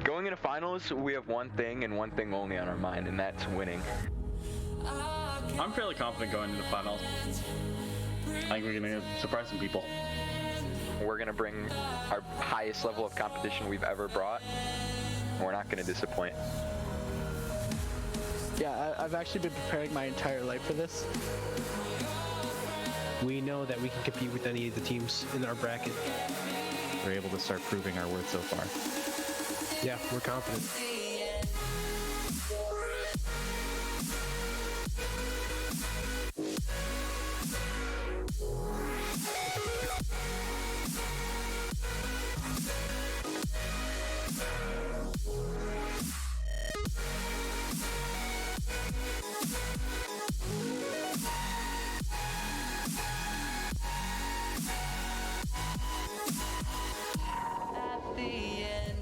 Going into finals, we have one thing and one thing only on our mind, and that's winning. I'm fairly confident going into finals. I think we're going to surprise some people. We're going to bring our highest level of competition we've ever brought, and we're not going to disappoint. Yeah, I've actually been preparing my entire life for this. We know that we can compete with any of the teams in our bracket. We're able to start proving our worth so far. Yeah, we're confident. At the end.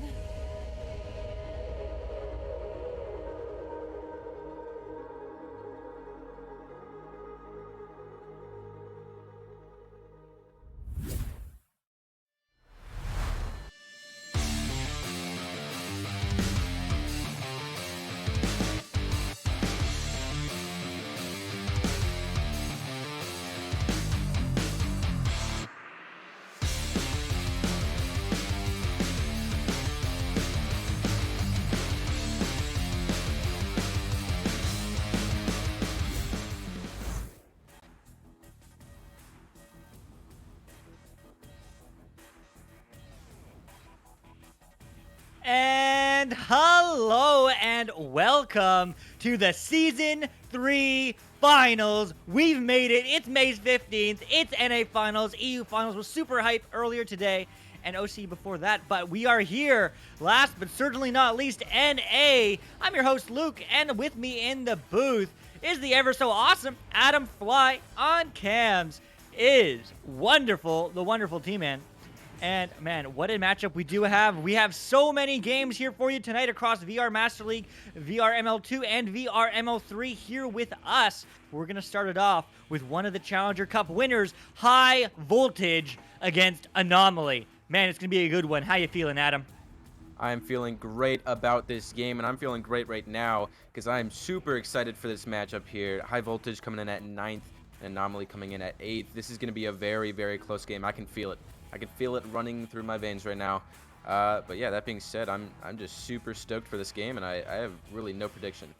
And hello and welcome to the Season 3 Finals. We've made it. It's May 15th. It's NA Finals. EU Finals was super hype earlier today. and OC before that. But we are here, last but certainly not least, NA. I'm your host, Luke, and with me in the booth is the ever so awesome Adam Fly on cams. Is wonderful, the wonderful T-Man. And man, what a matchup we do have. We have so many games here for you tonight across VR Master League, VRML2, and VRML3 here with us. We're going to start it off with one of the Challenger Cup winners, High Voltage against Anomaly. Man, it's going to be a good one. How you feeling, Adam? I'm feeling great about this game, and I'm feeling great right now because I'm super excited for this matchup here. High Voltage coming in at 9th, and Anomaly coming in at 8th. This is going to be a very, very close game. I can feel it. I can feel it running through my veins right now. But yeah, that being said, I'm just super stoked for this game, and I have really no prediction.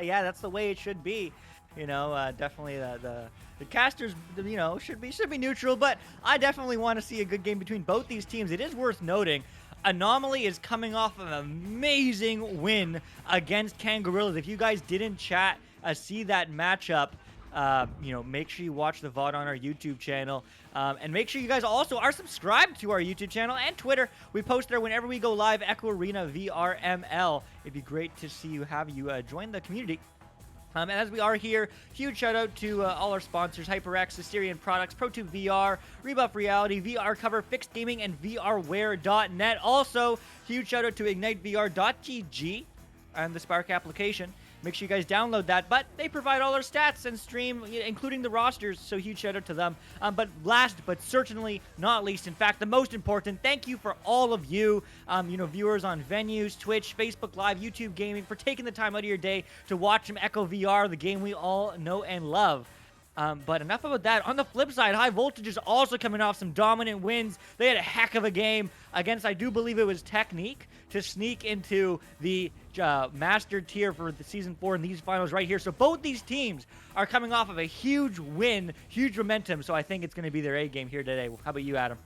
Yeah, that's the way it should be. You know, definitely the casters, you know, should be neutral, but I definitely want to see a good game between both these teams. It is worth noting, Anomaly is coming off of an amazing win against Kangaroos. If you guys didn't see that matchup, you know, make sure you watch the VOD on our YouTube channel, and make sure you guys also are subscribed to our YouTube channel and Twitter. We post there whenever we go live, Echo Arena VRML. It'd be great to see you, join the community. And as we are here, huge shout out to all our sponsors, HyperX, Assyrian Products, ProTube VR, Rebuff Reality, VR Cover, Fixed Gaming, and VRware.net. Also, huge shout out to IgniteVR.gg and the Spark application. Make sure you guys download that, but they provide all our stats and stream, including the rosters, so huge shout out to them. But last but certainly not least, in fact, the most important, thank you for all of you, viewers on venues, Twitch, Facebook Live, YouTube Gaming, for taking the time out of your day to watch some Echo VR, the game we all know and love. But enough about that. On the flip side, High Voltage is also coming off some dominant wins. They had a heck of a game against, I do believe it was Technique, to sneak into the Master tier for the Season 4 in these finals right here. So both these teams are coming off of a huge win, huge momentum. So I think it's going to be their A game here today. How about you, Adam?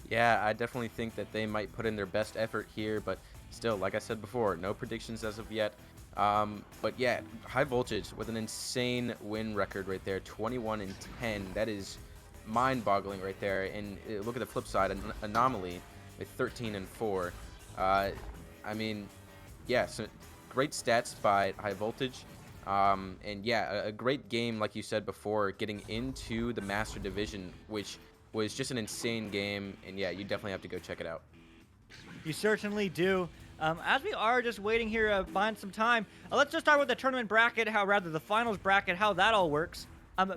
Yeah, I definitely think that they might put in their best effort here, but still, like I said before, no predictions as of yet. But yeah, High Voltage with an insane win record right there, 21-10. That is mind-boggling right there. And look at the flip side, Anomaly with 13-4. I mean, yeah, so great stats by High Voltage. And yeah, a great game, like you said before, getting into the Master Division, which was just an insane game. And yeah, you definitely have to go check it out. You certainly do. As we are just waiting here, buying some time, let's just start with the tournament bracket, the finals bracket, how that all works.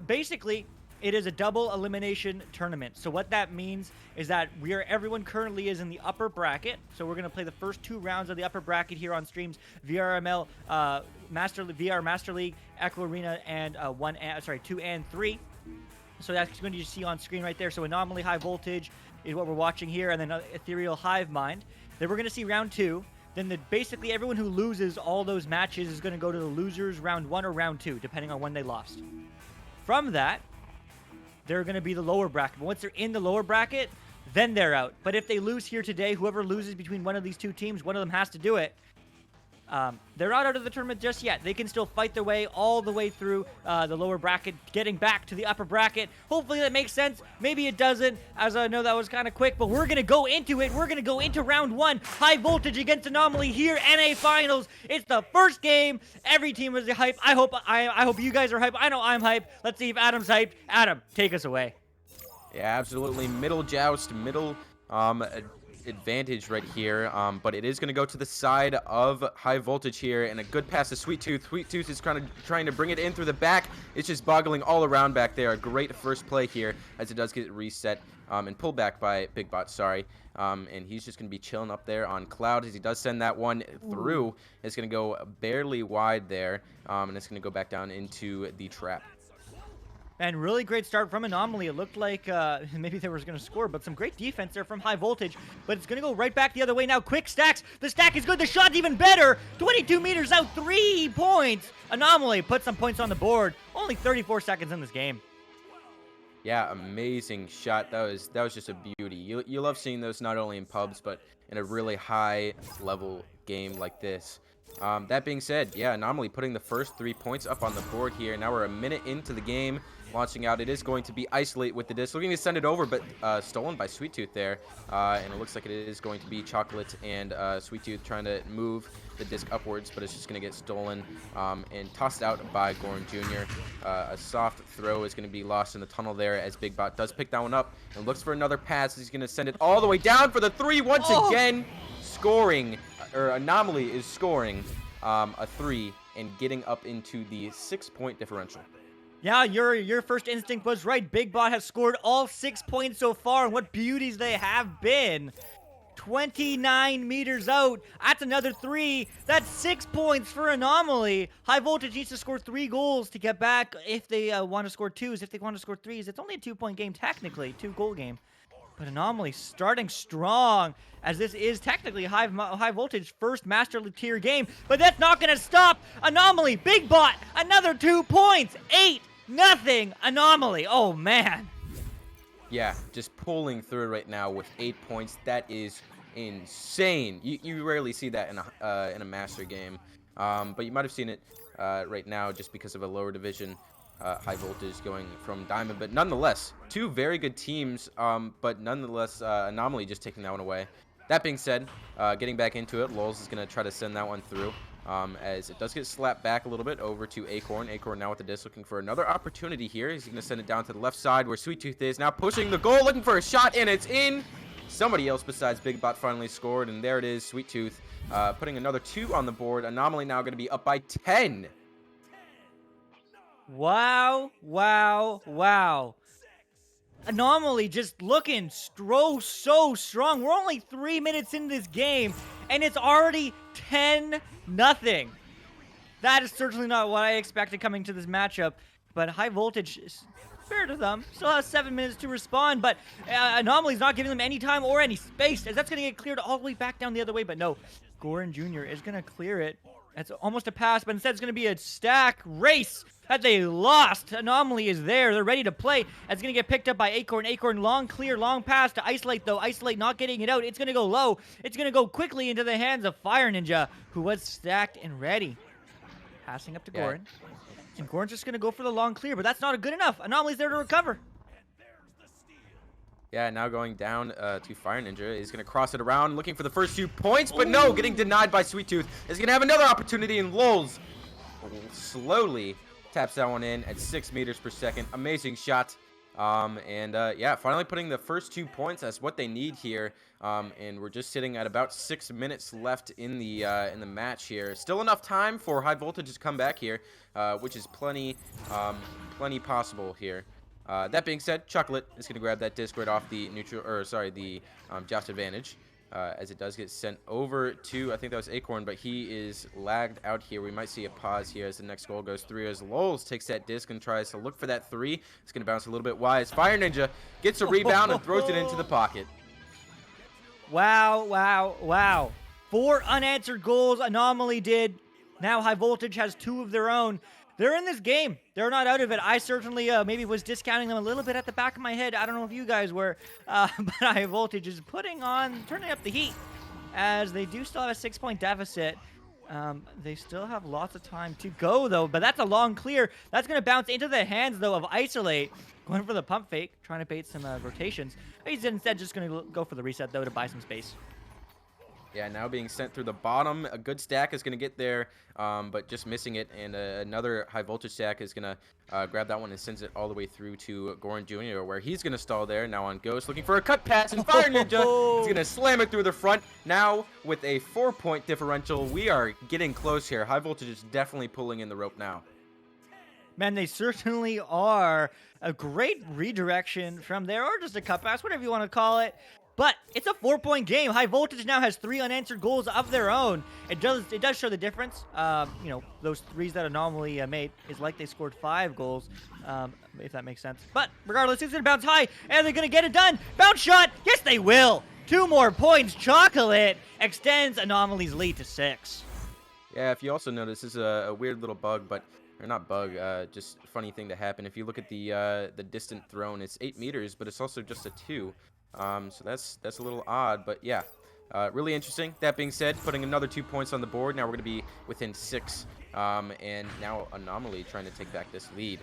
Basically, it is a double elimination tournament. So what that means is that everyone currently is in the upper bracket. So we're going to play the first 2 rounds of the upper bracket here on streams, VRML, VR Master League, Echo Arena, and 2 and 3. So that's going to see on screen right there. So Anomaly, High Voltage is what we're watching here, and then Ethereal Hive Mind. Then we're going to see round 2. Then basically everyone who loses all those matches is going to go to the losers round 1 or round 2, depending on when they lost. From that, they're going to be the lower bracket. But once they're in the lower bracket, then they're out. But if they lose here today, whoever loses between one of these 2 teams, one of them has to do it. They're not out of the tournament just yet. They can still fight their way all the way through the lower bracket, getting back to the upper bracket. Hopefully that makes sense. Maybe it doesn't, as I know that was kind of quick, but we're going to go into it. We're going to go into round 1. High Voltage against Anomaly here, NA Finals. It's the first game. Every team is hype. I hope you guys are hype. I know I'm hype. Let's see if Adam's hyped. Adam, take us away. Yeah, absolutely. Middle joust, middle advantage right here, but it is going to go to the side of High Voltage here, and a good pass to Sweet Tooth. Sweet Tooth is trying to bring it in through the back. It's just boggling all around back there. A great first play here as it does get reset and pulled back by Big Bot, sorry. And he's just going to be chilling up there on Cloud as he does send that one through. It's going to go barely wide there, and it's going to go back down into the trap. And really great start from Anomaly. It looked like maybe they were going to score, but some great defense there from High Voltage. But it's going to go right back the other way now. Quick stacks. The stack is good. The shot's even better. 22 meters out, 3 points. Anomaly put some points on the board. Only 34 seconds in this game. Yeah, amazing shot. That was just a beauty. You love seeing those not only in pubs, but in a really high level game like this. That being said, yeah, Anomaly putting the first 3 points up on the board here. Now we're a minute into the game. Launching out, it is going to be Isolate with the disc. Looking to send it over, but stolen by Sweet Tooth there. And it looks like it is going to be Chocolate and Sweet Tooth trying to move the disc upwards, but it's just going to get stolen and tossed out by Goran Jr. A soft throw is going to be lost in the tunnel there as Big Bot does pick that one up and looks for another pass. He's going to send it all the way down for the 3 once again. Scoring, or Anomaly is scoring a 3 and getting up into the 6-point differential. Yeah, your first instinct was right. Big Bot has scored all 6 points so far, and what beauties they have been. 29 meters out. That's another 3. That's 6 points for Anomaly. High Voltage needs to score 3 goals to get back if they want to score 2s. If they want to score 3s, it's only a 2-point game technically, 2-goal game. But Anomaly starting strong, as this is technically High Voltage first Master Tier game. But that's not going to stop Anomaly. Big Bot, another 2 points. 8-0 Anomaly. Oh, man. Yeah, just pulling through right now with 8 points. That is insane. You rarely see that in a Master game. But you might have seen it right now just because of a lower division. High Voltage going from Diamond, but nonetheless, 2 very good teams, but nonetheless, Anomaly just taking that one away. That being said, getting back into it, Lulz is going to try to send that one through, as it does get slapped back a little bit over to Acorn. Acorn now with the disc, looking for another opportunity here. He's going to send it down to the left side where Sweet Tooth is, now pushing the goal, looking for a shot, and it's in! Somebody else besides Big Bot finally scored, and there it is, Sweet Tooth, putting another 2 on the board. Anomaly now going to be up by 10. Wow, wow, wow. Anomaly just looking so strong. We're only 3 minutes into this game, and it's already 10-0. That is certainly not what I expected coming to this matchup, but High Voltage, fair to them, still has 7 minutes to respond, but Anomaly's not giving them any time or any space, as that's going to get cleared all the way back down the other way, but no, Goran Jr. is going to clear it. That's almost a pass, but instead it's going to be a stack race that they lost. Anomaly is there. They're ready to play. It's going to get picked up by Acorn. Acorn, long clear, long pass to Isolate, though. Isolate not getting it out. It's going to go low. It's going to go quickly into the hands of Fire Ninja, who was stacked and ready. Passing up to Goran. And Goran's just going to go for the long clear, but that's not good enough. Anomaly's there to recover. Yeah, now going down to Fire Ninja. He's going to cross it around, looking for the first 2 points, but no, getting denied by Sweet Tooth. Is going to have another opportunity, and Lulz slowly taps that one in at 6 meters per second. Amazing shot. Yeah, finally putting the first 2 points. That's what they need here. And we're just sitting at about 6 minutes left in the match here. Still enough time for High Voltage to come back here, which is plenty possible here. That being said, Chocolate is going to grab that disc right off the joust advantage, as it does get sent over to, I think that was Acorn, but he is lagged out here. We might see a pause here as the next goal goes through, as Lulz takes that disc and tries to look for that 3. It's going to bounce a little bit wide as Fire Ninja gets a rebound and throws it into the pocket. Wow, wow, wow. 4 unanswered goals Anomaly did. Now High Voltage has 2 of their own. They're in this game. They're not out of it. I certainly maybe was discounting them a little bit at the back of my head. I don't know if you guys were, but High Voltage is turning up the heat, as they do still have a 6-point deficit. They still have lots of time to go, though, but that's a long clear. That's going to bounce into the hands, though, of Isolate, going for the pump fake, trying to bait some rotations. He's instead just going to go for the reset, though, to buy some space. Yeah, now being sent through the bottom. A good stack is going to get there, but just missing it. And another High Voltage stack is going to grab that one and sends it all the way through to Goran Jr., where he's going to stall there. Now on Ghost, looking for a cut pass, and Fire Ninja is going to slam it through the front. Now, with a 4-point differential, we are getting close here. High Voltage is definitely pulling in the rope now. Man, they certainly are. A great redirection from there, or just a cut pass, whatever you want to call it. But it's a 4-point game. High Voltage now has 3 unanswered goals of their own. It does show the difference. Those 3s that Anomaly made is like they scored 5 goals, if that makes sense. But regardless, it's going to bounce high, and they're going to get it done. Bounce shot. Yes, they will. 2 more points. Chocolate extends Anomaly's lead to 6. Yeah, if you also notice, this is a weird little bug, or not bug, just funny thing to happen. If you look at the distant thrown, it's 8 meters, but it's also just a 2. So that's a little odd, but yeah, really interesting. That being said, putting another 2 points on the board. Now we're going to be within 6. And now Anomaly trying to take back this lead.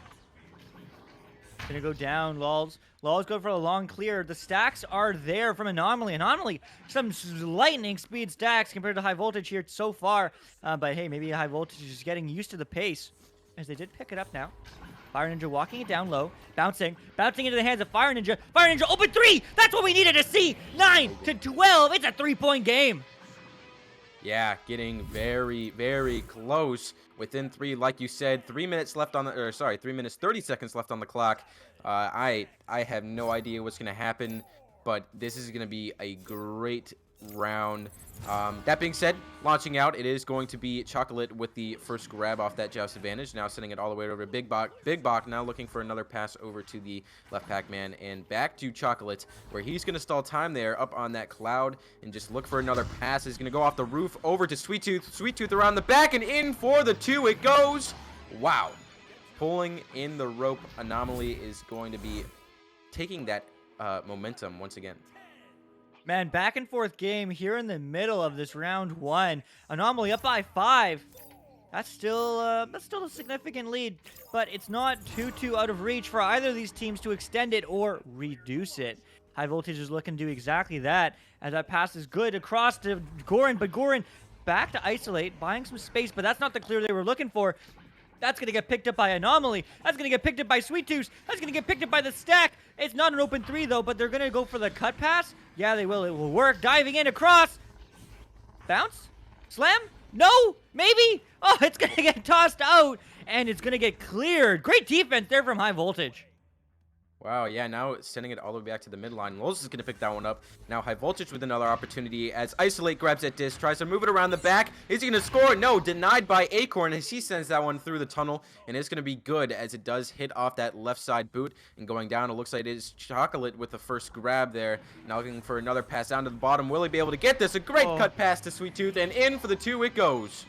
Gonna go down, Lols. Lols go for a long clear. The stacks are there from Anomaly. Anomaly, some lightning speed stacks compared to High Voltage here so far. But hey, maybe High Voltage is just getting used to the pace, as they did pick it up now. Fire Ninja walking it down low, bouncing into the hands of Fire Ninja. Fire Ninja, open 3! That's what we needed to see! 9 to 12, it's a 3-point game. Yeah, getting very, very close. Within 3, like you said, 3 minutes left on the, 3 minutes 30 seconds left on the clock. I have no idea what's gonna happen, but this is gonna be a great round. That being said, launching out, it is going to be Chocolate with the first grab off that joust advantage. Now sending it all the way over to Big Bok. Big Bok now looking for another pass over to the left Pac-Man and back to Chocolate, where he's going to stall time there up on that cloud and just look for another pass. He's going to go off the roof over to Sweet Tooth. Sweet Tooth around the back and in for the 2 it goes. Wow. Pulling in the rope. Anomaly is going to be taking that momentum once again. Man, back and forth game here in the middle of this round 1. Anomaly up by 5. That's still a significant lead, but it's not too out of reach for either of these teams to extend it or reduce it. High Voltage is looking to do exactly that, as that pass is good across to Goran, but Goran back to isolate, buying some space, but that's not the clear they were looking for. That's going to get picked up by Anomaly. That's going to get picked up by Sweet Tooth. That's going to get picked up by the stack. It's not an open 3, though, but they're going to go for the cut pass. Yeah, they will. It will work. Diving in across. Bounce? Slam? No? Maybe? Oh, it's going to get tossed out, and it's going to get cleared. Great defense there from High Voltage. Wow, yeah, now sending it all the way back to the midline. Lols is going to pick that one up. Now High Voltage with another opportunity as Isolate grabs that disc, tries to move it around the back. Is he going to score? No, denied by Acorn as he sends that one through the tunnel. And it's going to be good as it does hit off that left side boot. And going down, it looks like it is Chocolate with the first grab there. Now looking for another pass down to the bottom. Will he be able to get this? A great cut pass to Sweet Tooth, and in for the 2 it goes.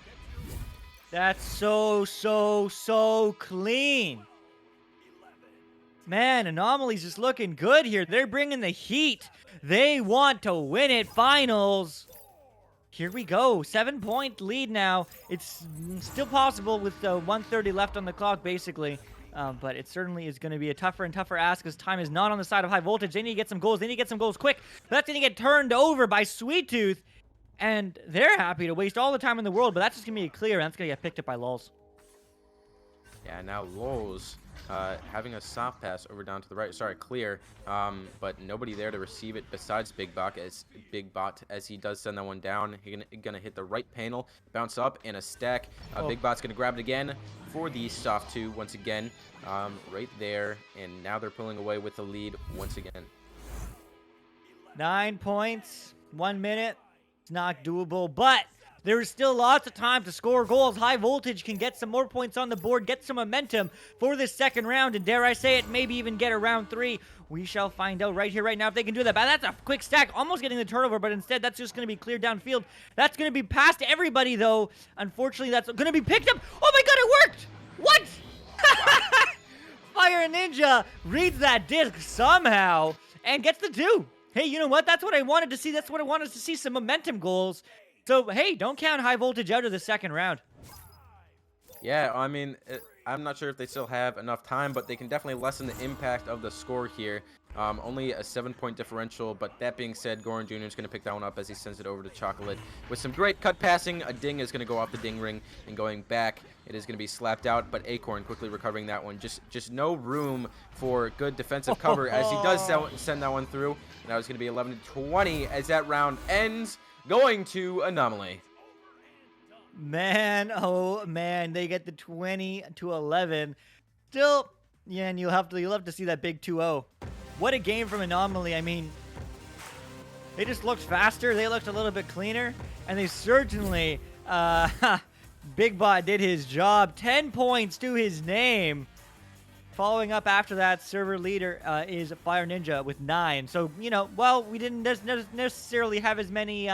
That's so clean. Man, Anomaly's just looking good here. They're bringing the heat. They want to win it. Finals. Here we go. 7-point lead now. It's still possible with 1:30 left on the clock, basically. But it certainly is going to be a tougher and tougher ask because time is not on the side of High Voltage. They need to get some goals. They need to get some goals quick. But that's going to get turned over by Sweet Tooth. And they're happy to waste all the time in the world, but that's just going to be a clear, and that's going to get picked up by Lols. Yeah, now Lols having a soft pass over down to the right. Sorry, clear. But nobody there to receive it besides Big Bot as he does send that one down. He's gonna hit the right panel, bounce up, and a stack. Big Bot's gonna grab it again for the soft 2 once again. Right there, and now they're pulling away with the lead once again. 9 points, 1 minute. It's not doable, but there's still lots of time to score goals. High Voltage can get some more points on the board, get some momentum for this second round, and dare I say it, maybe even get a round 3. We shall find out right here, right now, if they can do that. But that's a quick stack, almost getting the turnover, but instead that's just going to be cleared downfield. That's going to be past everybody, though. Unfortunately, that's going to be picked up. Oh my god, it worked! What? Fire Ninja reads that disc somehow and gets the 2. Hey, you know what? That's what I wanted to see. That's what I wanted to see, some momentum goals. So, hey, don't count High Voltage out of the second round. Yeah, I mean, I'm not sure if they still have enough time, but they can definitely lessen the impact of the score here. Only a 7-point differential, but that being said, Goran Jr. is going to pick that one up as he sends it over to Chocolate. With some great cut passing, a ding is going to go off the ding ring, and going back, it is going to be slapped out, but Acorn quickly recovering that one. Just no room for good defensive cover as he does send that one through. And now it's going to be 11-20 as that round ends, going to Anomaly. Man, oh man, they get the 20-11. Still, yeah, and you'll have to see that big 2-0. What a game from Anomaly. I mean, they just looked faster. They looked a little bit cleaner, and they certainly, Big Bot did his job. 10 points to his name. Following up after that, server leader is Fire Ninja with 9. So, you know, well, we didn't necessarily have as many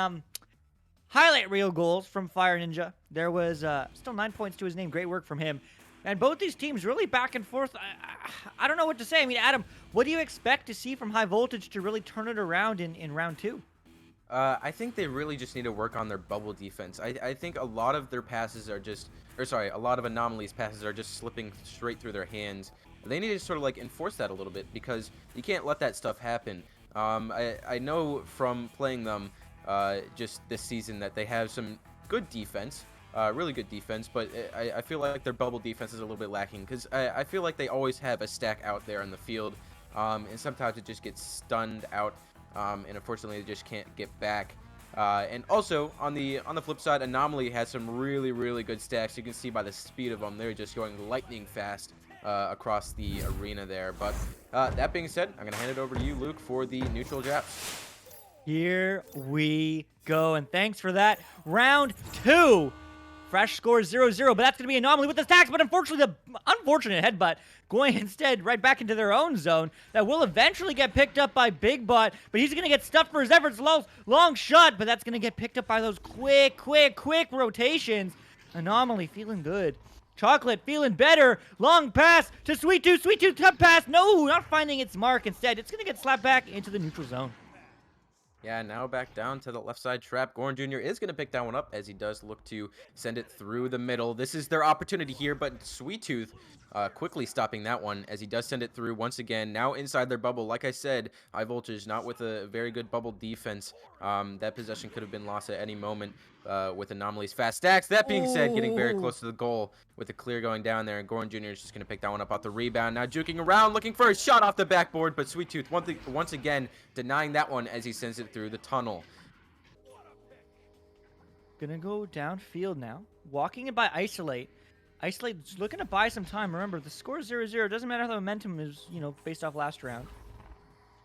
highlight reel goals from Fire Ninja. There was still 9 points to his name. Great work from him. And both these teams really back and forth. I don't know what to say. I mean, Adam, what do you expect to see from High Voltage to really turn it around in round 2? I think they really just need to work on their bubble defense. I think a lot of their passes are just, or sorry, a lot of Anomalies passes are just slipping straight through their hands. They need to sort of like enforce that a little bit because you can't let that stuff happen. I know from playing them just this season that they have some good defense, really good defense, but I feel like their bubble defense is a little bit lacking because I feel like they always have a stack out there in the field, and sometimes it just gets stunned out. And unfortunately, they just can't get back. And also, on the flip side, Anomaly has some really good stacks. You can see by the speed of them, they're just going lightning fast across the arena there. But that being said, I'm going to hand it over to you, Luke, for the neutral Japs. Here we go, and thanks for that. Round 2. Fresh score 0-0, but that's going to be Anomaly with the stacks, but unfortunately, the unfortunate headbutt going instead right back into their own zone. That will eventually get picked up by Big Bot, but he's going to get stuffed for his efforts. Long shot, but that's going to get picked up by those quick rotations. Anomaly feeling good. Chocolate feeling better. Long pass to Sweet Tooth. Sweet Tooth tough pass. No, not finding its mark. Instead, it's going to get slapped back into the neutral zone. Yeah, now back down to the left side trap. Goran Jr. is going to pick that one up as he does look to send it through the middle. This is their opportunity here, but Sweet Tooth quickly stopping that one as he does send it through once again. Now inside their bubble. Like I said, High Voltage not with a very good bubble defense. That possession could have been lost at any moment with Anomaly's fast stacks. That being said, getting very close to the goal with the clear going down there. And Goran Jr. is just going to pick that one up off the rebound. Now juking around, looking for a shot off the backboard, but Sweet Tooth once again denying that one as he sends it through the tunnel. Gonna go downfield now. Walking it by Isolate. Isolate's looking to buy some time. Remember, the score is 0-0. Doesn't matter how the momentum is, based off last round.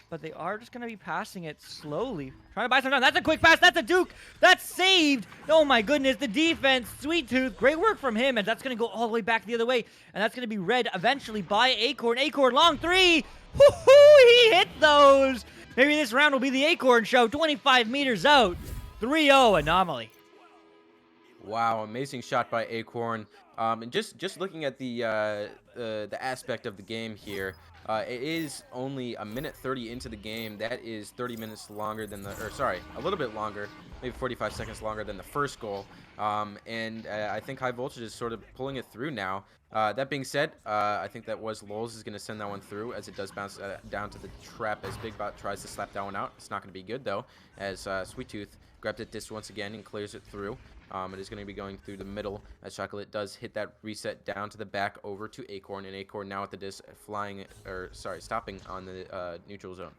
But they are just going to be passing it slowly. Trying to buy some time. That's a quick pass. That's a Duke. That's saved. Oh, my goodness. The defense. Sweet Tooth. Great work from him. And that's going to go all the way back the other way. And that's going to be read eventually by Acorn. Acorn, long three. Woohoo! He hit those. Maybe this round will be the Acorn show. 25 meters out. 3-0 Anomaly. Wow, amazing shot by Acorn. And just looking at the aspect of the game here, it is only a minute 30 into the game. That is 30 minutes longer than a little bit longer, maybe 45 seconds longer than the first goal. And I think High Voltage is sort of pulling it through now. That being said, I think that was Lols is going to send that one through as it does bounce down to the trap as Big Bot tries to slap that one out. It's not going to be good though, as Sweet Tooth grabs it this once again and clears it through. It is going to be going through the middle as Chocolate does hit that reset down to the back over to Acorn, and Acorn now at the disc stopping on the neutral zone.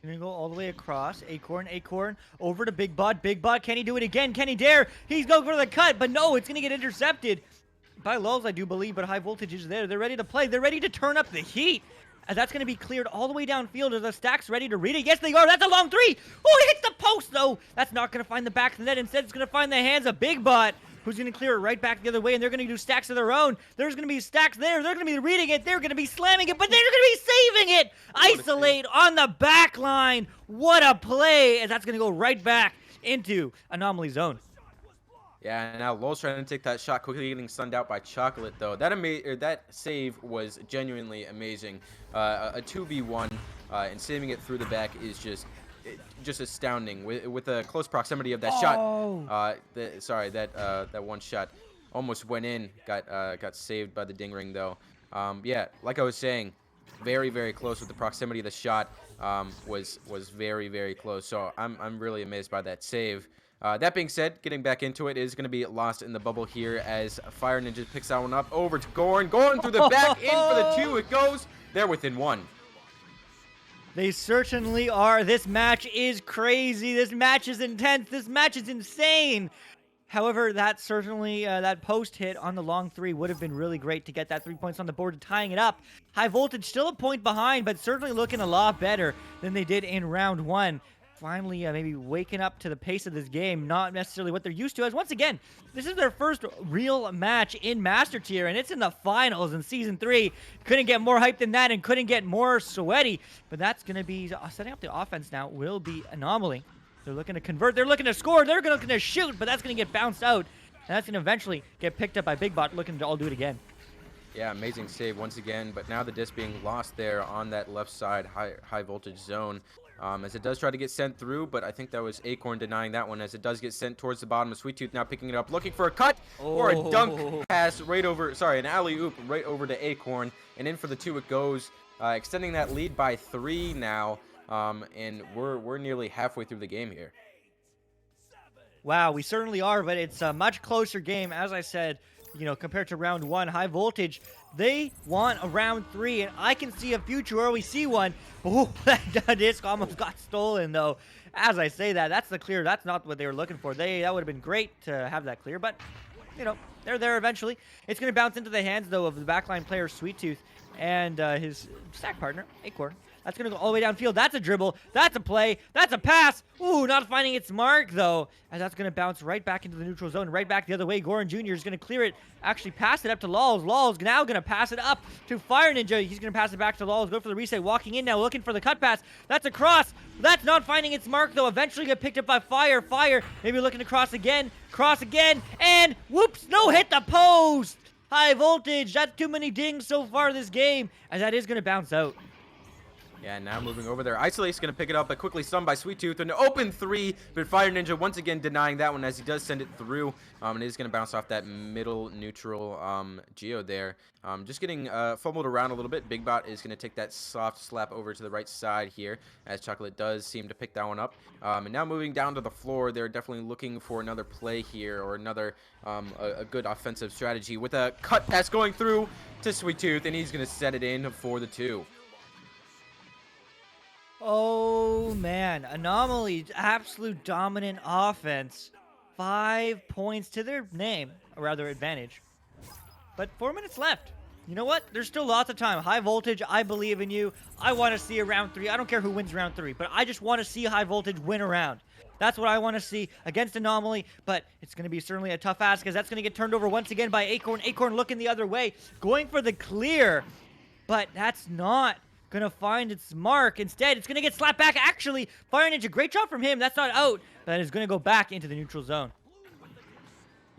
Gonna go all the way across. Acorn over to Big Bot. Big Bot, can he do it again? Can he dare? He's going for the cut, but no, it's gonna get intercepted by Lulz, I do believe, but High Voltage is there. They're ready to play. They're ready to turn up the heat. And that's going to be cleared all the way downfield. Are the stacks ready to read it? Yes, they are. That's a long three. Oh, it hits the post, though. That's not going to find the back of the net. Instead, it's going to find the hands of Big Bot, who's going to clear it right back the other way, and they're going to do stacks of their own. There's going to be stacks there. They're going to be reading it. They're going to be slamming it, but they're going to be saving it. Isolate on the back line. What a play. And that's going to go right back into Anomaly zone. Yeah, now Lulz trying to take that shot, quickly getting sunned out by Chocolate, though. That save was genuinely amazing. A 2v1 and saving it through the back is just astounding. With the close proximity of that shot, that one shot almost went in. Got saved by the ding ring, though. Yeah, like I was saying, very close with the proximity of the shot. Was very close. So I'm really amazed by that save. That being said, getting back into it is going to be lost in the bubble here as Fire Ninja picks that one up over to Goran. Goran through the back, in for the two. It goes. They're within one. They certainly are. This match is crazy. This match is intense. This match is insane. However, that certainly, that post hit on the long three would have been really great to get that 3 points on the board, tying it up. High Voltage still a point behind, but certainly looking a lot better than they did in round one. Finally, maybe waking up to the pace of this game, not necessarily what they're used to. As once again, this is their first real match in Master Tier, and it's in the finals in Season 3. Couldn't get more hype than that and couldn't get more sweaty. But that's going to be setting up the offense now will be Anomaly. They're looking to convert. They're looking to score. They're looking to shoot, but that's going to get bounced out. And that's going to eventually get picked up by Big Bot, looking to all do it again. Yeah, amazing save once again, but now the disc being lost there on that left side high voltage zone. as it does try to get sent through, but I think that was Acorn denying that one as it does get sent towards the bottom of Sweet Tooth, now picking it up, looking for a cut or a dunk pass right over, sorry, an alley-oop right over to Acorn, and in for the 2 it goes, extending that lead by 3 now, and we're nearly halfway through the game here. Wow, we certainly are, but it's a much closer game. As I said, compared to round 1, High Voltage, they want a round 3, and I can see a future where we see one. Oh, that disc almost got stolen, though. As I say that, that's the clear. That's not what they were looking for. That would have been great to have that clear, but, they're there eventually. It's going to bounce into the hands, though, of the backline player, Sweet Tooth, and his stack partner, Acorn. That's going to go all the way downfield. That's a dribble. That's a play. That's a pass. Ooh, not finding its mark, though. And that's going to bounce right back into the neutral zone, right back the other way. Goran Jr. is going to clear it, actually pass it up to Lawls. Lawls now going to pass it up to Fire Ninja. He's going to pass it back to Lawls. Go for the reset. Walking in now, looking for the cut pass. That's a cross. That's not finding its mark, though. Eventually get picked up by Fire. Fire maybe looking to cross again, and whoops, no hit the post. High Voltage. That's too many dings so far this game, and that is going to bounce out. Yeah, now moving over there. Isolate's going to pick it up, but quickly stunned by Sweet Tooth. An open 3, but Fire Ninja once again denying that one as he does send it through. And it is going to bounce off that middle neutral Geo there. Just getting fumbled around a little bit. Big Bot is going to take that soft slap over to the right side here, as Chocolate does seem to pick that one up. And now moving down to the floor, they're definitely looking for another play here, or another a good offensive strategy with a cut pass going through to Sweet Tooth, and he's going to set it in for the 2. Oh, man. Anomaly, absolute dominant offense. 5 points to their name, or rather advantage. But 4 minutes left. You know what? There's still lots of time. High Voltage, I believe in you. I want to see a round 3. I don't care who wins round 3, but I just want to see High Voltage win a round. That's what I want to see against Anomaly, but it's going to be certainly a tough ask, because that's going to get turned over once again by Acorn. Acorn looking the other way, going for the clear, but that's not gonna find its mark. Instead, it's gonna get slapped back. Actually, Fire Ninja, great job from him. That's not out, but it's gonna go back into the neutral zone.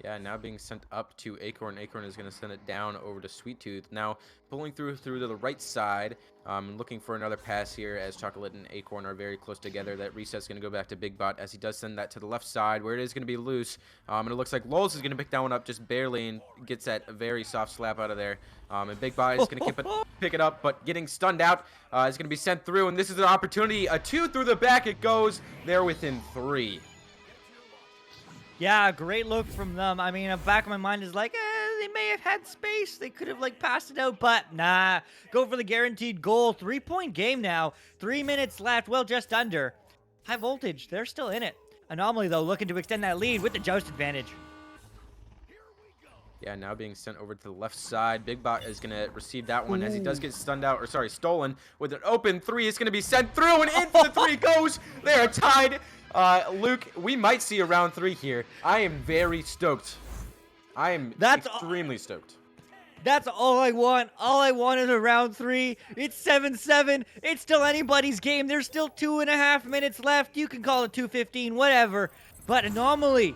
Yeah, now being sent up to Acorn. Acorn is going to send it down over to Sweet Tooth. Now pulling through to the right side, looking for another pass here as Chocolate and Acorn are very close together. That reset's going to go back to Big Bot as he does send that to the left side where it is going to be loose. And it looks like Lowles is going to pick that one up just barely and gets that very soft slap out of there. And Big Bot is going to pick it up, but getting stunned out is going to be sent through. And this is an opportunity. A 2 through the back it goes. They're within 3. Yeah, great look from them. I mean, the back of my mind is like, they may have had space. They could have, passed it out, but nah. Go for the guaranteed goal. 3-point game now. 3 minutes left. Well, just under. High Voltage, they're still in it. Anomaly, though, looking to extend that lead with the joust advantage. Yeah, now being sent over to the left side. Big Bot is going to receive that one as he does get stolen with an open 3. It's going to be sent through, and in for the 3 goes. They are tied. Luke, we might see a round 3 here. I am very stoked. I am extremely stoked. That's all I want. All I want is a round 3. It's 7-7. It's still anybody's game. There's still 2.5 minutes left. You can call it 2:15, whatever. But Anomaly.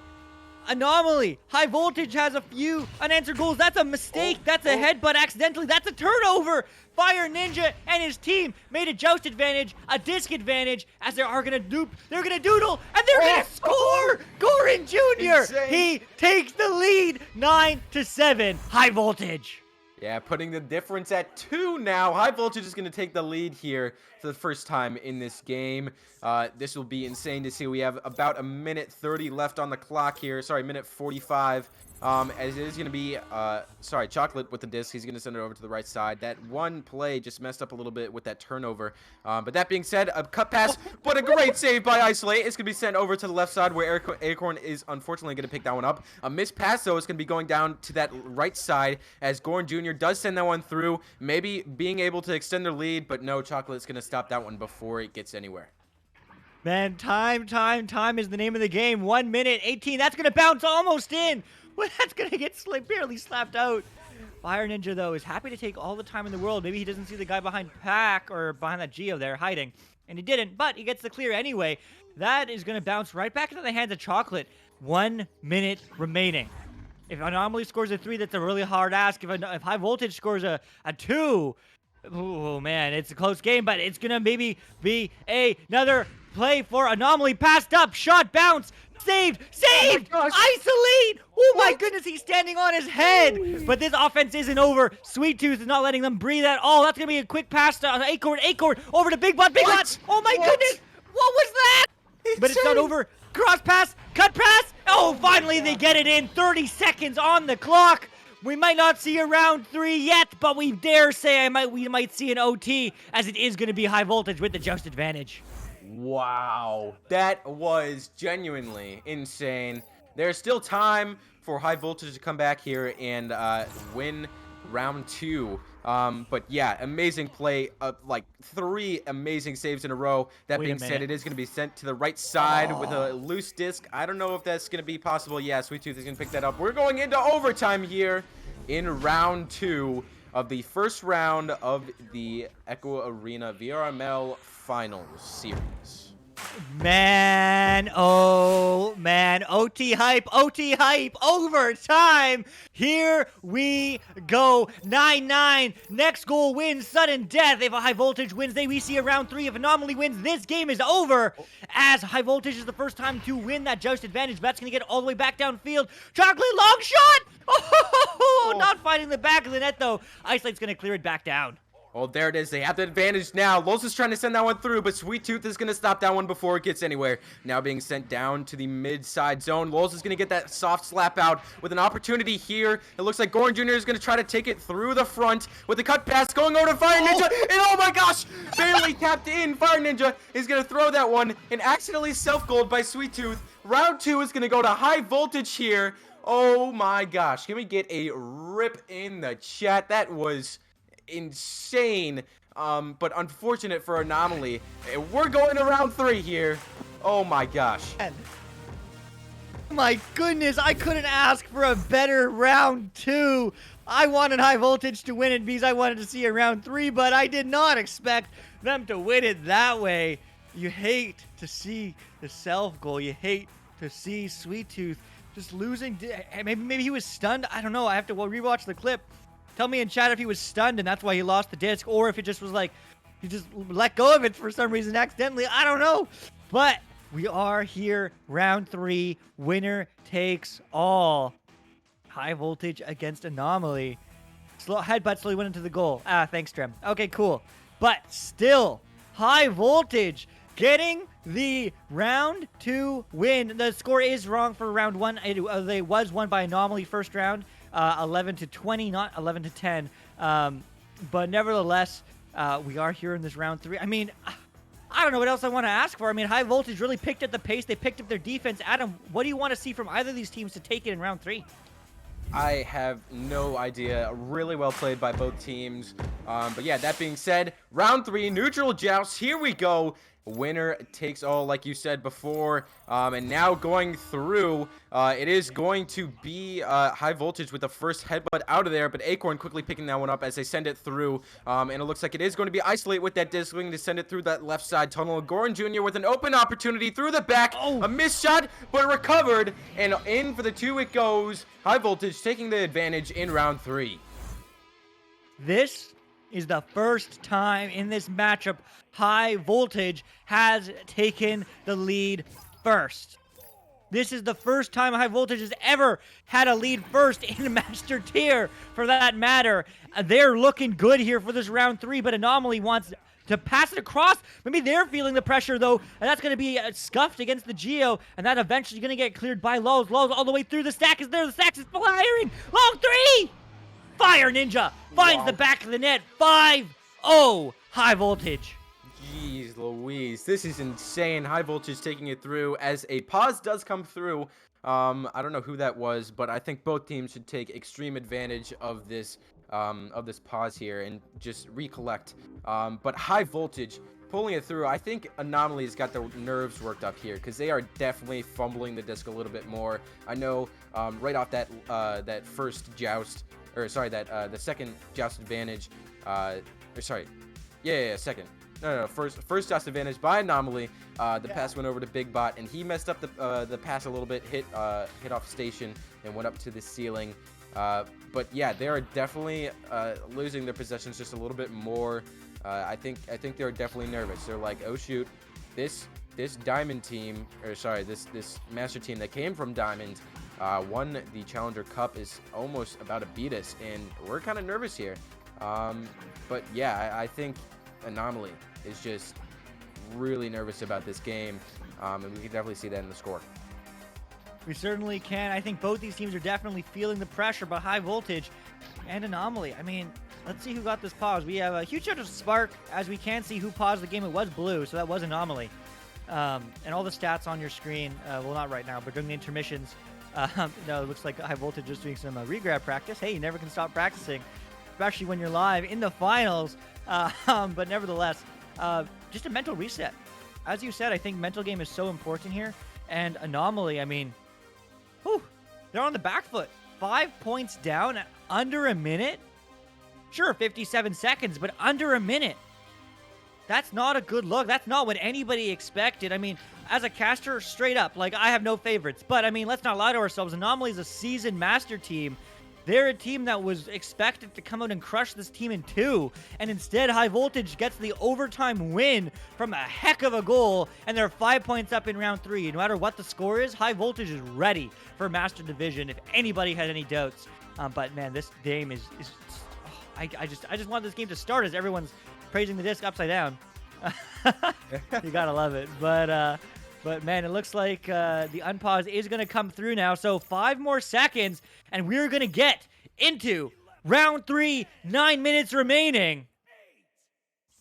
High Voltage has a few unanswered goals. That's a mistake. That's a headbutt accidentally. That's a turnover. Fire Ninja and his team made a joust advantage, a disc advantage, as they are going to dupe. They're going to doodle, and they're going to score. Goran Jr. Insane. He takes the lead, 9-7. High Voltage. Yeah, putting the difference at 2 now. High Voltage is going to take the lead here for the first time in this game. This will be insane to see. We have about a minute 30 left on the clock here. Sorry, minute 45. As it is going to be, Chocolate with the disc. He's going to send it over to the right side. That one play just messed up a little bit with that turnover. But that being said, a cut pass, but a great save by Isolate. It's going to be sent over to the left side where Acorn is unfortunately going to pick that one up. A missed pass, though, is going to be going down to that right side as Goran Jr. does send that one through. Maybe being able to extend their lead, but no, Chocolate's going to stop that one before it gets anywhere. Man, time is the name of the game. 1 minute 18. That's going to bounce almost in. Well, that's going to get barely slapped out. Fire Ninja, though, is happy to take all the time in the world. Maybe he doesn't see the guy behind Pack or behind that Geo there hiding. And he didn't, but he gets the clear anyway. That is going to bounce right back into the hands of Chocolate. 1 minute remaining. If Anomaly scores a 3, that's a really hard ask. If High Voltage scores a 2, Oh man, it's a close game, but it's gonna maybe be another play for Anomaly. Passed up, shot, bounce, saved, isolate. Oh my goodness, he's standing on his head. But this offense isn't over. Sweet Tooth is not letting them breathe at all. That's gonna be a quick pass to Acorn over to Big Bot. Oh my goodness, what was that? But it's not over. Cross pass, cut pass. Oh, finally they get it in. 30 seconds on the clock. We might not see a round 3 yet, but we dare say we might see an OT, as it is going to be high voltage with the Joust advantage. Wow, that was genuinely insane. There's still time for high voltage to come back here and win round 2. But yeah, amazing play. Like 3 amazing saves in a row. That being said, it is going to be sent to the right side with a loose disc. I don't know if that's going to be possible. Yeah, Sweet Tooth is going to pick that up. We're going into overtime here in round 2 of the first round of the Echo Arena VRML Finals Series. Man, oh man, OT hype, overtime. Here we go. 9-9. Next goal wins, sudden death. If a high voltage wins, we see a round 3. If Anomaly wins, this game is over. As high voltage is the first time to win that Joust advantage. That's gonna get all the way back downfield. Chocolate long shot. Oh, not finding the back of the net though. Isolate's gonna clear it back down. Oh, there it is. They have the advantage now. Los is trying to send that one through, but Sweet Tooth is going to stop that one before it gets anywhere. Now being sent down to the mid-side zone. Los is going to get that soft slap out with an opportunity here. It looks like Goran Jr. is going to try to take it through the front with the cut pass going over to Fire Ninja. And oh my gosh, barely tapped in. Fire Ninja is going to throw that one and accidentally self-goaled by Sweet Tooth. Round 2 is going to go to high voltage here. Oh my gosh. Can we get a rip in the chat? That was insane, but unfortunate for Anomaly. We're going to round 3 here. Oh my gosh. My goodness, I couldn't ask for a better round 2. I wanted high voltage to win it because I wanted to see a round 3, but I did not expect them to win it that way. You hate to see the self goal. You hate to see Sweet Tooth just losing. Maybe he was stunned. I don't know. I have to rewatch the clip. Tell me in chat if he was stunned and that's why he lost the disc, or if it just was like he just let go of it for some reason accidentally. I don't know. But we are here, round 3. Winner takes all. High voltage against Anomaly. Headbutt slowly went into the goal. Thanks, Trem. Okay, cool. But still, high voltage getting the round 2 win. The score is wrong for round 1. It was won by Anomaly first round. 11-20, not 11-10. But nevertheless, we are here in this round 3. I mean, I don't know what else I want to ask for. I mean, high voltage really picked up the pace. They picked up their defense. Adam, what do you want to see from either of these teams to take it in round 3? I have no idea. Really well played by both teams. But yeah, that being said, round 3, neutral joust. Here we go. Winner takes all, like you said before. And now going through, it is going to be high voltage with the first headbutt out of there, but Acorn quickly picking that one up as they send it through. And it looks like it is going to be Isolate with that disc wing to send it through that left side tunnel. Goran Jr. with an open opportunity through the back. A missed shot, but recovered. And in for the 2 it goes. High voltage taking the advantage in round 3. This is the first time in this matchup high voltage has taken the lead first. This is the first time high voltage has ever had a lead first in Master Tier, for that matter. They're looking good here for this round 3, but Anomaly wants to pass it across. Maybe they're feeling the pressure, though, and that's going to be scuffed against the Geo, and that eventually going to get cleared by Lowe's. Lowe's all the way through. The stack is there. The stack is firing. Long 3! Fire Ninja finds the back of the net. 5-0 high voltage. Jeez Louise, this is insane. High voltage taking it through as a pause does come through. I don't know who that was, but I think both teams should take extreme advantage of this pause here and just recollect. But high voltage pulling it through. I think Anomaly's got the nerves worked up here because they are definitely fumbling the disc a little bit more. I know right off that first joust, or sorry, the second joust advantage. Second. No, first joust advantage by Anomaly. The pass went over to Big Bot, and he messed up the pass a little bit, hit off station, and went up to the ceiling. But yeah, they are definitely losing their possessions just a little bit more. I think they're definitely nervous. They're like, oh shoot, this Diamond team, or sorry, this Master team that came from Diamond won the Challenger Cup, is almost about to beat us, and we're kind of nervous here. But yeah, I think Anomaly is just really nervous about this game, and we can definitely see that in the score. We certainly can. I think both these teams are definitely feeling the pressure, but High Voltage and Anomaly. I mean, let's see who got this pause. We have a huge shot of Spark. As we can see who paused the game, it was Blue, so that was Anomaly. And all the stats on your screen, well, not right now, but during the intermissions, no, it looks like High Voltage just doing some regrab practice. Hey, you never can stop practicing, especially when you're live in the finals. But nevertheless, just a mental reset. As you said, I think mental game is so important here. And Anomaly, I mean, whew, they're on the back foot. 5 points down at under a minute? Sure, 57 seconds, but under a minute. That's not a good look. That's not what anybody expected. I mean, as a caster, straight up, like, I have no favorites. But, I mean, let's not lie to ourselves. Anomaly is a seasoned Master team. They're a team that was expected to come out and crush this team in 2. And instead, High Voltage gets the overtime win from a heck of a goal. And they're 5 points up in round 3. No matter what the score is, High Voltage is ready for Master Division if anybody had any doubts. But, man, this game is I just want this game to start as everyone's praising the disc upside down. You gotta love it. But man, it looks like the unpause is gonna come through now. So 5 more seconds, and we're gonna get into round 3. 9 minutes remaining.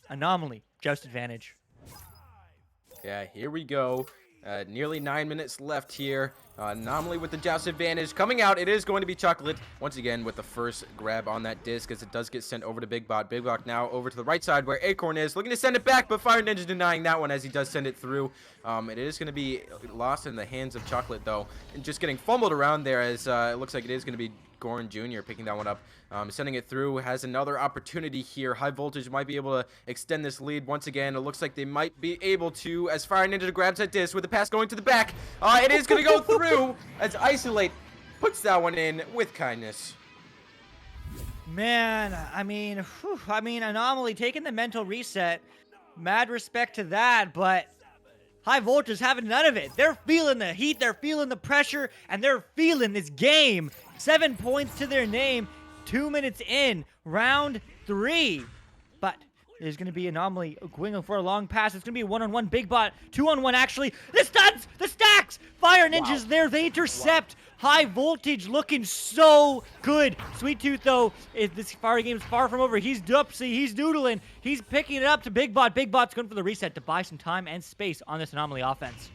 Anomaly, joust advantage. Yeah, here we go. Nearly 9 minutes left here. Anomaly with the joust advantage coming out. It is going to be Chocolate once again with the first grab on that disc, as it does get sent over to Big Bot. Big Bot now over to the right side where Acorn is, looking to send it back, but Fire Ninja denying that one as he does send it through. It is going to be lost in the hands of Chocolate though, and just getting fumbled around there, as it looks like it is going to be Goran Jr. picking that one up. Sending it through, has another opportunity here. High Voltage might be able to extend this lead once again. It looks like they might be able to, as Fire Ninja grabs that disc with the pass going to the back. It is going to go through as Isolate puts that one in with kindness. Man, I mean, Anomaly taking the mental reset. Mad respect to that, but High Voltage having none of it. They're feeling the heat, they're feeling the pressure, and they're feeling this game. 7 points to their name. 2 minutes in, round 3. But there's going to be Anomaly going for a long pass. It's going to be a one-on-one Big Bot. 2-on-1, actually. The stuns! The stacks! Fire Ninjas there. They intercept. High Voltage looking so good. Sweet Tooth, though, this Fire game is far from over. He's dupsy. He's doodling. He's picking it up to Big Bot. Big Bot's going for the reset to buy some time and space on this Anomaly offense.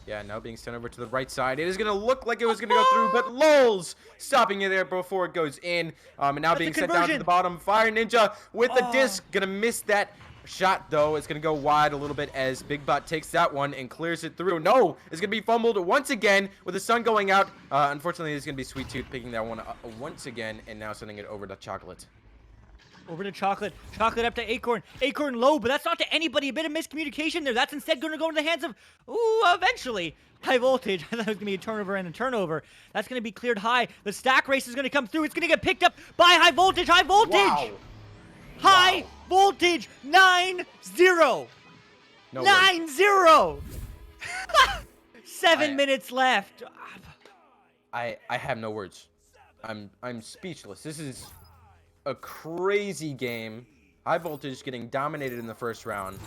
Yeah, now being sent over to the right side. It is going to look like it was going to go through, but LOLs stopping it there before it goes in. And now being sent down to the bottom. Fire Ninja with the disc. Going to miss that shot, though. It's going to go wide a little bit as Big Bot takes that one and clears it through. No, it's going to be fumbled once again with the sun going out. Unfortunately, it's going to be Sweet Tooth picking that one up once again and now sending it over to Chocolate. Over to Chocolate. Chocolate up to Acorn. Acorn low, but that's not to anybody. A bit of miscommunication there. That's instead going to go into the hands of, eventually, High Voltage. I thought it was going to be a turnover and a turnover. That's going to be cleared high. The stack race is going to come through. It's going to get picked up by High Voltage. High Voltage! Wow. High Voltage 9-0. No 9-0. 7 minutes left. I have no words. I'm speechless. This is a crazy game. High Voltage getting dominated in the first round,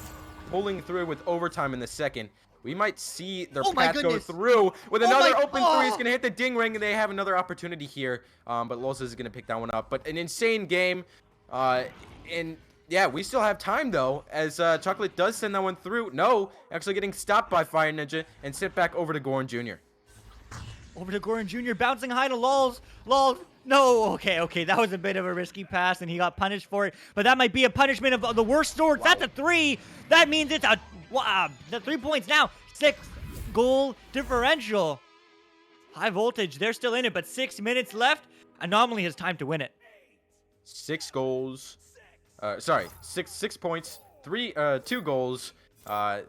pulling through with overtime in the second. We might see their path go through with another open three. He's going to hit the ding ring, and they have another opportunity here. But Losa is going to pick that one up. But an insane game. And yeah, we still have time, though, as Chocolate does send that one through. No, actually getting stopped by Fire Ninja and sent back over to Goran Jr. Over to Goran Jr. bouncing high to Lulz. Lulz. No, okay, that was a bit of a risky pass, and he got punished for it. But that might be a punishment of the worst sorts. Wow. That's a 3. That means it's the 3 points now. 6 goal differential. High Voltage, they're still in it, but 6 minutes left. Anomaly has time to win it. 6 goals. 6 points. 2 goals.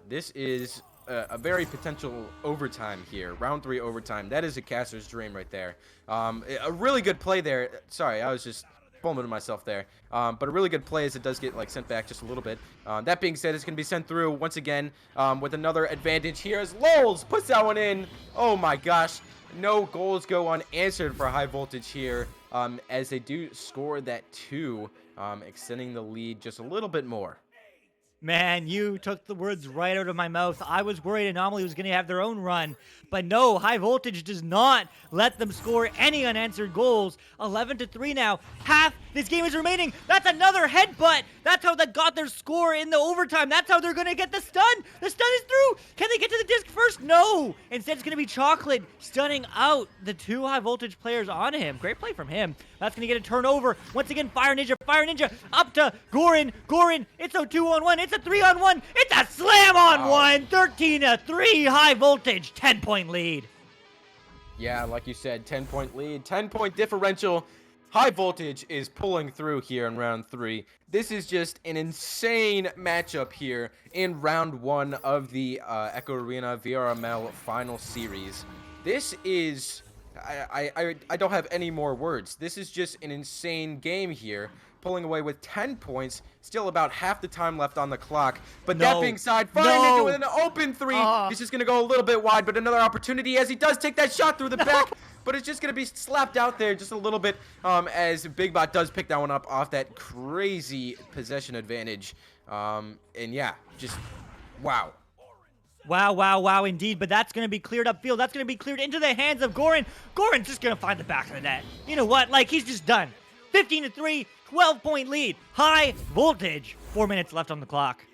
This is a very potential overtime here. Round 3 overtime. That is a caster's dream right there. A really good play there. Sorry, I was just fumbling myself there. But a really good play as it does get like sent back just a little bit. That being said, it's going to be sent through once again with another advantage here as Lols puts that one in. Oh my gosh. No goals go unanswered for High Voltage here as they do score that 2, extending the lead just a little bit more. Man, you took the words right out of my mouth. I was worried Anomaly was going to have their own run. But no, High Voltage does not let them score any unanswered goals. 11-3 now. Half this game is remaining. That's another headbutt. That's how they got their score in the overtime. That's how they're going to get the stun. The stun is through. Can they get to the disc first? No. Instead, it's going to be Chocolate stunning out the 2 High Voltage players on him. Great play from him. That's going to get a turnover. Once again, Fire Ninja up to Goran. Goran, it's a 2-on-1. It's a 3-on-1. It's a slam on one. 13-3 High Voltage. 10-point lead. Yeah, like you said, 10-point lead, 10-point differential. High Voltage is pulling through here in round 3. This is just an insane matchup here in round 1 of the Echo Arena VRML final series. This is... I don't have any more words. This is just an insane game here. Pulling away with 10 points. Still about half the time left on the clock. But that being said, Fire Ninja with an open 3. He's just going to go a little bit wide, but another opportunity as he does take that shot through the back. But it's just going to be slapped out there just a little bit as Big Bot does pick that one up off that crazy possession advantage. And yeah, just wow. Wow, indeed. But that's going to be cleared upfield. That's going to be cleared into the hands of Goran. Goran's just going to find the back of the net. You know what? Like, he's just done. 15-3, 12-point lead. High Voltage. 4 minutes left on the clock.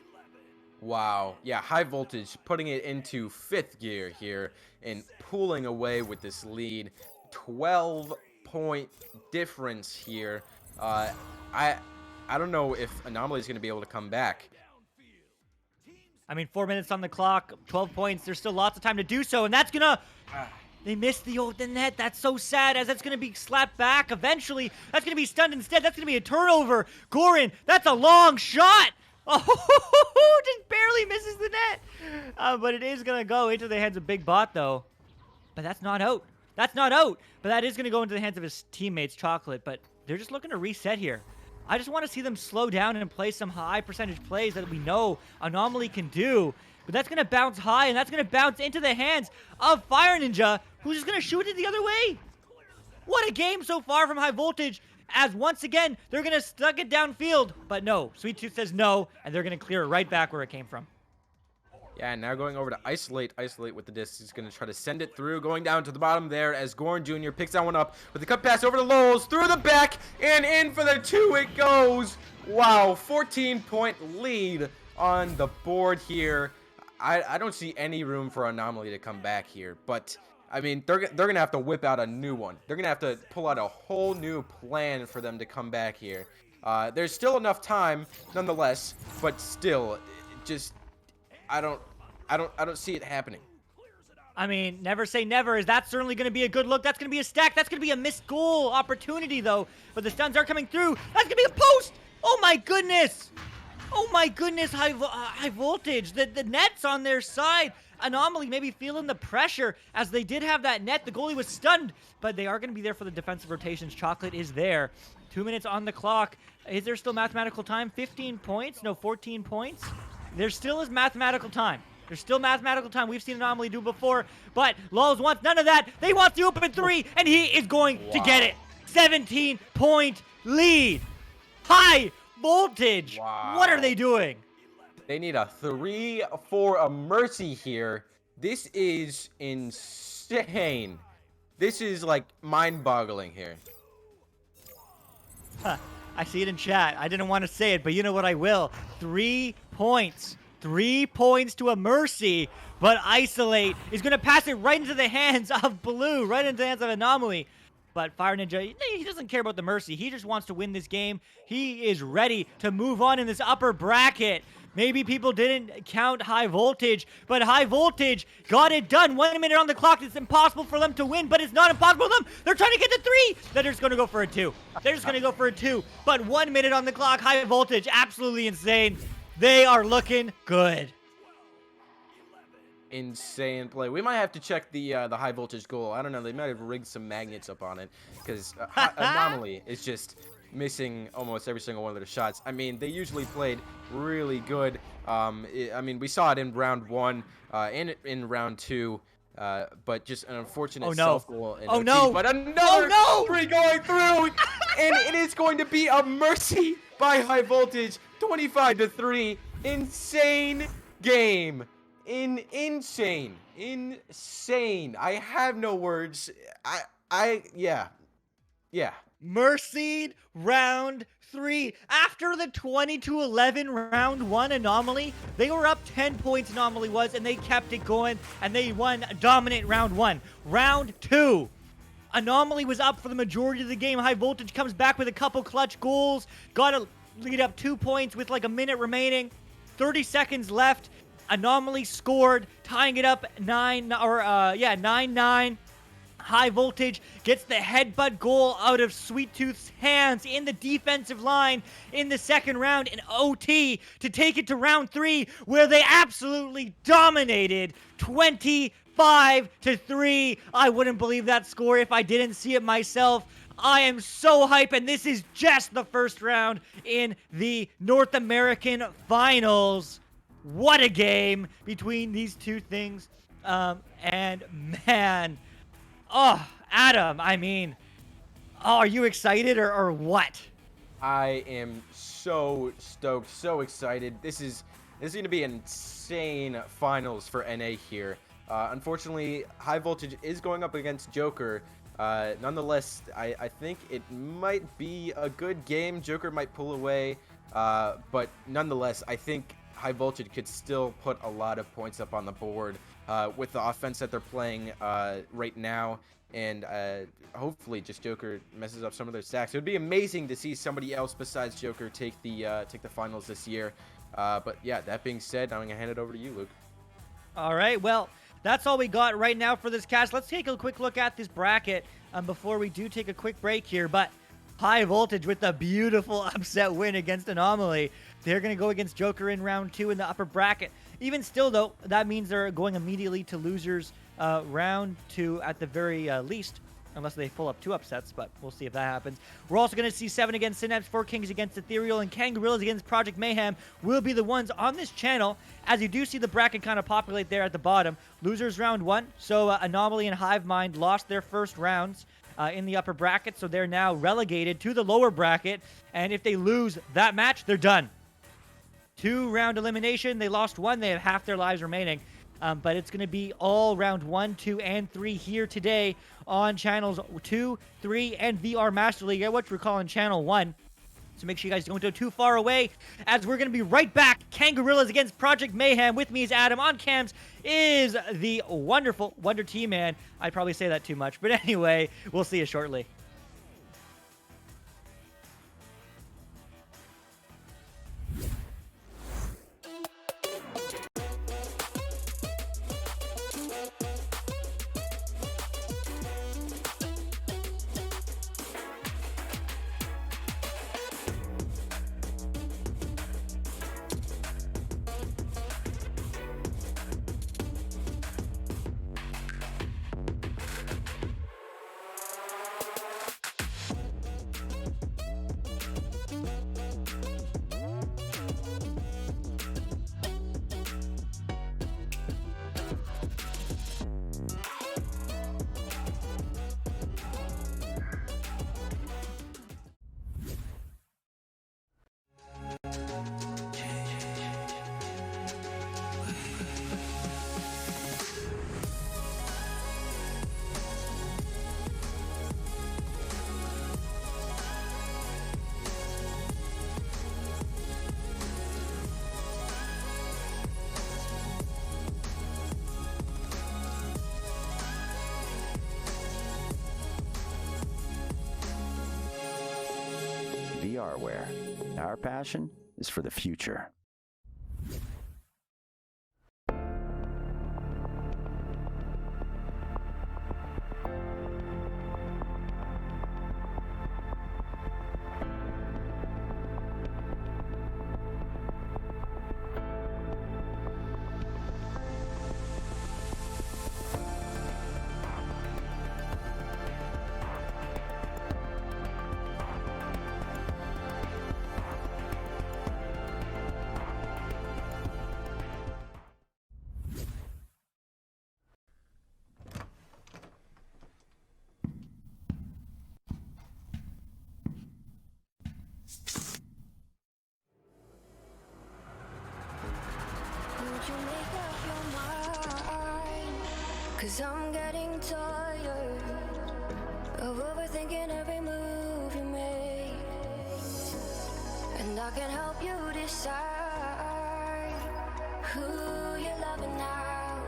Wow. Yeah, High Voltage putting it into 5th gear here and pulling away with this lead. 12-point difference here. I don't know if Anomaly is going to be able to come back. I mean, 4 minutes on the clock, 12 points. There's still lots of time to do so, and that's gonna... They missed the net. That's so sad, as that's gonna be slapped back eventually. That's gonna be stunned instead. That's gonna be a turnover. Goran, that's a long shot. Oh, just barely misses the net. But it is gonna go into the hands of Big Bot, though. But that's not out. That's not out. But that is gonna go into the hands of his teammates, Chocolate. But they're just looking to reset here. I just want to see them slow down and play some high percentage plays that we know Anomaly can do. But that's going to bounce high, and that's going to bounce into the hands of Fire Ninja, who's just going to shoot it the other way. What a game so far from High Voltage, as once again, they're going to stuck it downfield. But no, Sweet Tooth says no, and they're going to clear it right back where it came from. Yeah, now going over to Isolate with the disc. He's going to try to send it through, going down to the bottom there as Goran Jr. picks that one up with the cut pass over to Lols, through the back, and in for the 2 it goes. Wow, 14-point lead on the board here. I don't see any room for Anomaly to come back here, but I mean, they're going to have to whip out a new one. They're going to have to pull out a whole new plan for them to come back here. There's still enough time, nonetheless, but still, just... I don't see it happening. I mean, never say never. Is that certainly going to be a good look? That's going to be a stack. That's going to be a missed goal opportunity, though. But the stuns are coming through. That's going to be a post. Oh, my goodness. Oh, my goodness. High Voltage. The net's on their side. Anomaly maybe feeling the pressure as they did have that net. The goalie was stunned, but they are going to be there for the defensive rotations. Chocolate is there. 2 minutes on the clock. Is there still mathematical time? 15 points? No, 14 points? There still is mathematical time. There's still mathematical time. We've seen Anomaly do before, but Lols wants none of that. They want the open 3, and he is going to get it. 17-point lead. High Voltage. Wow. What are they doing? They need a 3 for a mercy here. This is insane. This is like mind-boggling here. Huh. I see it in chat. I didn't want to say it, but you know what? I will. 3 points. 3 points to a mercy, but Isolate is going to pass it right into the hands of Blue, right into the hands of Anomaly. But Fire Ninja, he doesn't care about the mercy. He just wants to win this game. He is ready to move on in this upper bracket. Maybe people didn't count High Voltage, but High Voltage got it done. 1 minute on the clock. It's impossible for them to win, but it's not impossible for them. They're trying to get to 3. They're just going to go for a 2. They're just going to go for a 2. But 1 minute on the clock. High Voltage, absolutely insane. They are looking good. insane play. We might have to check the high voltage goal. I don't know. They might have rigged some magnets up on it because Anomaly is just missing almost every single one of their shots. I mean, they usually played really good. I mean, we saw it in round 1 and in round 2. But just an unfortunate self-goal in OT. But another 3 going through, and it is going to be a mercy by High Voltage, 25-3. Insane game. Insane. I have no words. Yeah. Mercied round 3. After the 20-11 round 1 Anomaly, they were up 10 points, Anomaly was, and they kept it going, and they won dominant round 1. Round 2. Anomaly was up for the majority of the game. High Voltage comes back with a couple clutch goals. Got to lead up 2 points with like a minute remaining. 30 seconds left. Anomaly scored, tying it up 9-9. High Voltage gets the headbutt goal out of Sweet Tooth's hands in the defensive line in the second round in OT to take it to round 3, where they absolutely dominated 25-3. I wouldn't believe that score if I didn't see it myself. I am so hyped, and this is just the first round in the North American Finals. What a game between these two things. And man, Adam, I mean, are you excited or what? I am so stoked, so excited. This is going to be an insane finals for NA here. Unfortunately, High Voltage is going up against Joker. Nonetheless, I think it might be a good game. Joker might pull away, but nonetheless, I think High Voltage could still put a lot of points up on the board with the offense that they're playing right now. And hopefully just Joker messes up some of their stacks. It would be amazing to see somebody else besides Joker take the finals this year. But yeah, that being said, I'm going to hand it over to you, Luke. All right, well, that's all we got right now for this cast. Let's take a quick look at this bracket before we do take a quick break here. But High Voltage with a beautiful upset win against Anomaly. They're going to go against Joker in round 2 in the upper bracket. Even still, though, that means they're going immediately to losers round 2 at the very least, unless they pull up 2 upsets, but we'll see if that happens. We're also going to see 7 against Synapse, 4 Kings against Ethereal, and Kangarillas against Project Mayhem will be the ones on this channel, as you do see the bracket kind of populate there at the bottom. Losers round 1, so Anomaly and Hivemind lost their first rounds in the upper bracket, so they're now relegated to the lower bracket, and if they lose that match, they're done. 2-round elimination, they lost 1, they have half their lives remaining. But it's going to be all round 1, 2, and 3 here today on channels 2, 3, and VR Master League, which we're calling channel 1. So make sure you guys don't go too far away, as we're going to be right back. Kangarillas against Project Mayhem. With me is Adam. On cams is the wonderful Wonder T-Man. I'd probably say that too much, but anyway, we'll see you shortly. VRware. Our passion is for the future. 'Cause I'm getting tired of overthinking every move you make, and I can help you decide who you're loving now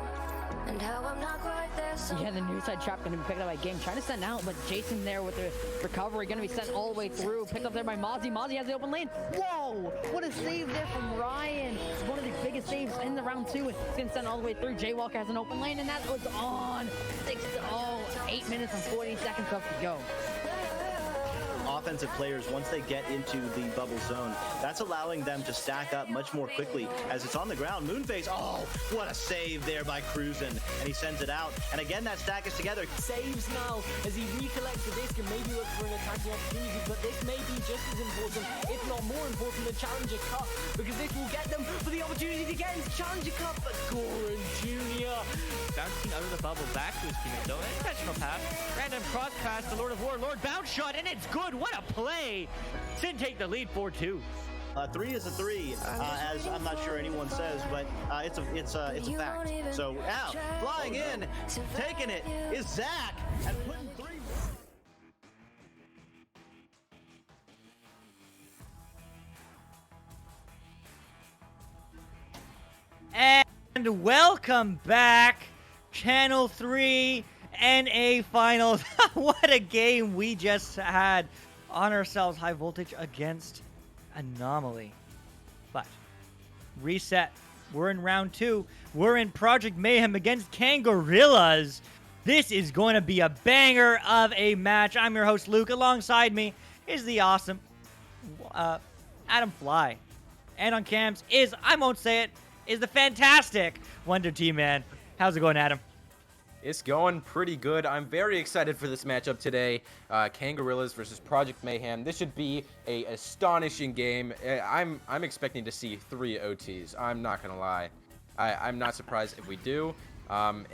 and how I'm not quite there. Yeah, the near side trap gonna be picked up by Game. Trying to send out, but Jason there with the recovery gonna be sent all the way through. Picked up there by Mozzie. Mozzie has the open lane. Whoa! What a save there from Ryan. It's one of the biggest saves in the round 2. It's gonna send all the way through. Jaywalker has an open lane, and that was on. 8 minutes and 40 seconds left to go. Offensive players, once they get into the bubble zone, that's allowing them to stack up much more quickly as it's on the ground. Moonface, oh, what a save there by Cruzen, and he sends it out, and again that stack is together. Saves now as he recollects the disc and maybe looks for an attacking opportunity, but this may be just as important, if not more important, than Challenger Cup, because this will get them for the opportunity to get into Challenger Cup. But Goran Jr. Bouncing out of the bubble back to his teammate though. Intentional pass. Random cross pass to Lord of War. Lord bounce shot, and it's good. What a play! Sin take the lead 4-2. 3 is a 3, as I'm not sure anyone says, but it's a fact. So out, flying in, taking it is Zach, and putting 3. And welcome back, Channel 3 NA Finals. What a game we just had on ourselves. High Voltage against Anomaly. But reset. We're in round 2. We're in Project Mayhem against Kangorillas. This is going to be a banger of a match. I'm your host, Luke. Alongside me is the awesome Adam Fly. And on cams is, I won't say it, is the fantastic Wonder T-Man. How's it going, Adam? It's going pretty good. I'm very excited for this matchup today. Kangorillas versus Project Mayhem. This should be a astonishing game. I'm expecting to see 3 OTs. I'm not gonna lie. I'm not surprised if we do. I'm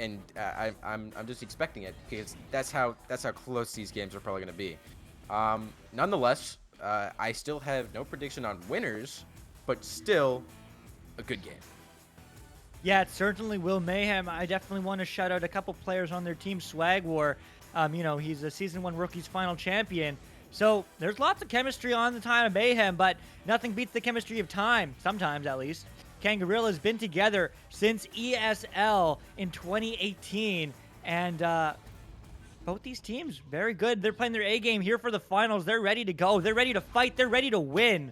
just expecting it because that's how close these games are probably gonna be. Nonetheless, I still have no prediction on winners, but still a good game. Yeah, it certainly will. Mayhem, I definitely want to shout out a couple players on their team. Swag War, he's a Season 1 Rookies Final Champion. So there's lots of chemistry on the time of Mayhem, but nothing beats the chemistry of time, sometimes at least. Kangorillas been together since ESL in 2018, and both these teams, very good. They're playing their A game here for the finals. They're ready to go. They're ready to fight. They're ready to win.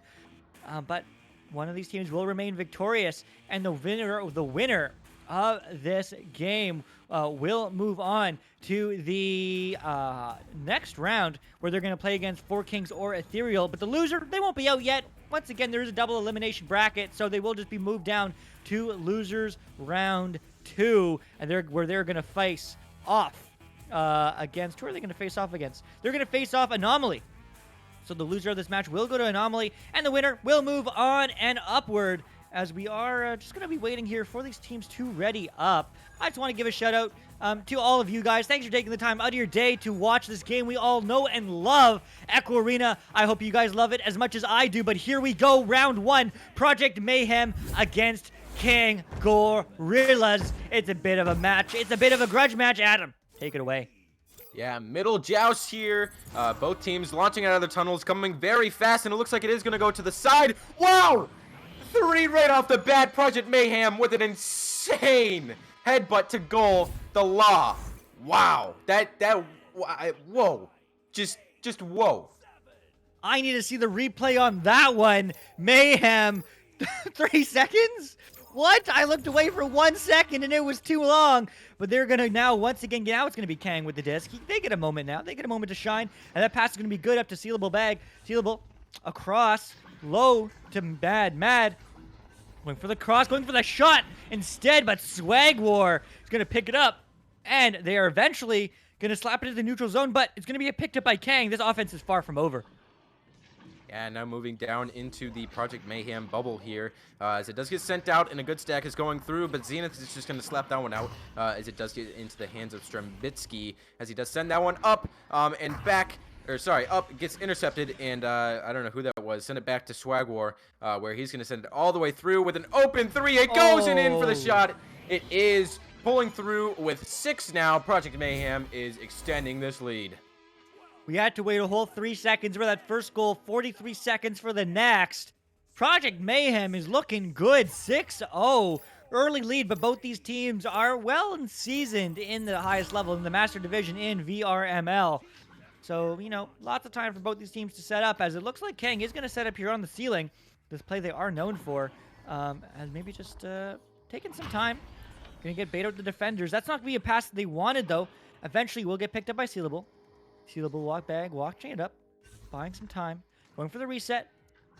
But one of these teams will remain victorious, and the winner of this game will move on to the next round, where they're going to play against 4 Kings or Ethereal. But the loser, they won't be out yet. Once again, there is a double elimination bracket, so they will just be moved down to losers round 2, and where they're going to face off against. Who are they going to face off against? They're going to face off Anomaly. So the loser of this match will go to Anomaly, and the winner will move on and upward, as we are just going to be waiting here for these teams to ready up. I just want to give a shout out to all of you guys. Thanks for taking the time out of your day to watch this game we all know and love, Echo Arena. I hope you guys love it as much as I do, but here we go, round 1, Project Mayhem against Kangorillas. It's a bit of a match. It's a bit of a grudge match. Adam, take it away. Yeah, middle joust here. Both teams launching out of their tunnels, coming very fast, and it looks like it is going to go to the side. Wow! 3 right off the bat. Project Mayhem with an insane headbutt to goal. The Law. Wow. Whoa. Just whoa. I need to see the replay on that one. Mayhem. 3 seconds? What? I looked away for 1 second and it was too long. But they're going to now, once again, now it's going to be Kang with the disc. They get a moment now. They get a moment to shine. And that pass is going to be good up to Sealable Bag. Sealable across. Low to Mad. Going for the cross. Going for the shot instead. But Swag War is going to pick it up. And they are eventually going to slap it into the neutral zone. But it's going to be picked up by Kang. This offense is far from over. Yeah, now moving down into the Project Mayhem bubble here, as it does get sent out, and a good stack is going through, but Zenith is just going to slap that one out, as it does get into the hands of Strembitsky, as he does send that one up, and back, up, gets intercepted, and I don't know who that was, send it back to Swag War, where he's going to send it all the way through with an open 3, it goes and in for the shot. It is pulling through with 6 now. Project Mayhem is extending this lead. We had to wait a whole 3 seconds for that first goal, 43 seconds for the next. Project Mayhem is looking good, 6-0. Early lead, but both these teams are well and seasoned in the highest level in the Master Division in VRML. So, you know, lots of time for both these teams to set up, as it looks like Kang is going to set up here on the ceiling. This play they are known for, and maybe just taking some time. Going to get bait out the defenders. That's not going to be a pass that they wanted, though. Eventually, will get picked up by Sealable. Sealable walk bag, walk chain up, buying some time, going for the reset.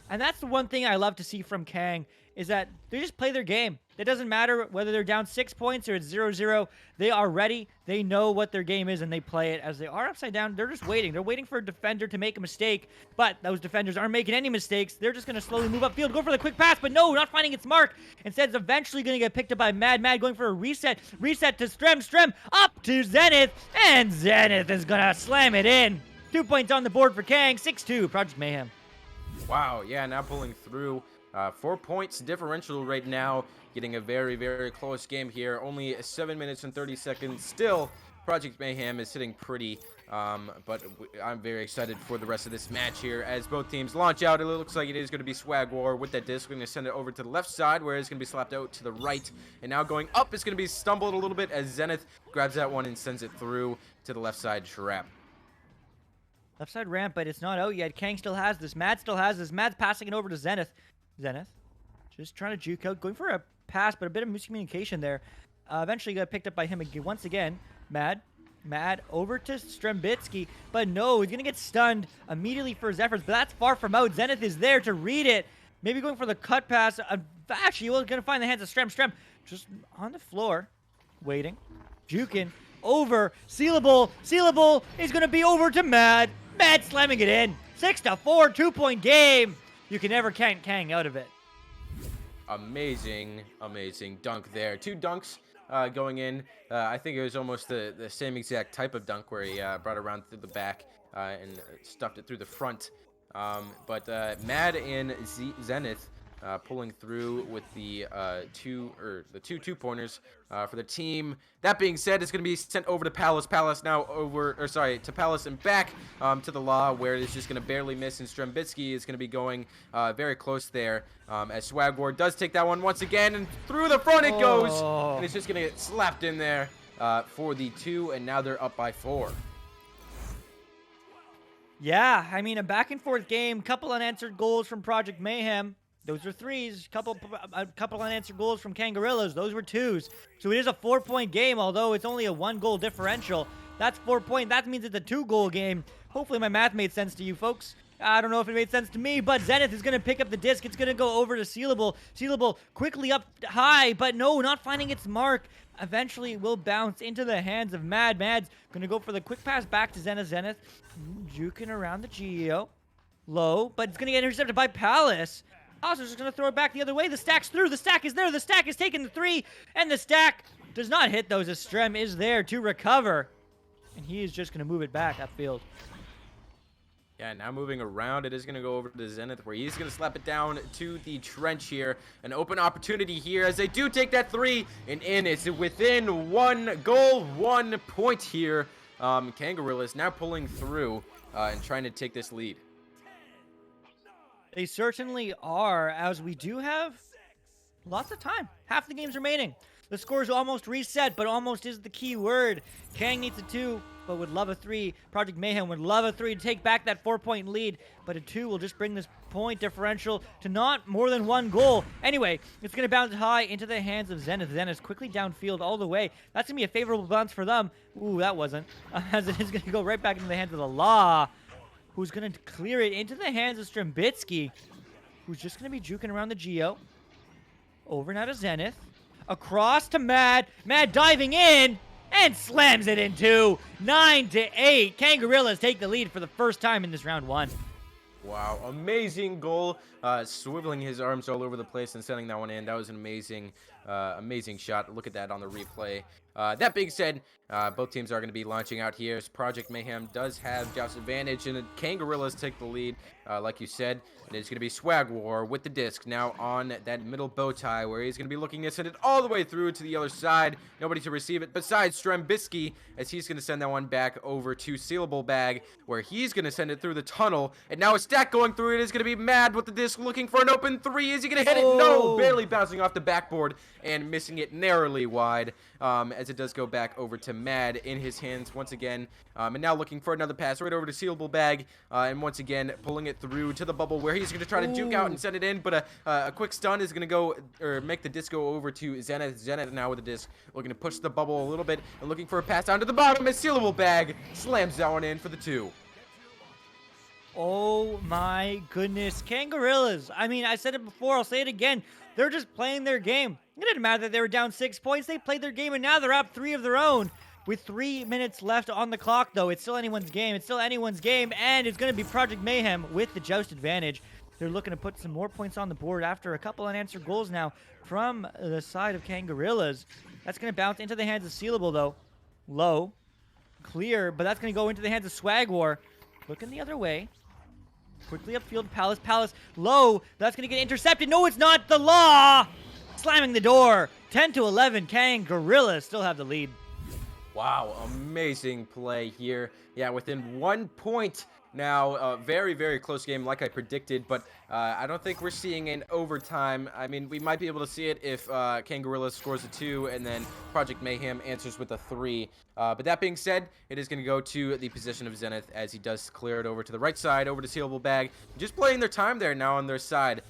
And that's the one thing I love to see from Kang, is that they just play their game. It doesn't matter whether they're down 6 points or it's 0-0. They are ready. They know what their game is, and they play it. As they are upside down, they're just waiting. They're waiting for a defender to make a mistake, but those defenders aren't making any mistakes. They're just going to slowly move upfield, go for the quick pass, but no, not finding its mark. Instead, it's eventually going to get picked up by Mad. Mad going for a reset. Reset to Strem. Strem up to Zenith, and Zenith is going to slam it in. 2 points on the board for Kang. 6-2, Project Mayhem. Wow, yeah, now pulling through. 4 points differential right now. Getting a very, very close game here. Only 7 minutes and 30 seconds. Still, Project Mayhem is sitting pretty. But I'm very excited for the rest of this match here. As both teams launch out, it looks like it is going to be Swag War with that disc. We're going to send it over to the left side, where it's going to be slapped out to the right. And now going up, it's going to be stumbled a little bit as Zenith grabs that one and sends it through to the left side trap. Left side ramp, but it's not out yet. Kang still has this. Mad still has this. Mad's passing it over to Zenith. Zenith just trying to juke out, going for a pass, but a bit of miscommunication there. Eventually got picked up by him again, once again. Mad over to Strembitsky, but no, he's going to get stunned immediately for his efforts, but that's far from out. Zenith is there to read it. Maybe going for the cut pass. Actually, he's going to find the hands of Strem. Strem just on the floor, waiting, juking, over, Sealable is going to be over to Mad. Mad slamming it in. 6-4, 2-point game. You can never count Kang out of it. Amazing dunk there. 2 dunks going in. I think it was almost the same exact type of dunk, where he brought it around through the back and stuffed it through the front. But Mad and Zenith pulling through with the two 2-pointers for the team. That being said, it's going to be sent over to Palace. Palace now to Palace and back to the Law, where it's just going to barely miss, and Strembitsky is going to be going very close there, as Swag War does take that one once again, and through the front it goes, and it's just going to get slapped in there for the 2, and now they're up by 4. Yeah, I mean, a back and forth game, couple unanswered goals from Project Mayhem. Those are 3s. A couple unanswered goals from Kangarillas. Those were 2s. So it is a 4-point game, although it's only a 1-goal differential. That's 4 points. That means it's a 2-goal game. Hopefully my math made sense to you folks. I don't know if it made sense to me, but Zenith is going to pick up the disc. It's going to go over to Sealable. Sealable quickly up high, but no, not finding its mark. Eventually, it will bounce into the hands of Mad. Mad's going to go for the quick pass back to Zenith. Zenith juking around the Geo. Low, but it's going to get intercepted by Palace. Also, just going to throw it back the other way. The stack's through. The stack is there. The stack is taking the 3, and the stack does not hit those, as Strem is there to recover. And he is just going to move it back upfield. Yeah, now moving around, it is going to go over to Zenith, where he's going to slap it down to the trench here. An open opportunity here as they do take that 3, and in. It's within 1 goal, 1 point here. Kangarillas now pulling through and trying to take this lead. They certainly are, as we do have lots of time. Half the game's remaining. The score's almost reset, but almost is the key word. Kang needs a 2, but would love a 3. Project Mayhem would love a 3 to take back that 4-point lead, but a 2 will just bring this point differential to not more than 1 goal. Anyway, it's going to bounce high into the hands of Zenith. Zenith quickly downfield all the way. That's going to be a favorable bounce for them. Ooh, that wasn't. As it is going to go right back into the hands of the Law, who's going to clear it into the hands of Strembitsky, who's just going to be juking around the Geo. Over now to Zenith. Across to Mad. Mad diving in and slams it in 2. 9-8. Kangarillas take the lead for the first time in this round 1. Wow, amazing goal. Swiveling his arms all over the place and sending that one in. That was an amazing shot. Look at that on the replay. That being said, both teams are going to be launching out here. As Project Mayhem does have Joust advantage, and the Kangarillas take the lead, like you said. And it's going to be Swag War with the disc now on that middle bow tie, where he's going to be looking to send it all the way through to the other side. Nobody to receive it besides Strembisky, as he's going to send that one back over to Sealable Bag, where he's going to send it through the tunnel. And now a stack going through it is going to be Mad with the disc, looking for an open three. Is he going to hit it? No, barely bouncing off the backboard and missing it narrowly wide, as it does go back over to Mad in his hands once again. And now looking for another pass right over to Sealable Bag, and once again pulling it through to the bubble, where he's going to try to juke out and send it in, but a quick stun is going to go, or make the disc go over to Zenith. Zenith now with the disc, looking to push the bubble a little bit and looking for a pass down to the bottom, as Sealable Bag slams that one in for the 2. Oh my goodness, Kangarillas. I mean, I said it before, I'll say it again. They're just playing their game. It didn't matter that they were down 6 points. They played their game, and now they're up 3 of their own. With 3 minutes left on the clock, though, it's still anyone's game. It's still anyone's game, and it's going to be Project Mayhem with the Joust advantage. They're looking to put some more points on the board after a couple unanswered goals now from the side of Kangarillas. That's going to bounce into the hands of Sealable, though. Low. Clear, but that's going to go into the hands of Swag War. Looking the other way. Quickly upfield, Palace, low. That's going to get intercepted. No, it's not. The Law slamming the door. 10-11. Kangarillas still have the lead. Wow, amazing play here. Yeah, within 1 point now. Very, very close game like I predicted, but I don't think we're seeing an overtime. I mean, we might be able to see it if Kangarilla scores a 2 and then Project Mayhem answers with a 3. But that being said, it is going to go to the position of Zenith as he does clear it over to the right side, over to Sealable Bag. Just playing their time there now on their side.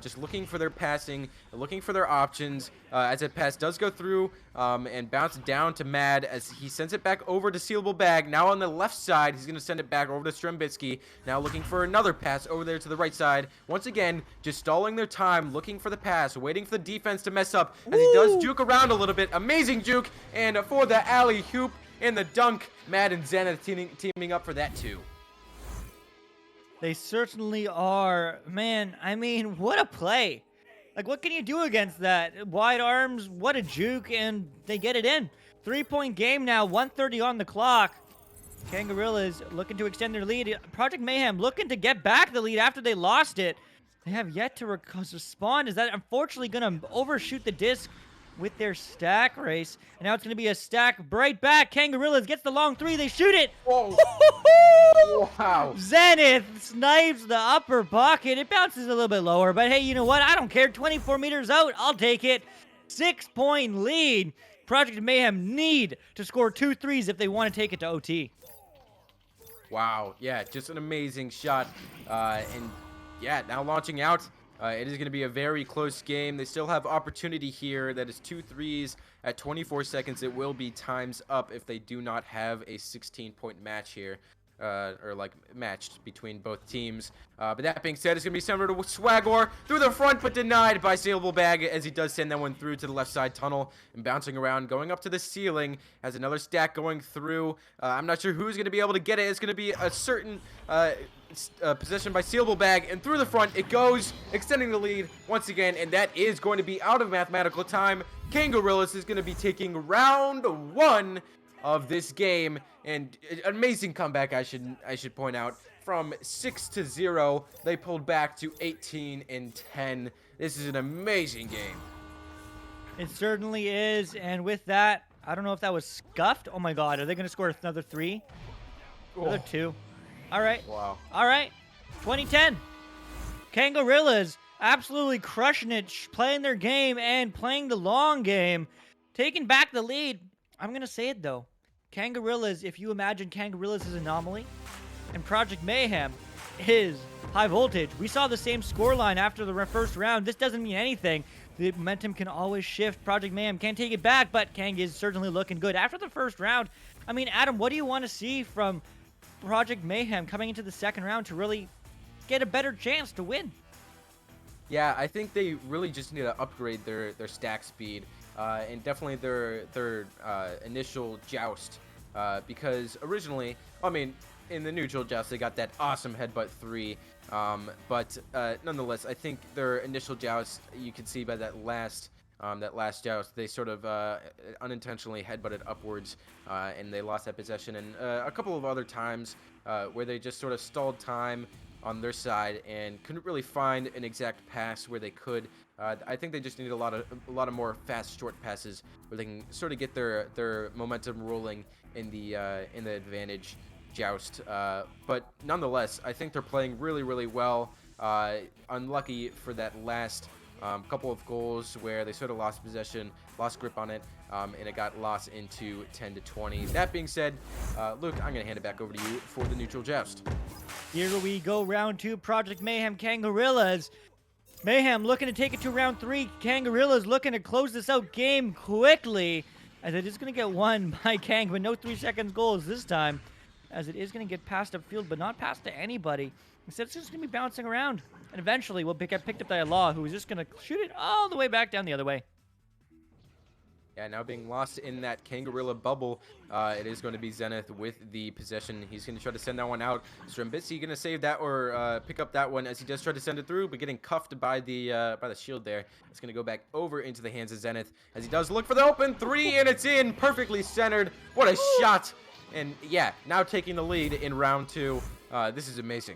Just looking for their passing, looking for their options. As that pass does go through and bounce down to Mad as he sends it back over to Sealable Bag. Now on the left side, he's going to send it back over to Strembitsky. Now looking for another pass over there to the right side. Once again, just stalling their time, looking for the pass, waiting for the defense to mess up as he does juke around a little bit. Amazing juke, and for the alley hoop and the dunk, Mad and Zenith teaming up for that too. They certainly are. Man, I mean, what a play. Like, what can you do against that? Wide arms, what a juke, and they get it in. 3-point game now, 1:30 on the clock. Kangarillas looking to extend their lead. Project Mayhem looking to get back the lead after they lost it. They have yet to respond. Is that unfortunately going to overshoot the disc with their stack race? And now it's going to be a stack right back. Kangarillas gets the long 3. They shoot it. Whoa. Wow. Zenith snipes the upper bucket. It bounces a little bit lower, but hey, you know what? I don't care. 24 meters out. I'll take it. 6-point lead. Project Mayhem need to score 2 threes if they want to take it to OT. Wow. Yeah, just an amazing shot. And yeah, now launching out. It is going to be a very close game. They still have opportunity here. That is 2 threes at 24 seconds. It will be times up if they do not have a 16-point match here. Or like matched between both teams. But that being said, it's going to be similar to Swagor through the front, but denied by Sealable Bag as he does send that one through to the left side tunnel and bouncing around, going up to the ceiling. Has another stack going through. I'm not sure who's going to be able to get it. It's going to be a certain possession by Sealable Bag, and through the front it goes, extending the lead once again, and that is going to be out of mathematical time. Kangarillas is going to be taking round 1 of this game, and an amazing comeback, I should point out. From 6-0, they pulled back to 18-10. This is an amazing game. It certainly is, and with that, I don't know if that was scuffed. Oh my god, are they going to score another 3? Another 2. All right. Wow. All right. 2010. Kangarillas absolutely crushing it, playing their game and playing the long game, taking back the lead. I'm going to say it, though. Kangarillas, if you imagine Kangarillas as Anomaly and Project Mayhem is High Voltage, we saw the same scoreline after the first round. This doesn't mean anything. The momentum can always shift. Project Mayhem can't take it back, but Kang is certainly looking good. After the first round, I mean, Adam, what do you want to see from Project Mayhem coming into the second round to really get a better chance to win? Yeah, I think they really just need to upgrade their stack speed. And definitely their initial joust, because originally, I mean, in the neutral joust, they got that awesome headbutt 3, but nonetheless, I think their initial joust, you can see by that last that last joust. They sort of unintentionally headbutted upwards, and they lost that possession. And a couple of other times where they just sort of stalled time on their side and couldn't really find an exact pass where they could. I think they just need a lot of more fast short passes where they can sort of get their momentum rolling in the advantage joust. But nonetheless, I think they're playing really well. Unlucky for that last couple of goals where they sort of lost possession, lost grip on it, and it got lost into 10-20. That being said, Luke, I'm going to hand it back over to you for the neutral joust. Here we go, round 2, Project Mayhem Kangarillas. Mayhem looking to take it to round 3. Kangarillas looking to close this out game quickly, as it is going to get won by Kang, but no 3 seconds goals this time, as it is going to get passed upfield, but not passed to anybody. Instead, it's just going to be bouncing around, and eventually will get picked up by Allah, who is just going to shoot it all the way back down the other way. Yeah, now being lost in that Kangarilla bubble, it is going to be Zenith with the possession. He's going to try to send that one out. Strembitsi going to save that or pick up that one as he does try to send it through, but getting cuffed by the shield there. It's going to go back over into the hands of Zenith as he does look for the open 3, and it's in, perfectly centered. What a shot! And yeah, now taking the lead in round 2. This is amazing.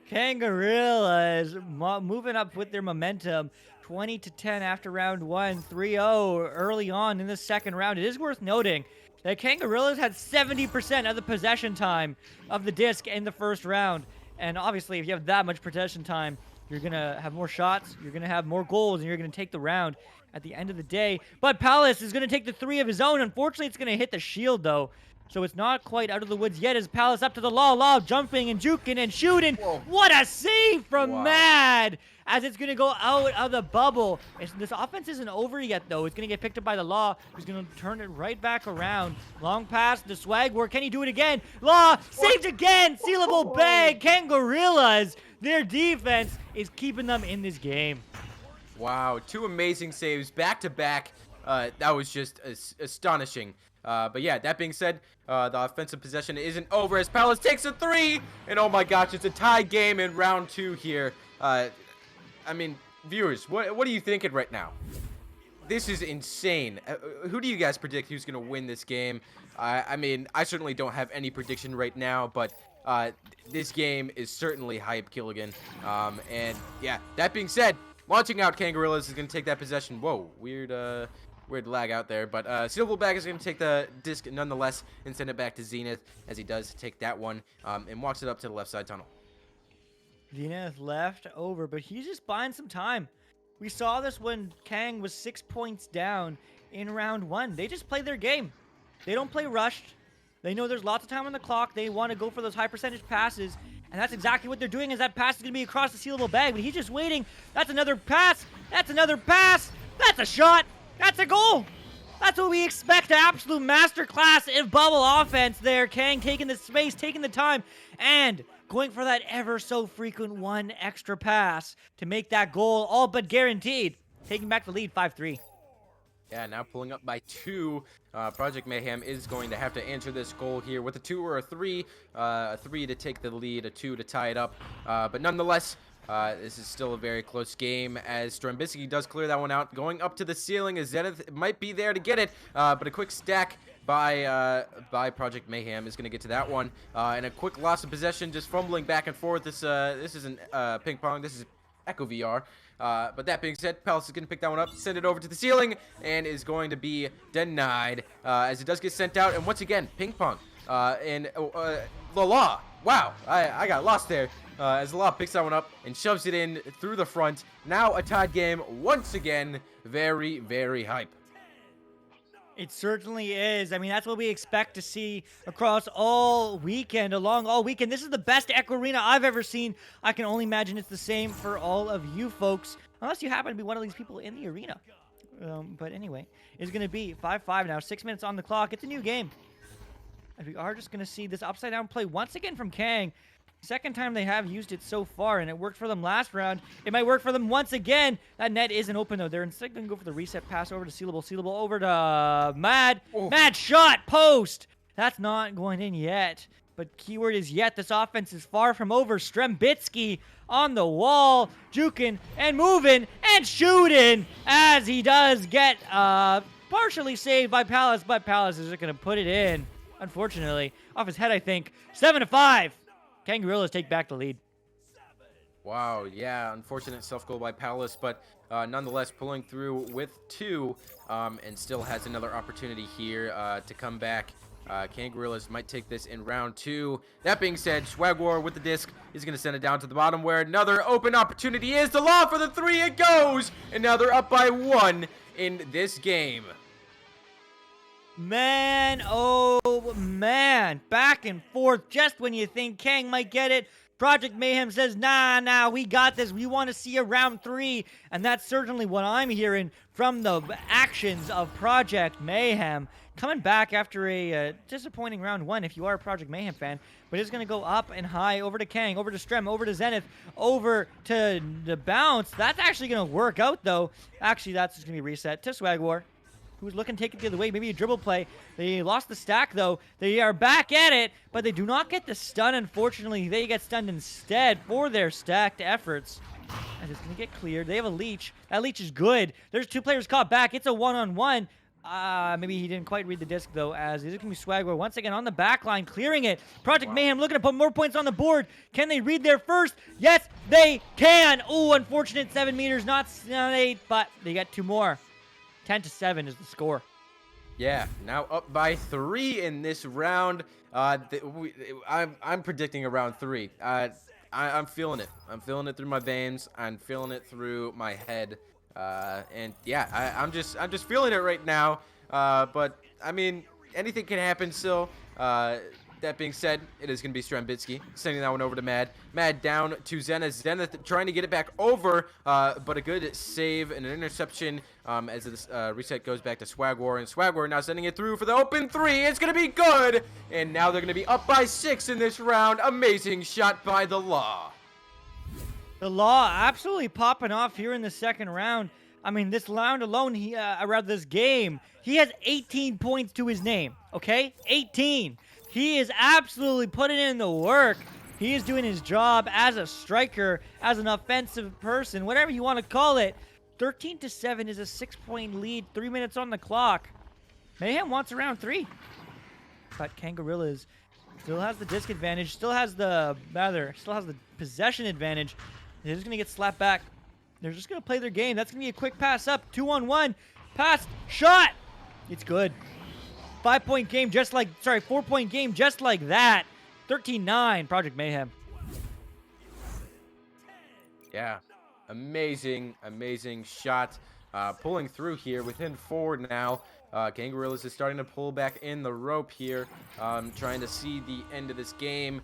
Kangarillas moving up with their momentum. 20-10 after round 1, 3-0 early on in the second round. It is worth noting that Kangarillas had 70% of the possession time of the disc in the first round. And obviously, if you have that much possession time, you're going to have more shots, you're going to have more goals, and you're going to take the round at the end of the day. But Palace is going to take the 3 of his own. Unfortunately, it's going to hit the shield, though. So it's not quite out of the woods yet as Palace up to the Law, jumping and juking and shooting. Whoa. What a save from Mad as it's going to go out of the bubble. This offense isn't over yet, though. It's going to get picked up by the Law, who's going to turn it right back around. Long pass, the swag work. Can he do it again? Law saved again. Sealable bag. Kangarillas, their defense is keeping them in this game. Wow, 2 amazing saves back to back. That was just astonishing. But yeah, that being said, the offensive possession isn't over as Palace takes a 3, and oh my gosh, it's a tie game in round 2 here. I mean, viewers, what are you thinking right now? This is insane. Who do you guys predict who's going to win this game? I mean, I certainly don't have any prediction right now, but this game is certainly hype, Killigan. And yeah, that being said, launching out Kangarillas is going to take that possession. Whoa, weird lag out there, but Sealable Bag is going to take the disc nonetheless and send it back to Zenith as he does take that one and walks it up to the left side tunnel. Zenith left over, but he's just buying some time. We saw this when Kang was 6 points down in round 1. They just play their game. They don't play rushed. They know there's lots of time on the clock. They want to go for those high percentage passes, and that's exactly what they're doing. Is that pass is going to be across the Sealable Bag, but he's just waiting. That's another pass. That's another pass. That's a shot. That's a goal. That's what we expect. An absolute masterclass in bubble offense there. Kang taking the space, taking the time, and going for that ever so frequent 1 extra pass to make that goal all but guaranteed. Taking back the lead 5-3. Yeah, now pulling up by 2. Project Mayhem is going to have to answer this goal here with a 2 or a 3. A 3 to take the lead, a 2 to tie it up. But nonetheless, this is still a very close game as Strembitsi does clear that one out. Going up to the ceiling as Zenith might be there to get it, but a quick stack by Project Mayhem is going to get to that one. And a quick loss of possession, just fumbling back and forth. This isn't ping pong, this is Echo VR. But that being said, Palace is going to pick that one up, send it over to the ceiling, and is going to be denied as it does get sent out. And once again, ping pong. And the Law. Wow, I got lost there. As the Law picks that one up and shoves it in through the front. Now a tied game once again. Very, very hype. It certainly is. I mean, that's what we expect to see across all weekend, along all weekend. This is the best Echo Arena I've ever seen. I can only imagine it's the same for all of you folks, unless you happen to be one of these people in the arena. But anyway, it's going to be 5-5 now, 6 minutes on the clock. It's a new game. And we are just going to see this upside down play once again from Kang. Second time they have used it so far, and it worked for them last round. It might work for them once again. That net isn't open, though. They're instead going to go for the reset pass over to Sealable. Sealable over to Mad. Oh. Mad shot, post. That's not going in yet. but keyword is yet. This offense is far from over. Strembitsky on the wall, juking and moving and shooting as he does get partially saved by Palace, but Palace is just going to put it in, unfortunately. Off his head, I think. 7-5. Kangaroos take back the lead. Wow, yeah, unfortunate self-goal by Palace, but nonetheless pulling through with 2 and still has another opportunity here to come back. Kangaroos might take this in round 2. That being said, Swagwar with the disc is going to send it down to the bottom where another open opportunity is. The law for the 3, it goes! And now they're up by 1 in this game. Man, oh man, back and forth just when you think Kang might get it. Project Mayhem says, nah, we got this. We want to see a round 3. And that's certainly what I'm hearing from the actions of Project Mayhem. Coming back after a disappointing round 1 if you are a Project Mayhem fan. But it's going to go up and high over to Kang, over to Strem, over to Zenith, over to the bounce. That's actually going to work out, though. Actually, that's just going to be reset to Swagwar, who's looking to take it the other way. Maybe a dribble play. They lost the stack, though. They are back at it, but they do not get the stun, unfortunately. They get stunned instead for their stacked efforts. And it's going to get cleared. They have a leech. That leech is good. There's 2 players caught back. It's a one-on-one. Maybe he didn't quite read the disc, though, as it's going to be Swagwar once again on the back line, clearing it. Project Mayhem looking to put more points on the board. Can they read there first? Yes, they can. Oh, unfortunate 7 meters, not 8, but they get 2 more. 10-7 is the score. Yeah, now up by 3 in this round. I'm predicting a round 3. I'm feeling it. I'm feeling it through my veins. I'm feeling it through my head. And yeah, I'm just feeling it right now. But I mean, anything can happen still. That being said, it is going to be Strembitsky sending that one over to Mad. Mad down to Zenith. Zenith trying to get it back over, but a good save and an interception as this reset goes back to Swagwar. And Swagwar now sending it through for the open 3. It's going to be good. And now they're going to be up by 6 in this round. Amazing shot by the Law. The Law absolutely popping off here in the second round. I mean, this round alone, around this game, he has 18 points to his name, okay? 18. He is absolutely putting in the work. He is doing his job as a striker, as an offensive person, whatever you want to call it. 13-7 is a 6-point lead, 3 minutes on the clock. Mayhem wants a round 3. But Kangarillas still has the disc advantage, still has the possession advantage. They're just going to get slapped back. They're just going to play their game. That's going to be a quick pass up. 2-on-1. Pass. Shot. It's good. 4-point game just like that. 13-9, Project Mayhem. Yeah, amazing shot. Pulling through here within 4 now. Kangaroos is starting to pull back in the rope here, trying to see the end of this game.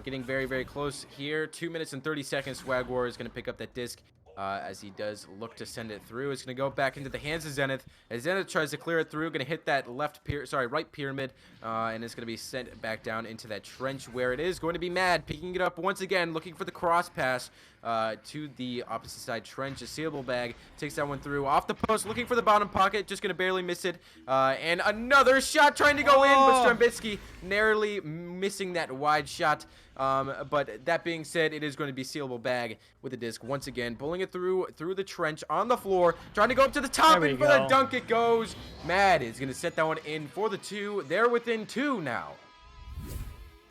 Getting very, very close here. 2 minutes and 30 seconds. Swagwar is going to pick up that disc. As he does look to send it through. It's going to go back into the hands of Zenith. As Zenith tries to clear it through, going to hit that right pyramid, and it's going to be sent back down into that trench where it is going to be Mad, picking it up once again, looking for the cross pass to the opposite side trench. A seeable bag takes that one through off the post, looking for the bottom pocket, just going to barely miss it. And another shot trying to go in, but Strembitsky narrowly missing that wide shot. But that being said, it is going to be sealable bag with the disc once again, pulling it through the trench on the floor, trying to go up to the top, and for the dunk it goes. Mad is going to set that one in for the 2. They're within 2 now.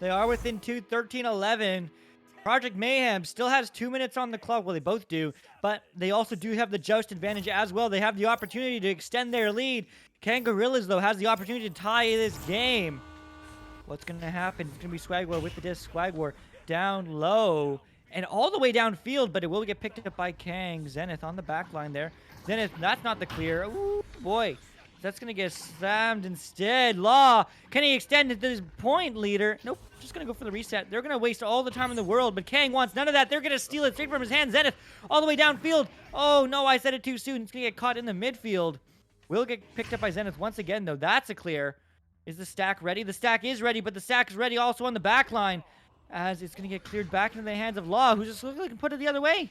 They are within 2, 13-11. Project Mayhem still has 2 minutes on the clock. Well, they both do, but they also do have the joust advantage as well. They have the opportunity to extend their lead. Kangarillas, though, has the opportunity to tie this game. What's going to happen? It's going to be Swagwar with the disc. Swagwar down low and all the way downfield, but it will get picked up by Kang. Zenith on the back line there. Zenith, that's not the clear. Ooh, boy. That's going to get slammed instead. Law, can he extend it to his point leader? Nope, just going to go for the reset. They're going to waste all the time in the world, but Kang wants none of that. They're going to steal it straight from his hand. Zenith all the way downfield. Oh, no, I said it too soon. It's going to get caught in the midfield. Will get picked up by Zenith once again, though. That's a clear. Is the stack ready? The stack is ready, but the stack is ready also on the back line as it's going to get cleared back into the hands of Law, who's just looking to put it the other way.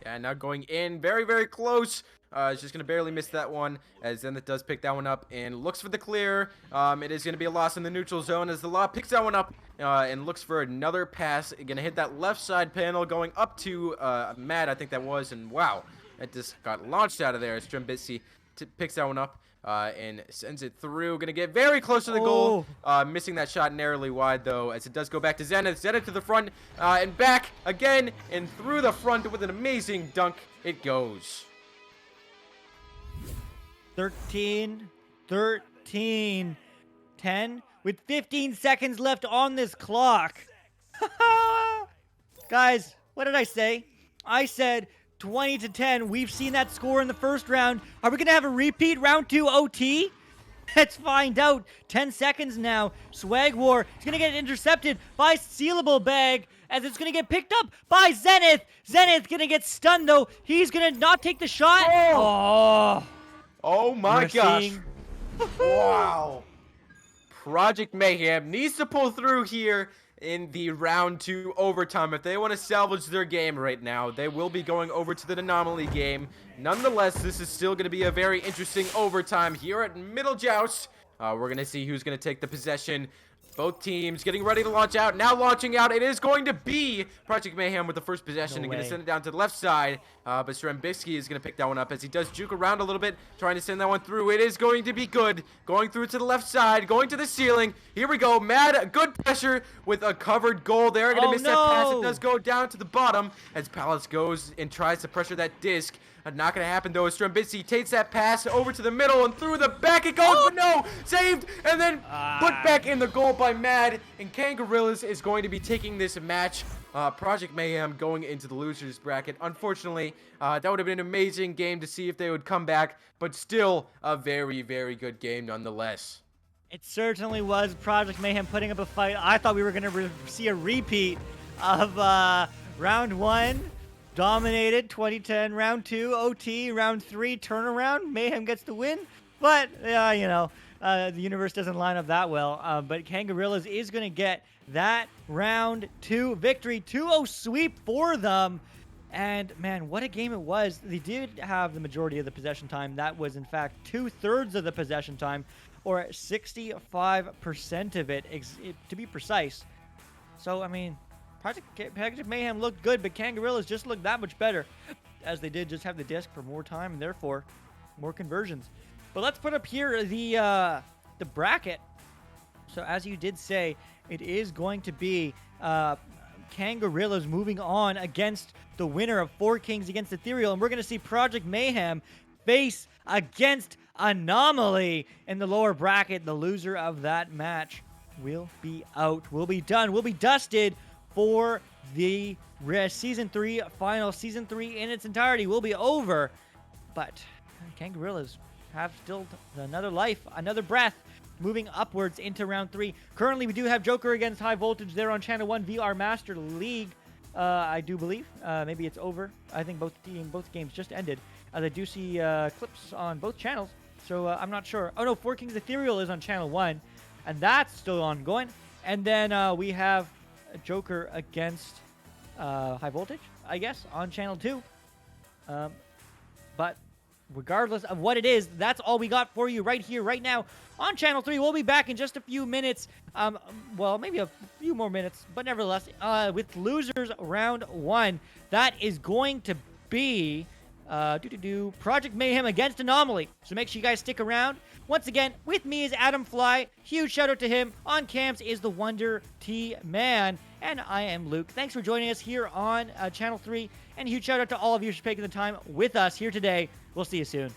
Yeah, now going in very, very close. It's just going to barely miss that one as Zenith does pick that one up and looks for the clear. It is going to be a loss in the neutral zone as the Law picks that one up and looks for another pass. Going to hit that left side panel going up to Mad, I think that was. And wow, that just got launched out of there as Strembitsi picks that one up. And sends it through. Gonna get very close to the goal. Missing that shot narrowly wide, though, as it does go back to Zenith. Zenith to the front and back again and through the front with an amazing dunk. It goes. 13, 10, with 15 seconds left on this clock. Guys, what did I say? I said 20-10. We've seen that score in the first round. Are we going to have a repeat round 2 OT? Let's find out. 10 seconds now. Swag War is going to get intercepted by Sealable Bag as it's going to get picked up by Zenith. Zenith going to get stunned, though. He's going to not take the shot. Oh my gosh. Wow. Project Mayhem needs to pull through here in the round 2 overtime. If they want to salvage their game right now, they will be going over to the Anomaly game. Nonetheless, this is still going to be a very interesting overtime here at Middle Joust. We're going to see who's going to take the possession. Both teams getting ready to launch out. Now launching out. It is going to be Project Mayhem with the first possession and going to send it down to the left side. But Strembitsi is going to pick that one up as he does juke around a little bit, trying to send that one through. It is going to be good. Going through to the left side, going to the ceiling. Here we go. Mad, good pressure with a covered goal there. Going to miss that pass. It does go down to the bottom as Palace goes and tries to pressure that disc. Not going to happen, though, as Strembitsi takes that pass over to the middle and through the back it goes, but no! Saved! And then put back in the goal by Mad. And Kangarillas is going to be taking this match. Project Mayhem going into the losers bracket. Unfortunately, that would have been an amazing game to see if they would come back, but still a very, very good game nonetheless. It certainly was Project Mayhem putting up a fight. I thought we were going to see a repeat of round 1. Dominated, 2010, round 2, OT, round 3, turnaround. Mayhem gets the win. But, the universe doesn't line up that well. But Kangarillas is going to get that round 2 victory. 2-0 sweep for them. And, man, what a game it was. They did have the majority of the possession time. That was, in fact, 2/3 of the possession time, or 65% of it, to be precise. So, I mean, Project Mayhem looked good, but Kangarillas just looked that much better, as they did just have the disc for more time and therefore more conversions. But let's put up here the bracket. So as you did say, it is going to be Kangarillas moving on against the winner of 4 Kings against Ethereal, and we're going to see Project Mayhem face against Anomaly in the lower bracket. The loser of that match will be out, will be done, will be dusted for the Season 3 final. Season 3 in its entirety will be over, but Kangarillas have still another life, another breath, moving upwards into round 3. Currently, we do have Joker against High Voltage there on Channel 1 VR Master League, I do believe. Maybe it's over. I think both games just ended. I do see clips on both channels, so I'm not sure. Oh, no, 4 Kings Ethereal is on Channel 1, and that's still ongoing. And then we have Joker against High Voltage, I guess, on Channel 2. But regardless of what it is, that's all we got for you right here, right now, on Channel 3. We'll be back in just a few minutes. Well, maybe a few more minutes, but nevertheless, with Losers Round 1. That is going to be Project Mayhem against Anomaly. So make sure you guys stick around. Once again, with me is Adam Fly. Huge shout out to him. On cams is the Wonder T-Man. And I am Luke. Thanks for joining us here on Channel 3. And a huge shout out to all of you for taking the time with us here today. We'll see you soon.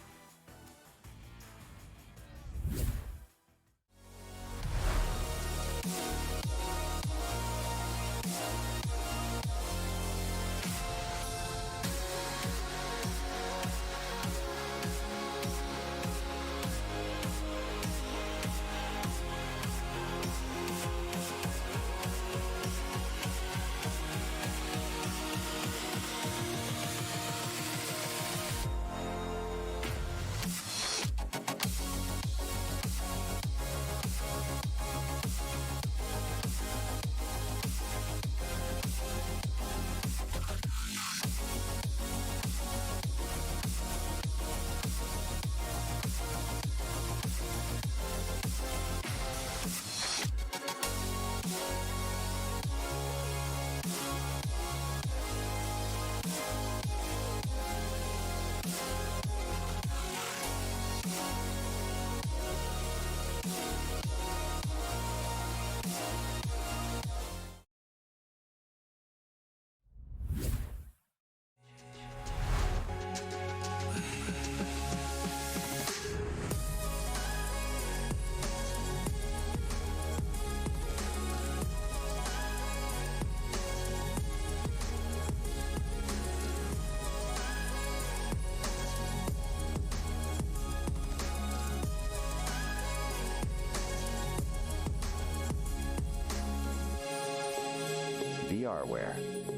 are where.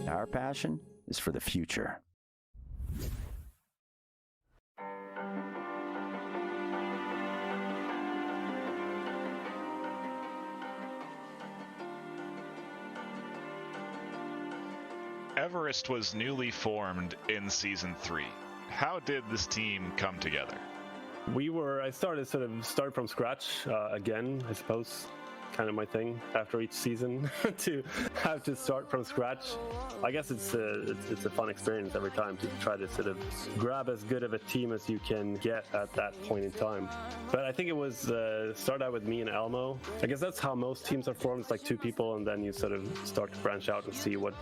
Our passion is for the future. Everest was newly formed in Season 3. How did this team come together? I started from scratch again, I suppose. Kind of my thing after each season to have to start from scratch. I guess it's a fun experience every time to try to sort of grab as good of a team as you can get at that point in time. But I think it was start out with me and Elmo. I guess that's how most teams are formed. It's like 2 people, and then you sort of start to branch out and see what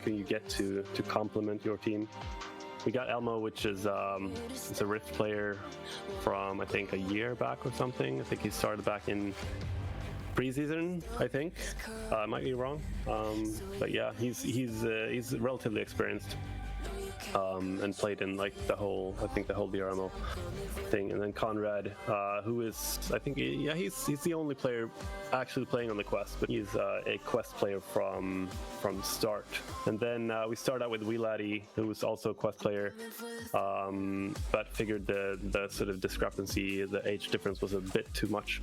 can you get to complement your team. We got Elmo, which is it's a Rift player from I think a year back or something. I think he started back in preseason, I think. I might be wrong, but yeah, he's relatively experienced and played in like the whole VRML thing. And then Conrad, who is he's the only player actually playing on the quest, but he's a quest player from the start. And then we start out with Wheeladdy, who was also a quest player, but figured the sort of discrepancy, the age difference was a bit too much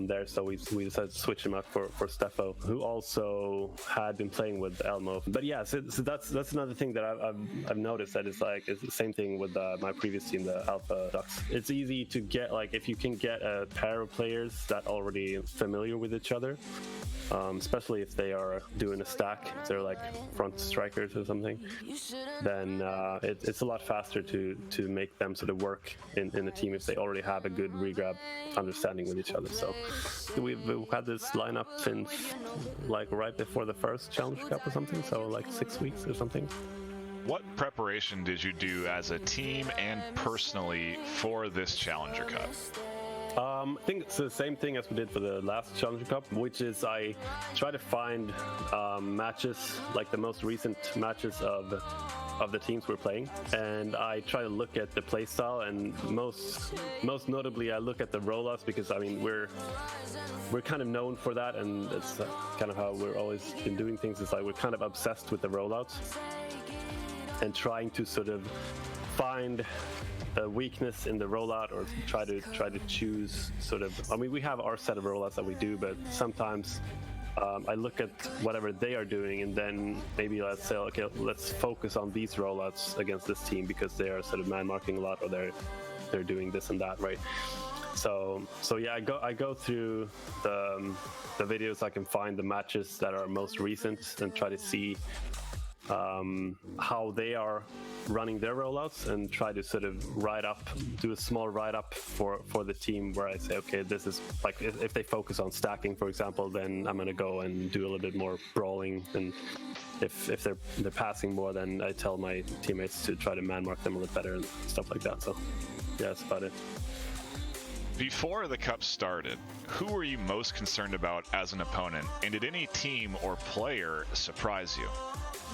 there, so we decided to switch him out for Steffo, who also had been playing with Elmo. But yeah, so that's another thing that I've noticed, that it's the same thing with my previous team, the Alpha Ducks. It's easy to get, like, if you can get a pair of players that already familiar with each other, especially if they are doing a stack, if they're like front strikers or something, then it's a lot faster to make them sort of work in a team if they already have a good regrab understanding with each other. So we've had this lineup since like right before the first Challenger Cup or something, so like 6 weeks or something. What preparation did you do as a team and personally for this Challenger Cup? I think it's the same thing as we did for the last Challenger Cup, which is I try to find matches, like the most recent matches of the teams we're playing, and I try to look at the playstyle, and most notably I look at the rollouts, because I mean we're kind of known for that, and it's kind of how we're always been doing things. It's like we're kind of obsessed with the rollouts and trying to sort of find a weakness in the rollout, or try to choose sort of, I mean, we have our set of rollouts that we do, but sometimes I look at whatever they are doing, and then maybe let's say, okay, let's focus on these rollouts against this team because they are sort of man marking a lot, or they're doing this and that, right? So yeah, I go through the videos I can find, the matches that are most recent, and try to see how they are running their rollouts, and try to sort of do a small write-up for the team, where I say, okay, this is like, if they focus on stacking, for example, then I'm going to go and do a little bit more brawling, and if they're passing more, then I tell my teammates to try to man mark them a little better and stuff like that. So yeah, that's about it. Before the Cup started, who were you most concerned about as an opponent, and did any team or player surprise you?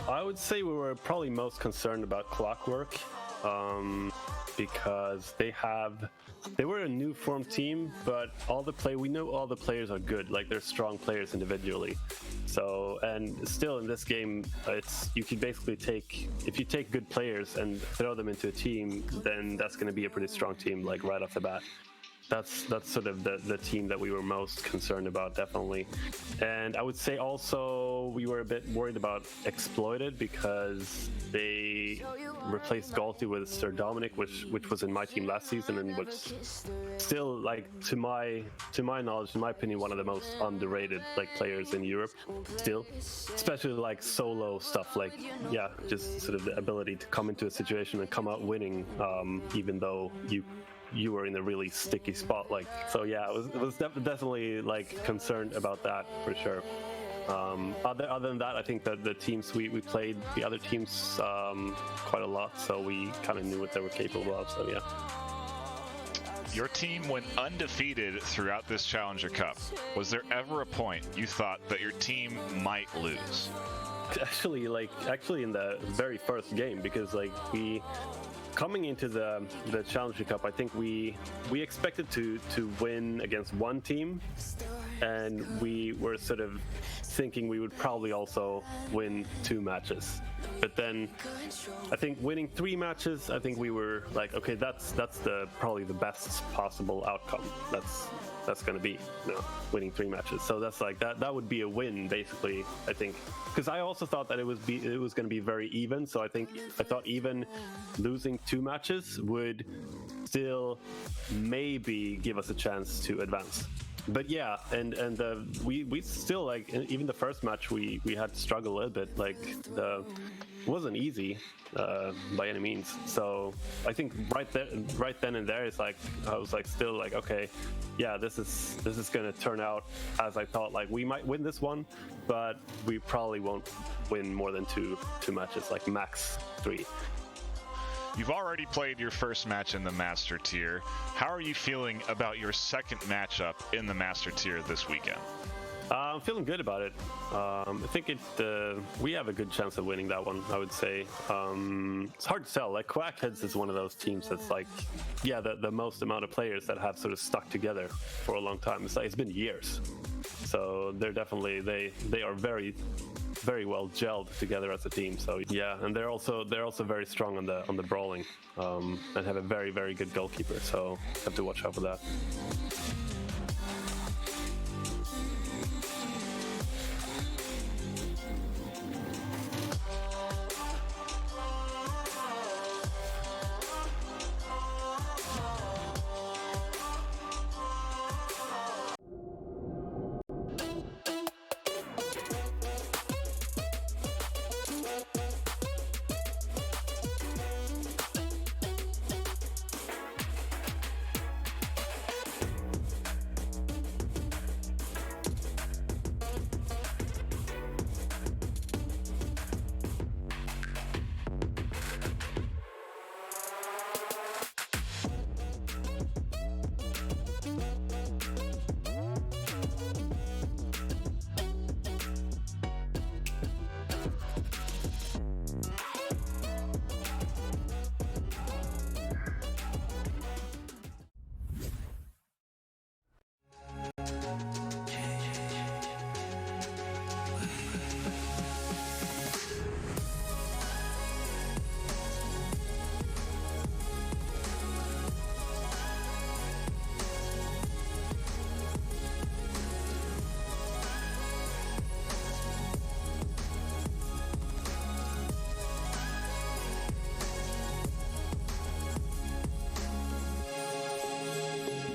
I would say we were probably most concerned about Clockwork, because they were a new formed team, but we know all the players are good, like they're strong players individually. So, and still in this game, you can basically if you take good players and throw them into a team, then that's going to be a pretty strong team, like right off the bat. That's sort of the team that we were most concerned about, definitely. And I would say also we were a bit worried about Exploited, because they replaced Galti with Sir Dominic, which was in my team last season, and was still, like, to my knowledge, in my opinion, one of the most underrated like players in Europe still, especially like solo stuff, like, yeah, just sort of the ability to come into a situation and come out winning, even though you were in a really sticky spot, like. So yeah, it was definitely like concerned about that for sure. Other than that, I think that the teams we played the other teams quite a lot, so we kind of knew what they were capable of. So yeah. Your team went undefeated throughout this Challenger Cup. Was there ever a point you thought that your team might lose? Actually in the very first game, because like coming into the Challenger Cup, I think we expected to win against one team, and we were sort of thinking we would probably also win 2 matches. But then I think winning 3 matches, I think we were like, okay, that's probably the best possible outcome. That's going to be, winning 3 matches. So that's like that would be a win basically, I think, because I also thought that it was going to be very even. So I thought even losing 2 matches would still maybe give us a chance to advance. But yeah, and we still, like, even the first match we had to struggle a little bit. Like, it wasn't easy by any means. So I think right then and there, it's like I was like still like, okay, yeah, this is gonna turn out as I thought. Like, we might win this one, but we probably won't win more than two matches, like max 3. You've already played your first match in the Master Tier. How are you feeling about your second matchup in the Master Tier this weekend? I'm feeling good about it. I think we have a good chance of winning that one, I would say. It's hard to tell. Like, Quackheads is one of those teams that's like, yeah, the most amount of players that have sort of stuck together for a long time. It's been years. So they're definitely, they are very, very well gelled together as a team. So yeah, and they're also very strong on the brawling, and have a very, very good goalkeeper. So have to watch out for that.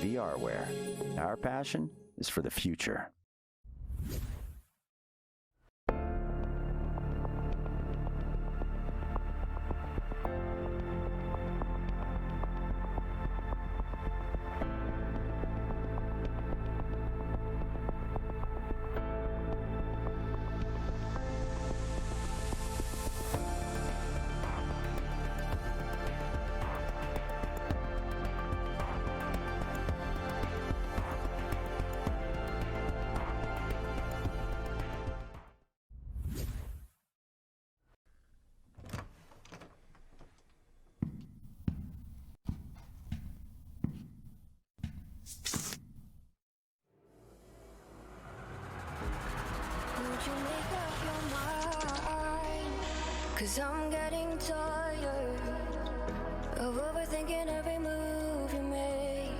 VRware. Our passion is for the future. Would you make up your mind? 'Cause I'm getting tired of overthinking every move you make,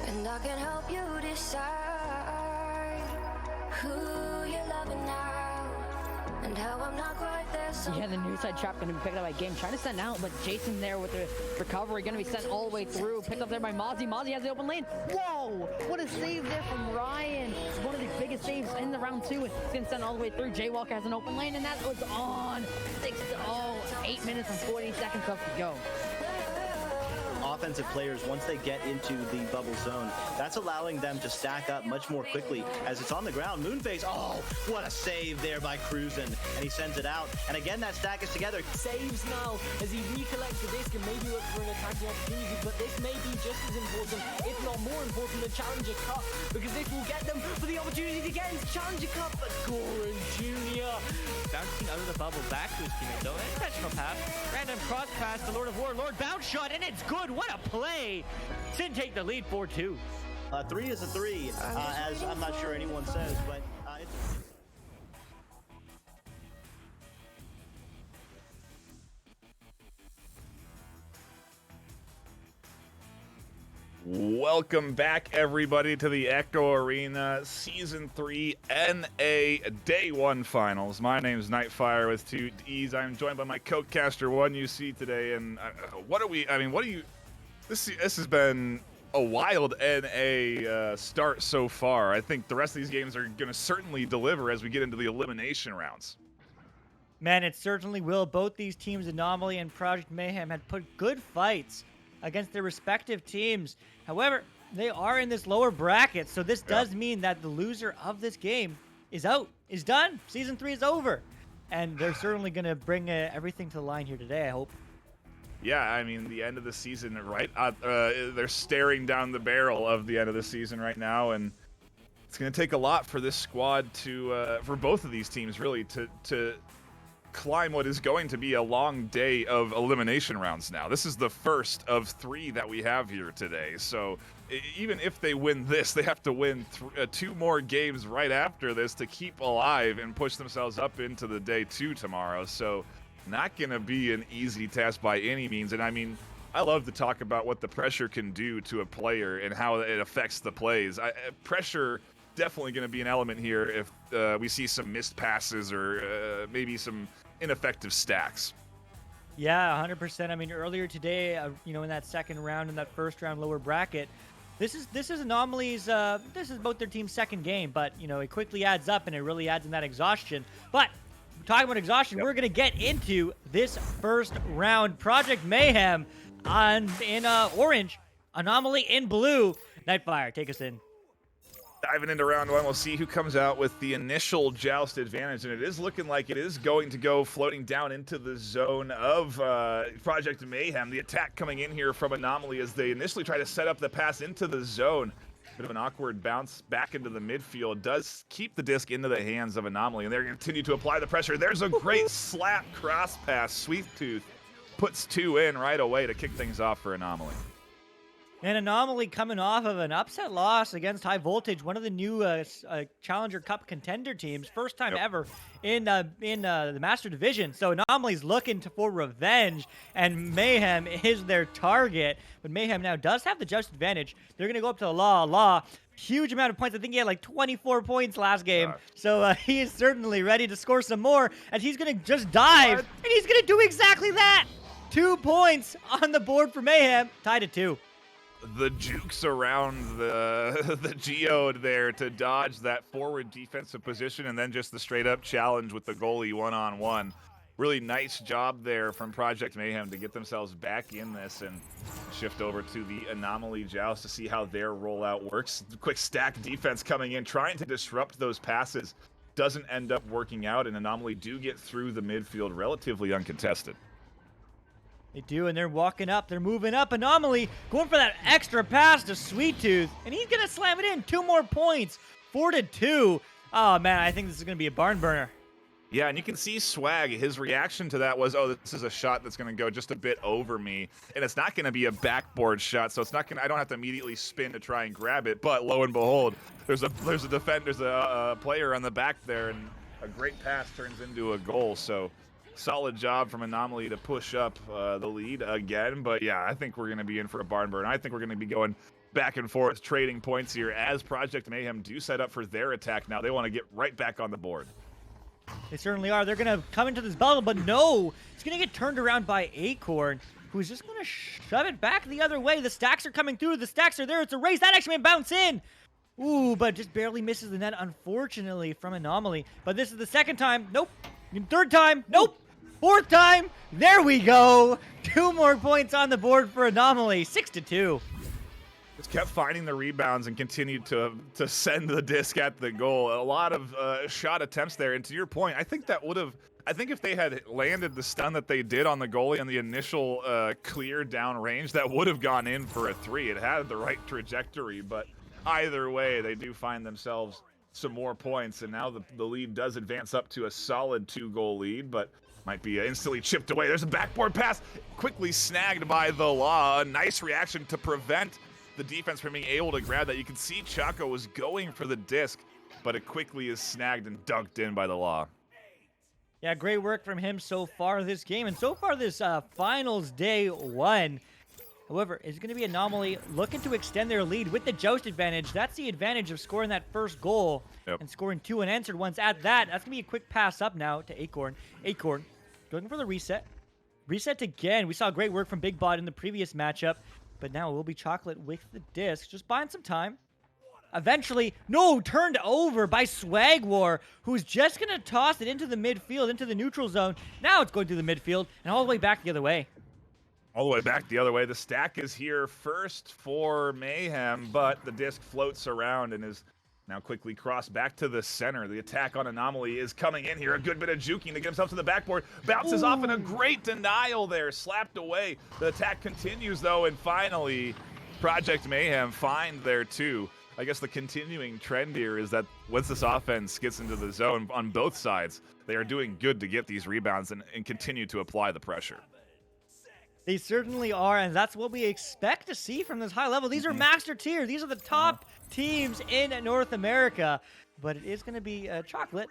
and I can help you decide who you're loving now and how I'm not quite there. Yeah, the near side trap going to be picked up by Game. Trying to send out, but Jason there with the recovery. Going to be sent all the way through. Picked up there by Mozzie. Mozzie has the open lane. Whoa! What a save there from Ryan. It's one of the biggest saves in the round 2. It's going to send all the way through. Jaywalker has an open lane, and that was on. 8 minutes and 40 seconds left to go. Offensive players, once they get into the bubble zone, that's allowing them to stack up much more quickly as it's on the ground. Moonface, oh, what a save there by Cruzen, and he sends it out, and again that stack is together. Saves now as he recollects the disc and maybe look for an attacking opportunity, but this may be just as important, if not more important, the Challenger Cup, because this will get them for the opportunity to get into Challenger Cup. But Goran Jr. bouncing out of the bubble back to his teammate though. Intentional pass, random cross pass to Lord of War. Lord bounce shot, and it's good. What a play! Sin take the lead 4-2. 3 is a 3, as I'm not sure anyone says, but it's... Welcome back, everybody, to the Echo Arena Season 3 NA Day 1 Finals. My name is Nightfire with 2 D's. I'm joined by my co-caster 1UC today, and this has been a wild NA start so far. I think the rest of these games are going to certainly deliver as we get into the elimination rounds. Man, it certainly will. Both these teams, Anomaly and Project Mayhem, had put good fights against their respective teams. However, they are in this lower bracket, so this does mean that the loser of this game is out, is done. Season 3 is over. And they're certainly going to bring everything to the line here today, I hope. Yeah, I mean, the end of the season, right? They're staring down the barrel of the end of the season right now, and it's going to take a lot for this squad to, for both of these teams, really, to climb what is going to be a long day of elimination rounds now. This is the first of 3 that we have here today, so even if they win this, they have to win 2 more games right after this to keep alive and push themselves up into the day 2 tomorrow. So not going to be an easy task by any means. And I mean, I love to talk about what the pressure can do to a player and how it affects the plays. Pressure definitely going to be an element here if we see some missed passes or maybe some ineffective stacks. Yeah, 100%. I mean, earlier today, in that second round, in that first round lower bracket, this is Anomaly's, this is both their team's second game, but, it quickly adds up and it really adds in that exhaustion. But talking about exhaustion, we're going to get into this first round. Project Mayhem in orange, Anomaly in blue. Nightfire, take us in. Diving into round 1, we'll see who comes out with the initial joust advantage, and it is looking like it is going to go floating down into the zone of Project Mayhem. The attack coming in here from Anomaly as they initially try to set up the pass into the zone. Bit of an awkward bounce back into the midfield. Does keep the disc into the hands of Anomaly, and they're going to continue to apply the pressure. There's a great slap cross pass. Sweet Tooth puts 2 in right away to kick things off for Anomaly. And Anomaly coming off of an upset loss against High Voltage, one of the new Challenger Cup contender teams, first time ever in the Master Division. So Anomaly's looking for revenge, and Mayhem is their target. But Mayhem now does have the just advantage. They're going to go up to Law. Huge amount of points. I think he had like 24 points last game. So he is certainly ready to score some more, and he's going to just dive, and he's going to do exactly that. 2 points on the board for Mayhem, tied at 2. The jukes around the geode there to dodge that forward defensive position, and then just the straight up challenge with the goalie one-on-one. Really nice job there from Project Mayhem to get themselves back in this and shift over to the Anomaly Joust to see how their rollout works. Quick stack defense coming in, trying to disrupt those passes. Doesn't end up working out, and Anomaly do get through the midfield relatively uncontested. They do, and they're walking up. They're moving up. Anomaly going for that extra pass to Sweet Tooth, and he's going to slam it in. 2 more points, 4-2. Oh, man, I think this is going to be a barn burner. Yeah, and you can see Swag, his reaction to that was, oh, this is a shot that's going to go just a bit over me, and it's not going to be a backboard shot, so it's not going. I don't have to immediately spin to try and grab it, but lo and behold, there's a player on the back there, and a great pass turns into a goal, so solid job from Anomaly to push up the lead again. But yeah, I think we're going to be in for a barn burn. I think we're going to be going back and forth, trading points here as Project Mayhem do set up for their attack now. They want to get right back on the board. They certainly are. They're going to come into this battle, but no, it's going to get turned around by Acorn, who's just going to shove it back the other way. The stacks are coming through. The stacks are there. It's a race. That actually may bounce in. Ooh, but just barely misses the net, unfortunately, from Anomaly. But this is the second time. Nope. Third time. Nope. 4th time. There we go. 2 more points on the board for Anomaly. 6-2. Just kept finding the rebounds and continued to send the disc at the goal. A lot of shot attempts there. And to your point, I think that would have. I think if they had landed the stun that they did on the goalie on the initial clear down range, that would have gone in for a 3. It had the right trajectory, but either way, they do find themselves some more points, and now the lead does advance up to a solid 2-goal lead, but might be instantly chipped away. There's a backboard pass, quickly snagged by the Law. A nice reaction to prevent the defense from being able to grab that. You can see Chaco was going for the disc, but it quickly is snagged and dunked in by the Law. Yeah, great work from him so far this game, and so far this finals day 1. However, it's going to be Anomaly looking to extend their lead with the Joust advantage. That's the advantage of scoring that first goal and scoring 2 unanswered ones at that. That's going to be a quick pass up now to Acorn. Acorn looking for the reset. Reset again. We saw great work from Big Bot in the previous matchup, but now it will be Chocolate with the disc. Just buying some time. Eventually, no, turned over by Swagwar, who's just going to toss it into the midfield, into the neutral zone. Now it's going through the midfield and all the way back the other way. All the way back the other way. The stack is here first for Mayhem, but the disc floats around and is now quickly crossed back to the center. The attack on Anomaly is coming in here. A good bit of juking to get himself to the backboard. Bounces off in a great denial there. Slapped away. The attack continues, though, and finally, Project Mayhem find there, too. I guess the continuing trend here is that once this offense gets into the zone on both sides, they are doing good to get these rebounds and continue to apply the pressure. They certainly are, and that's what we expect to see from this high level. These are master tier. These are the top teams in North America. But it is going to be Chocolate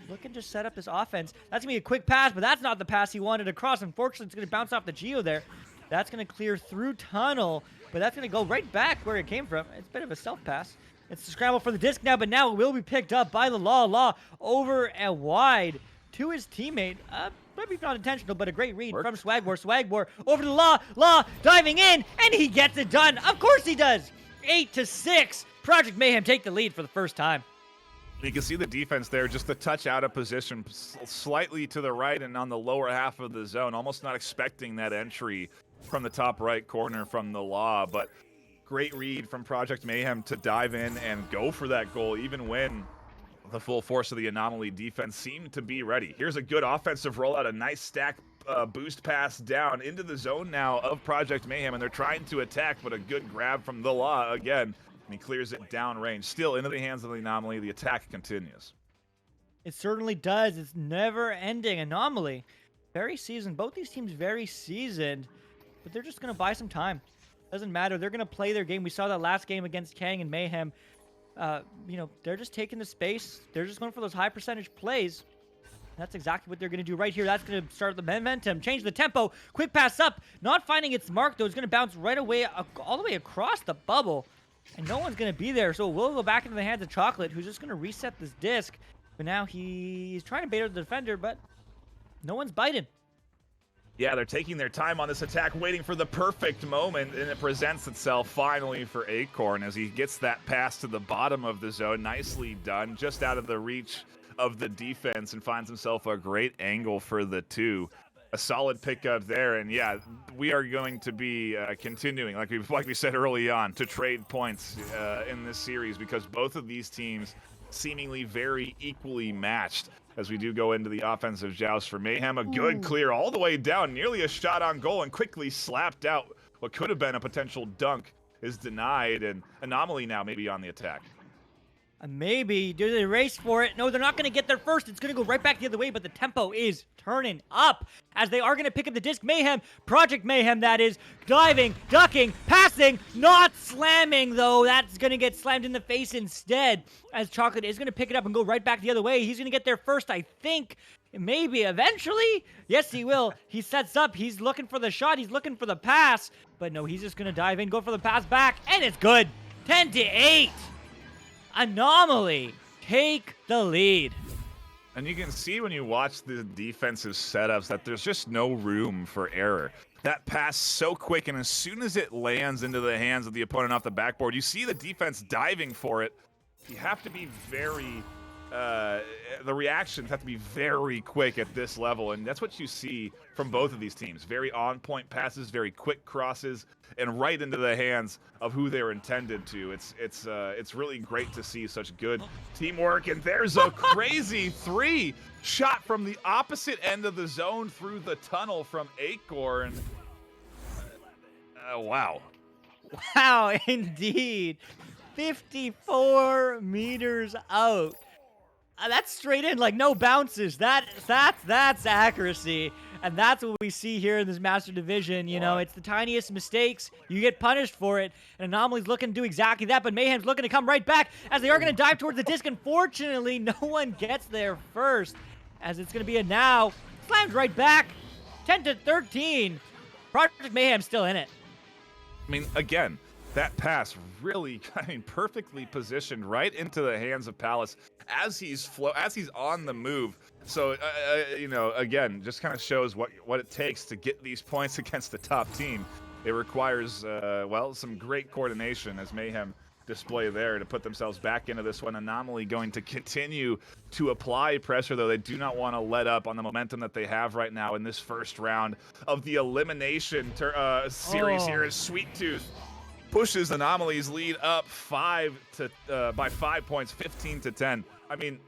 looking to set up this offense. That's going to be a quick pass, but that's not the pass he wanted across. Unfortunately, it's going to bounce off the Geo there. That's going to clear through tunnel, but that's going to go right back where it came from. It's a bit of a self-pass. It's the scramble for the disc now, but now it will be picked up by the Law over and wide to his teammate. Maybe not intentional, but a great read from Swagwar. Swagwar over to Law diving in, and he gets it done. Of course he does. 8-6. Project Mayhem take the lead for the first time. You can see the defense there, just a touch out of position, slightly to the right and on the lower half of the zone. Almost not expecting that entry from the top right corner from the Law, but great read from Project Mayhem to dive in and go for that goal, even when the full force of the Anomaly defense seemed to be ready. Here's a good offensive rollout, a nice stack boost pass down into the zone now of Project Mayhem, and they're trying to attack, but a good grab from the Law again, and he clears it down range. Still into the hands of the Anomaly. The attack continues. It certainly does. It's never ending. Anomaly, very seasoned. Both these teams very seasoned, but they're just going to buy some time. Doesn't matter. They're going to play their game. We saw that last game against Kang and Mayhem. They're just taking the space. They're just going for those high percentage plays. That's exactly what they're going to do right here. That's going to start the momentum, change the tempo. Quick pass up. Not finding its mark, though. It's going to bounce right away, all the way across the bubble. And no one's going to be there. So we'll go back into the hands of Chocolate, who's just going to reset this disc. But now he's trying to bait out the defender, but no one's biting. Yeah, they're taking their time on this attack, waiting for the perfect moment, and it presents itself finally for Acorn as he gets that pass to the bottom of the zone. Nicely done, just out of the reach of the defense, and finds himself a great angle for the 2. A solid pickup there, and yeah, we are going to be continuing, like we said early on, to trade points in this series, because both of these teams seemingly very equally matched. As we do go into the offensive joust for Mayhem, a good clear all the way down, nearly a shot on goal, and quickly slapped out. What could have been a potential dunk is denied, and Anomaly now maybe on the attack. Maybe. Do they race for it? No, they're not going to get there first. It's going to go right back the other way, but the tempo is turning up as they are going to pick up the disc. Mayhem, Project Mayhem, that is, diving, ducking, passing, not slamming, though. That's going to get slammed in the face instead, as Chocolate is going to pick it up and go right back the other way. He's going to get there first, I think. Maybe eventually. Yes, he will. He sets up. He's looking for the shot. He's looking for the pass. But no, he's just going to dive in, go for the pass back, and it's good. 10-8. Anomaly take the lead. And you can see when you watch the defensive setups that there's just no room for error. That pass so quick, and as soon as it lands into the hands of the opponent off the backboard, you see the defense diving for it. You have to be very the reactions have to be very quick at this level, and that's what you see from both of these teams. Very on-point passes, very quick crosses, and right into the hands of who they're intended to. It's really great to see such good teamwork, and there's a crazy 3 shot from the opposite end of the zone through the tunnel from Acorn. Wow. Wow, indeed. 54 meters out. That's straight in, like no bounces. That's accuracy. And that's what we see here in this Master Division. You know, it's the tiniest mistakes. You get punished for it. And Anomaly's looking to do exactly that, but Mayhem's looking to come right back as they are going to dive towards the disc. Unfortunately, no one gets there first, as it's going to be a now. Slams right back. 10-13. Project Mayhem still in it. I mean, again, that pass really, perfectly positioned right into the hands of Palace as he's on the move. So, you know, again, just kind of shows what it takes to get these points against the top team. It requires, well, some great coordination, as Mayhem display there, to put themselves back into this one. Anomaly going to continue to apply pressure, though. They do not want to let up on the momentum that they have right now in this first round of the elimination series here as Sweet Tooth pushes Anomaly's lead up by 5 points, 15-10. I mean,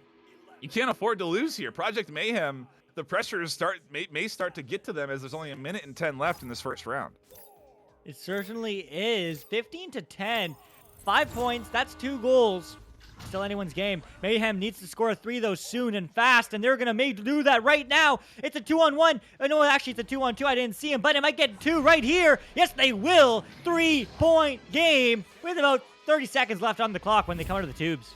you can't afford to lose here. Project Mayhem, the pressure may start to get to them as there's only 1 minute and 10 left in this first round. It certainly is. 15-10. 5 points. That's 2 goals. Still anyone's game. Mayhem needs to score a 3, though, soon and fast, and they're going to do that right now. It's a 2-on-1. No, actually, it's a 2-on-2. I didn't see him, but it might get 2 right here. Yes, they will. 3-point game with about 30 seconds left on the clock when they come out of the tubes.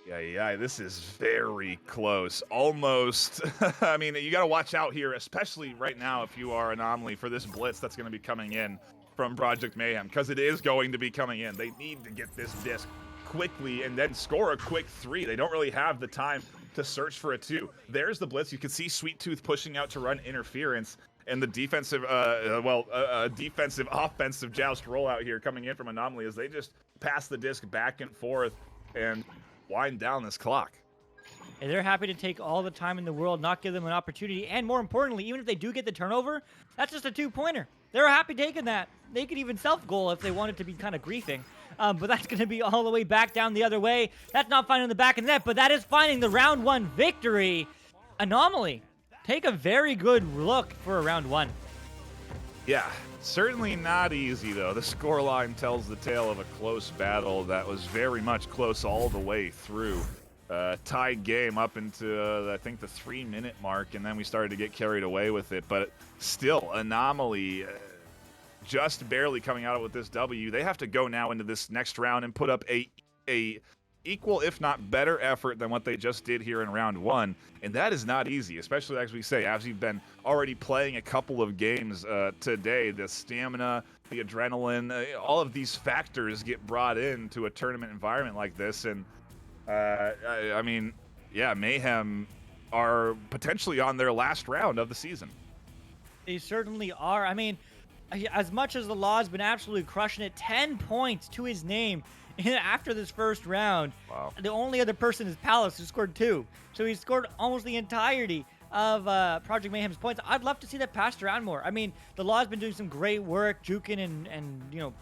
Yeah, this is very close. Almost. I mean, you got to watch out here, especially right now if you are Anomaly, for this blitz that's going to be coming in from Project Mayhem, because it is going to be coming in. They need to get this disc quickly and then score a quick 3. They don't really have the time to search for a 2. There's the blitz. You can see Sweet Tooth pushing out to run interference, and the defensive, defensive offensive joust rollout here coming in from Anomaly as they just pass the disc back and forth and wind down this clock. And they're happy to take all the time in the world, not give them an opportunity, and more importantly, even if they do get the turnover, that's just a 2-pointer. They're happy taking that. They could even self-goal if they wanted to be kind of griefing. But that's going to be all the way back down the other way. That's not finding the back of the net, but that is finding the round 1 victory. Anomaly, take a very good look for a round 1. Yeah, certainly not easy, though. The scoreline tells the tale of a close battle that was very much close all the way through. Tied game up into, I think, the 3-minute mark, and then we started to get carried away with it. But still, Anomaly just barely coming out with this W. They have to go now into this next round and put up a equal, if not better, effort than what they just did here in round 1. And that is not easy, especially, as we say, as you've been already playing a couple of games today. The stamina, the adrenaline, all of these factors get brought into a tournament environment like this. And I mean, yeah, Mayhem are potentially on their last round of the season. They certainly are. I mean, as much as the Law has been absolutely crushing it, 10 points to his name after this first round. Wow. The only other person is Palace, who scored 2. So he scored almost the entirety of Project Mayhem's points. I'd love to see that passed around more. I mean, the Law has been doing some great work, juking and you know,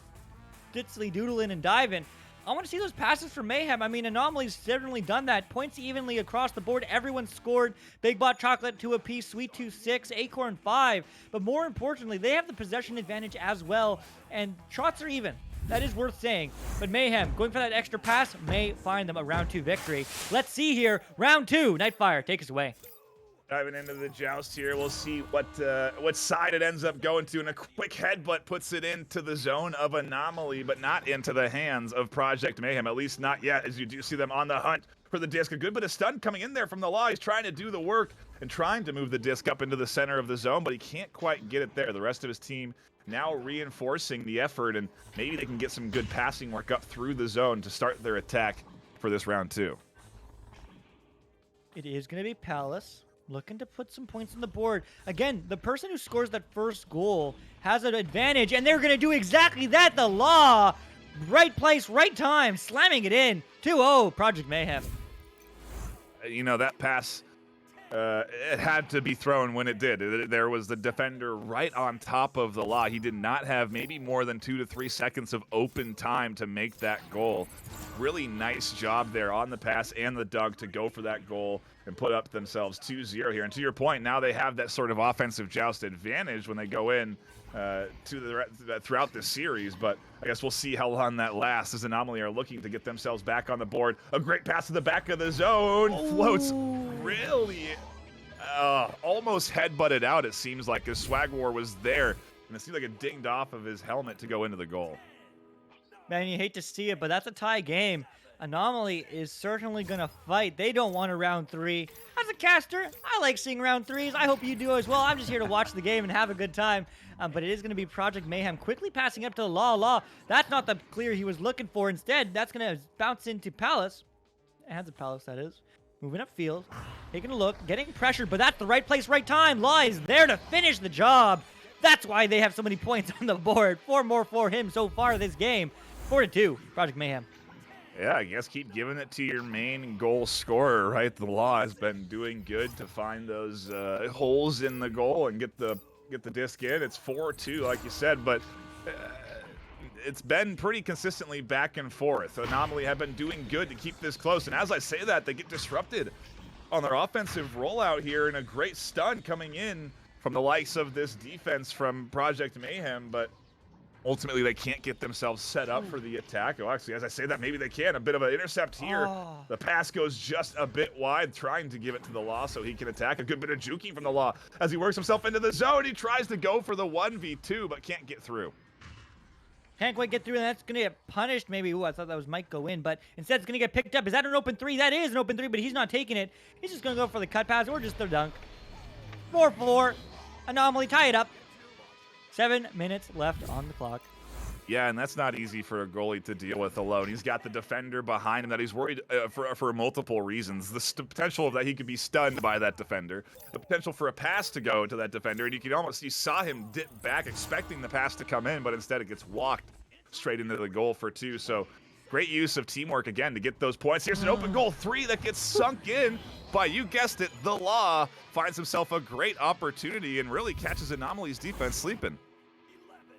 ditzly doodling and diving. I want to see those passes from Mayhem. I mean, Anomaly's certainly done that. Points evenly across the board. Everyone scored. Big Bot Chocolate 2 apiece, Sweet Tooth 6, Acorn 5. But more importantly, they have the possession advantage as well. And shots are even. That is worth saying. But Mayhem, going for that extra pass, may find them a round 2 victory. Let's see here. Round 2. Nightfire, take us away. Diving into the joust here, we'll see what side it ends up going to, and a quick headbutt puts it into the zone of Anomaly, but not into the hands of Project Mayhem, at least not yet, as you do see them on the hunt for the disc. A good bit of stun coming in there from the Law. He's trying to do the work and trying to move the disc up into the center of the zone, but he can't quite get it there. The rest of his team now reinforcing the effort, and maybe they can get some good passing work up through the zone to start their attack for this round 2. It is going to be Palace looking to put some points on the board. Again, the person who scores that first goal has an advantage, and they're going to do exactly that. The Law, right place, right time, slamming it in. 2-0, Project Mayhem. You know, that pass, it had to be thrown when it did. There was the defender right on top of the Law. He did not have maybe more than 2 to 3 seconds of open time to make that goal. Really nice job there on the pass and the dunk to go for that goal and put up themselves 2-0 here. And to your point, now they have that sort of offensive joust advantage when they go in throughout this series. But I guess we'll see how long that lasts, as Anomaly are looking to get themselves back on the board. A great pass to the back of the zone. Floats really almost headbutted out, it seems like, as Swag War was there. And it seemed like it dinged off of his helmet to go into the goal. Man, you hate to see it, but that's a tie game. Anomaly is certainly going to fight. They don't want a round 3. As a caster, I like seeing round 3s. I hope you do as well. I'm just here to watch the game and have a good time. But it is going to be Project Mayhem quickly passing up to Law. That's not the clear he was looking for. Instead, that's going to bounce into Palace. Hands of Palace, that is. Moving upfield, taking a look, getting pressured, but that's the right place, right time. Law is there to finish the job. That's why they have so many points on the board. 4 more for him so far this game. 4-2, Project Mayhem. Yeah, I guess keep giving it to your main goal scorer, right? The Law has been doing good to find those holes in the goal and get the disc in. It's 4-2, like you said, but it's been pretty consistently back and forth. Anomaly have been doing good to keep this close, and as I say that, they get disrupted on their offensive rollout here, and a great stun coming in from the likes of this defense from Project Mayhem, but ultimately they can't get themselves set up for the attack. Oh, actually, as I say that, maybe they can. A bit of an intercept here. The pass goes just a bit wide, trying to give it to the Law so he can attack. A good bit of juking from the Law as he works himself into the zone. He tries to go for the 1v2, but can't get through. Can't quite get through, and that's going to get punished maybe. Ooh, I thought that might go in, but instead it's going to get picked up. Is that an open 3? That is an open 3, but he's not taking it. He's just going to go for the cut pass or just the dunk. 4-4. Anomaly, tie it up. 7 minutes left on the clock. Yeah, and that's not easy for a goalie to deal with alone. He's got the defender behind him that he's worried for multiple reasons. The potential that he could be stunned by that defender, the potential for a pass to go to that defender, and you saw him dip back expecting the pass to come in, but instead it gets walked straight into the goal for 2. So great use of teamwork again to get those points. Here's an open goal 3 that gets sunk in by, you guessed it, the Law. Finds himself a great opportunity and really catches Anomaly's defense sleeping.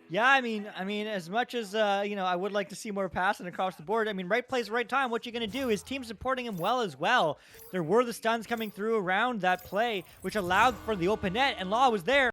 Yeah, I mean, as much as, I would like to see more passing across the board, I mean, right place, right time, what you're going to do is team supporting him well as well. There were the stuns coming through around that play, which allowed for the open net, and Law was there.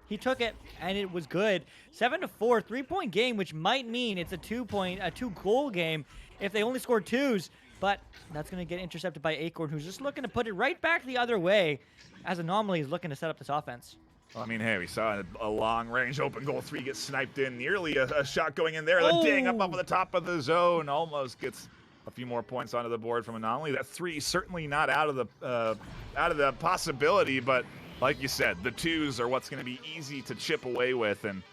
He took it, and it was good. 7-4, 3-point game, which might mean it's a 2-goal game if they only score 2s, but that's going to get intercepted by Acorn, who's just looking to put it right back the other way as Anomaly is looking to set up this offense. Well, I mean, hey, we saw a long-range open goal 3 get sniped in. Nearly a shot going in there. The ding up the top of the zone. Almost gets a few more points onto the board from Anomaly. That 3 certainly not out of the possibility, but like you said, the 2s are what's going to be easy to chip away with, and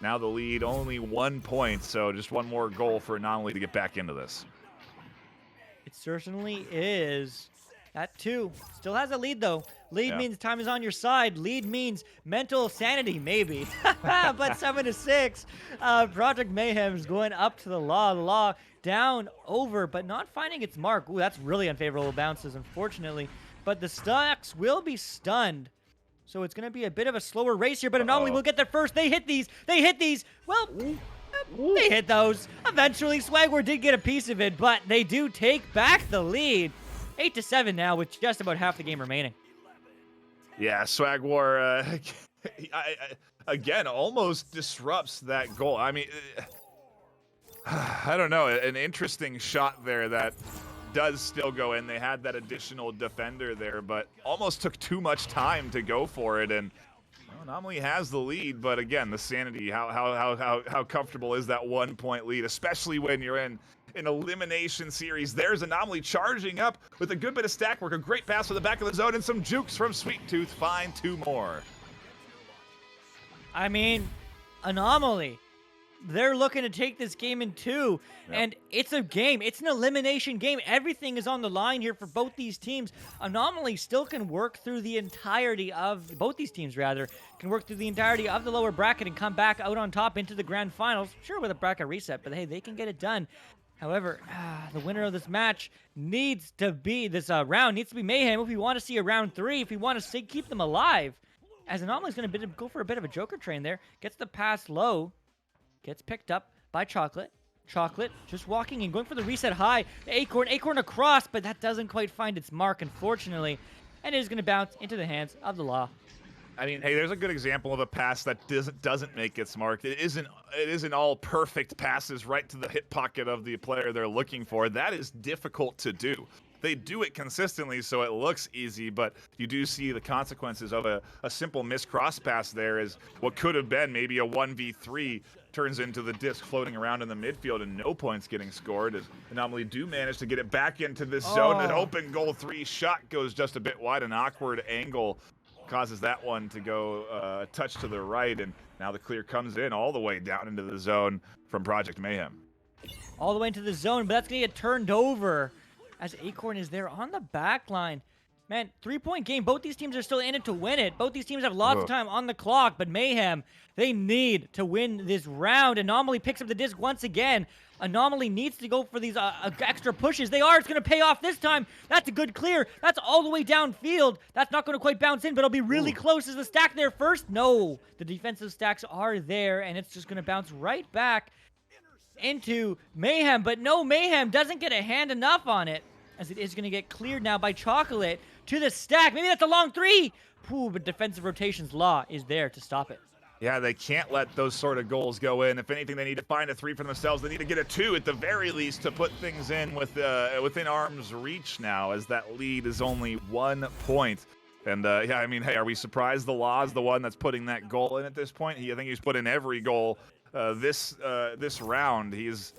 now the lead only 1 point, so just one more goal for Anomaly to get back into this. It certainly is. That 2 still has a lead, though. Lead means time is on your side. Lead means mental sanity, maybe. But 7-6. Project Mayhem is going up to the Law. The Law down, over, but not finding its mark. Ooh, that's really unfavorable bounces, unfortunately. But the Stacks will be stunned. So it's going to be a bit of a slower race here, but Anomaly will get there first. They hit these. Well, they hit those. Eventually, Swagward did get a piece of it, but they do take back the lead. 8-7 now with just about half the game remaining. Yeah, Swag War, again, almost disrupts that goal. I mean, I don't know, an interesting shot there that does still go in. They had that additional defender there, but almost took too much time to go for it. And Anomaly has the lead, but again, the sanity, how comfortable is that 1-point lead, especially when you're in an elimination series. There's Anomaly charging up with a good bit of stack work, a great pass to the back of the zone, and some jukes from Sweet Tooth. Find 2 more. I mean, Anomaly, they're looking to take this game in 2, and it's a game. It's an elimination game. Everything is on the line here for both these teams. Anomaly still can work through the entirety of, both these teams rather, can work through the entirety of the lower bracket and come back out on top into the grand finals. Sure, with a bracket reset, but hey, they can get it done. However, the winner of this match needs to be, round needs to be Mayhem if we want to see a round 3, if we want to keep them alive. As Anomaly's going to go for a bit of a Joker train there. Gets the pass low. Gets picked up by Chocolate. Chocolate just walking and going for the reset high. Acorn across, but that doesn't quite find its mark, unfortunately. And it is going to bounce into the hands of the Law. I mean, hey, there's a good example of a pass that doesn't make its mark. It isn't all perfect passes right to the hip pocket of the player they're looking for. That is difficult to do. They do it consistently, so it looks easy, but you do see the consequences of a simple missed cross pass there as what could have been maybe a 1v3 turns into the disc floating around in the midfield and no points getting scored as Anomaly do manage to get it back into this zone. An open goal 3 shot goes just a bit wide. An awkward angle causes that one to go a touch to the right, and now the clear comes in all the way down into the zone from Project Mayhem. All the way into the zone, but that's going to get turned over as Acorn is there on the back line. Man, 3-point game. Both these teams are still in it to win it. Both these teams have lots of time on the clock, but Mayhem, they need to win this round. Anomaly picks up the disc once again. Anomaly needs to go for these extra pushes. They are. It's going to pay off this time. That's a good clear. That's all the way downfield. That's not going to quite bounce in, but it'll be really close. Is the stack there first? No. The defensive stacks are there, and it's just going to bounce right back into Mayhem. But no, Mayhem doesn't get a hand enough on it, as it is going to get cleared now by Chocolate to the stack. Maybe that's a long 3. Ooh, but defensive rotations law is there to stop it. Yeah, they can't let those sort of goals go in. If anything, they need to find a 3 for themselves. They need to get a 2 at the very least to put things in with within arm's reach now, as that lead is only 1 point. And yeah, I mean, hey, are we surprised the Law is the one that's putting that goal in at this point? I think he's put in every goal this round. He's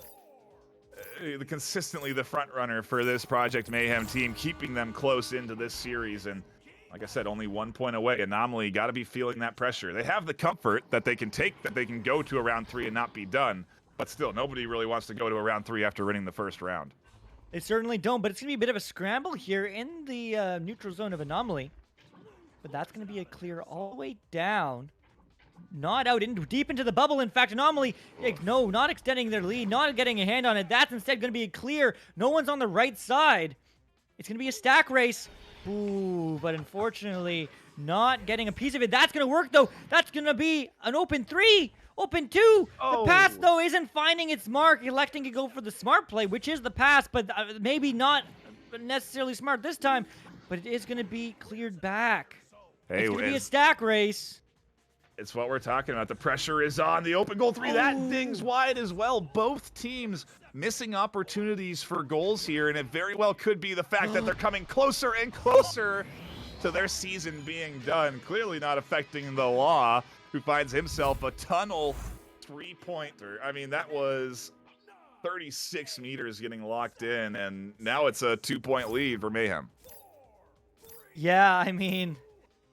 consistently the front runner for this Project Mayhem team, keeping them close into this series. And like I said, only 1 point away. Anomaly got to be feeling that pressure. They have the comfort that they can go to a round 3 and not be done. But still, nobody really wants to go to a round 3 after winning the first round. They certainly don't, but it's going to be a bit of a scramble here in the neutral zone of Anomaly. But that's going to be a clear all the way down. Not out deep into the bubble. In fact, Anomaly, no, not extending their lead, not getting a hand on it. That's instead going to be a clear. No one's on the right side. It's going to be a stack race. Ooh, but unfortunately, not getting a piece of it. That's going to work, though. That's going to be an open 3, open 2. The pass, though, isn't finding its mark, electing to go for the smart play, which is the pass, but maybe not necessarily smart this time. But it is going to be cleared back. It's going to be a stack race. It's what we're talking about. The pressure is on. The open goal 3, that dings wide as well. Both teams missing opportunities for goals here, and it very well could be the fact that they're coming closer and closer to their season being done. Clearly not affecting the Law, who finds himself a tunnel 3-pointer. I mean, that was 36 meters getting locked in, and now it's a 2-point lead for Mayhem. Yeah, I mean,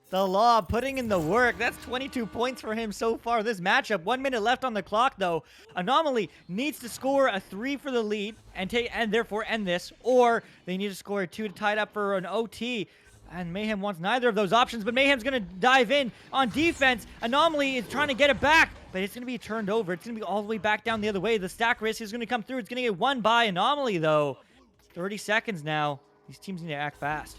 the Law putting in the work. That's 22 points for him so far this matchup. 1 minute left on the clock, though. Anomaly needs to score a 3 for the lead and therefore end this, or they need to score a 2 to tie it up for an OT. And Mayhem wants neither of those options, but Mayhem's going to dive in on defense. Anomaly is trying to get it back, but it's going to be turned over. It's going to be all the way back down the other way. The stack risk is going to come through. It's going to get won by Anomaly, though. 30 seconds now. These teams need to act fast.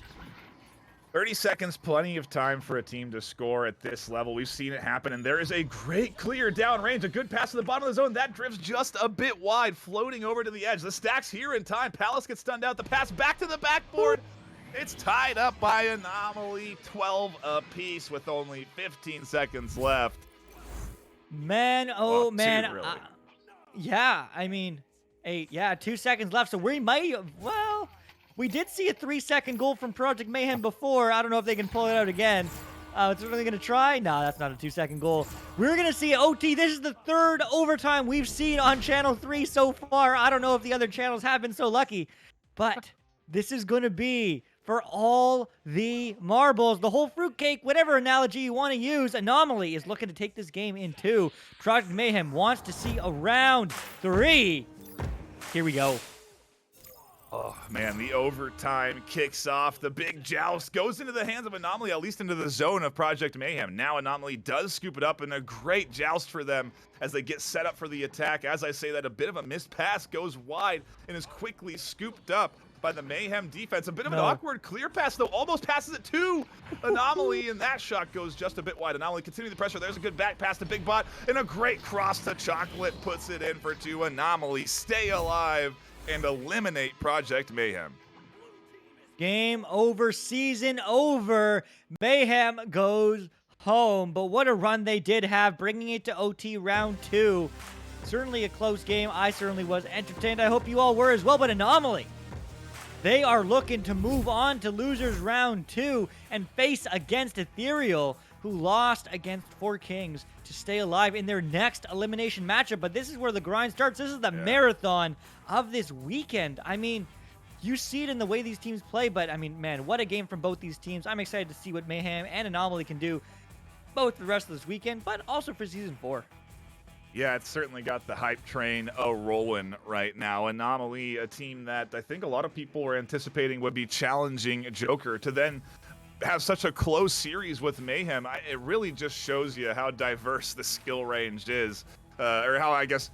30 seconds, plenty of time for a team to score at this level. We've seen it happen, and there is a great clear downrange. A good pass to the bottom of the zone. That drifts just a bit wide, floating over to the edge. The stack's here in time. Palace gets stunned out. The pass back to the backboard. It's tied up by Anomaly, 12 apiece with only 15 seconds left. Man, oh well, man. 2, really. Yeah, I mean, 2 seconds left, so we might, well, we did see a 3-second goal from Project Mayhem before. I don't know if they can pull it out again. It's really going to try? No, that's not a 2-second goal. We're going to see OT. This is the 3rd overtime we've seen on Channel 3 so far. I don't know if the other channels have been so lucky, but this is going to be for all the marbles, the whole fruitcake, whatever analogy you want to use. Anomaly is looking to take this game in 2. Project Mayhem wants to see a round 3. Here we go. Oh, man, the overtime kicks off. The big joust goes into the hands of Anomaly, at least into the zone of Project Mayhem. Now Anomaly does scoop it up, and a great joust for them as they get set up for the attack. As I say that, a bit of a missed pass goes wide and is quickly scooped up by the Mayhem defense. A bit of an awkward clear pass, though. Almost passes it to Anomaly, and that shot goes just a bit wide. Anomaly continuing the pressure. There's a good back pass to Big Bot, and a great cross to Chocolate puts it in for 2. Anomaly stay alive and eliminate Project Mayhem. Game over, season over. Mayhem goes home, but what a run they did have, bringing it to OT round 2. Certainly a close game. I certainly was entertained. I hope you all were as well, but Anomaly They are looking to move on to losers round 2 and face against Ethereal, who lost against Four Kings to stay alive in their next elimination matchup. But this is where the grind starts. This is the marathon of this weekend. I mean, you see it in the way these teams play, but I mean, man, what a game from both these teams. I'm excited to see what Mayhem and Anomaly can do both the rest of this weekend, but also for Season 4. Yeah, it's certainly got the hype train rolling right now. Anomaly, a team that I think a lot of people were anticipating would be challenging Joker, to then have such a close series with Mayhem. It really just shows you how diverse the skill range is, or how, I guess,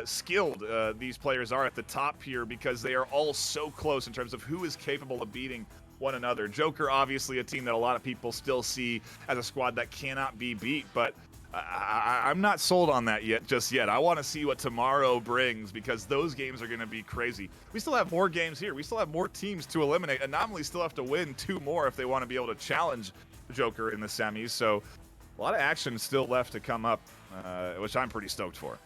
skilled these players are at the top here, because they are all so close in terms of who is capable of beating one another. Joker, obviously a team that a lot of people still see as a squad that cannot be beat, but I'm not sold on that just yet. I want to see what tomorrow brings, because those games are going to be crazy. We still have more games here. We still have more teams to eliminate. Anomaly still have to win 2 more if they want to be able to challenge Joker in the semis. So a lot of action still left to come up, which I'm pretty stoked for.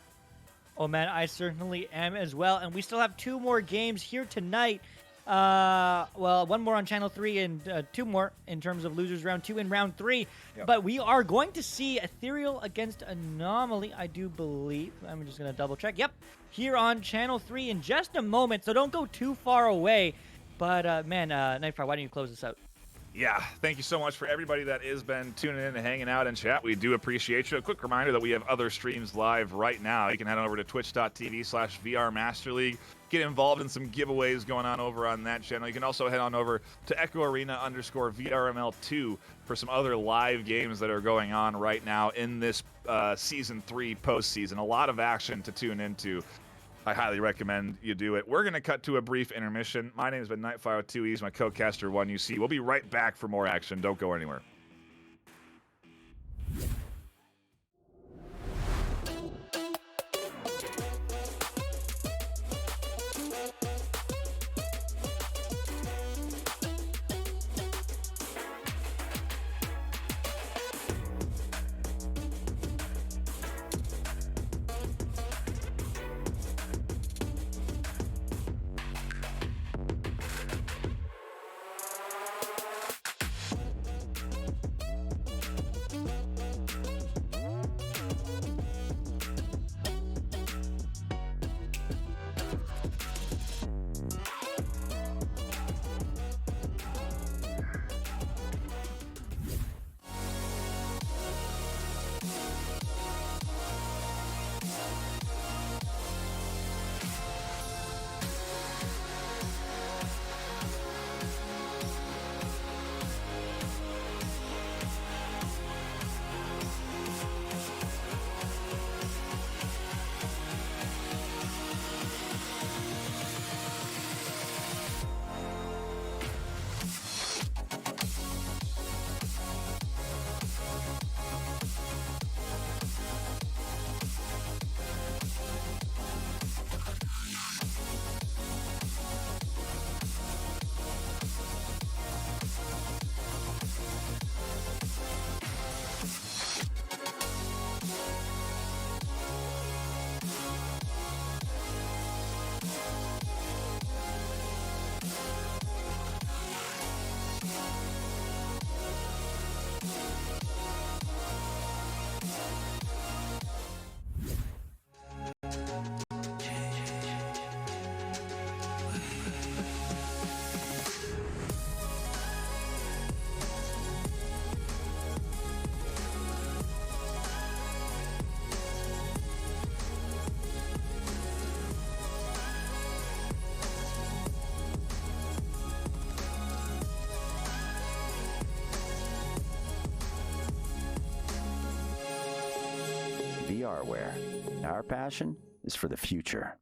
Oh man, I certainly am as well. And we still have 2 more games here tonight. Well, 1 more on Channel 3 and 2 more in terms of losers round 2 and round 3. Yep. But we are going to see Ethereal against Anomaly, I do believe. I'm just going to double check. Yep, here on Channel 3 in just a moment, so don't go too far away. But, man, Nightfire, why don't you close this out? Yeah, thank you so much for everybody that has been tuning in and hanging out in chat. We do appreciate you. A quick reminder that we have other streams live right now. You can head over to twitch.tv/VRMasterLeague. Get involved in some giveaways going on over on that channel. You can also head on over to EchoArena_VRML2 for some other live games that are going on right now in this Season 3 postseason. A lot of action to tune into. I highly recommend you do it. We're going to cut to a brief intermission. My name has been Nightfire with 2 E's, my co-caster 1UC. We'll be right back for more action. Don't go anywhere. VRware. Our passion is for the future.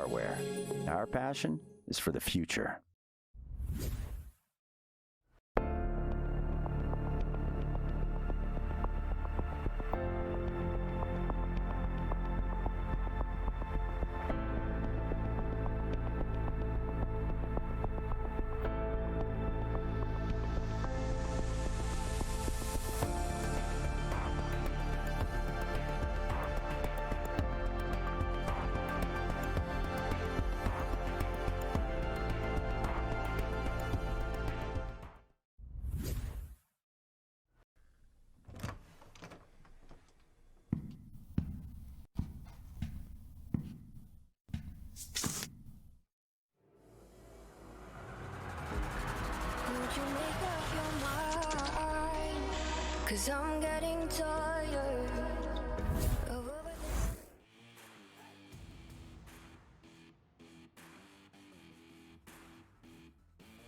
VRware. Our passion is for the future. Would you make up your mind? 'Cause I'm getting tired of overthinking.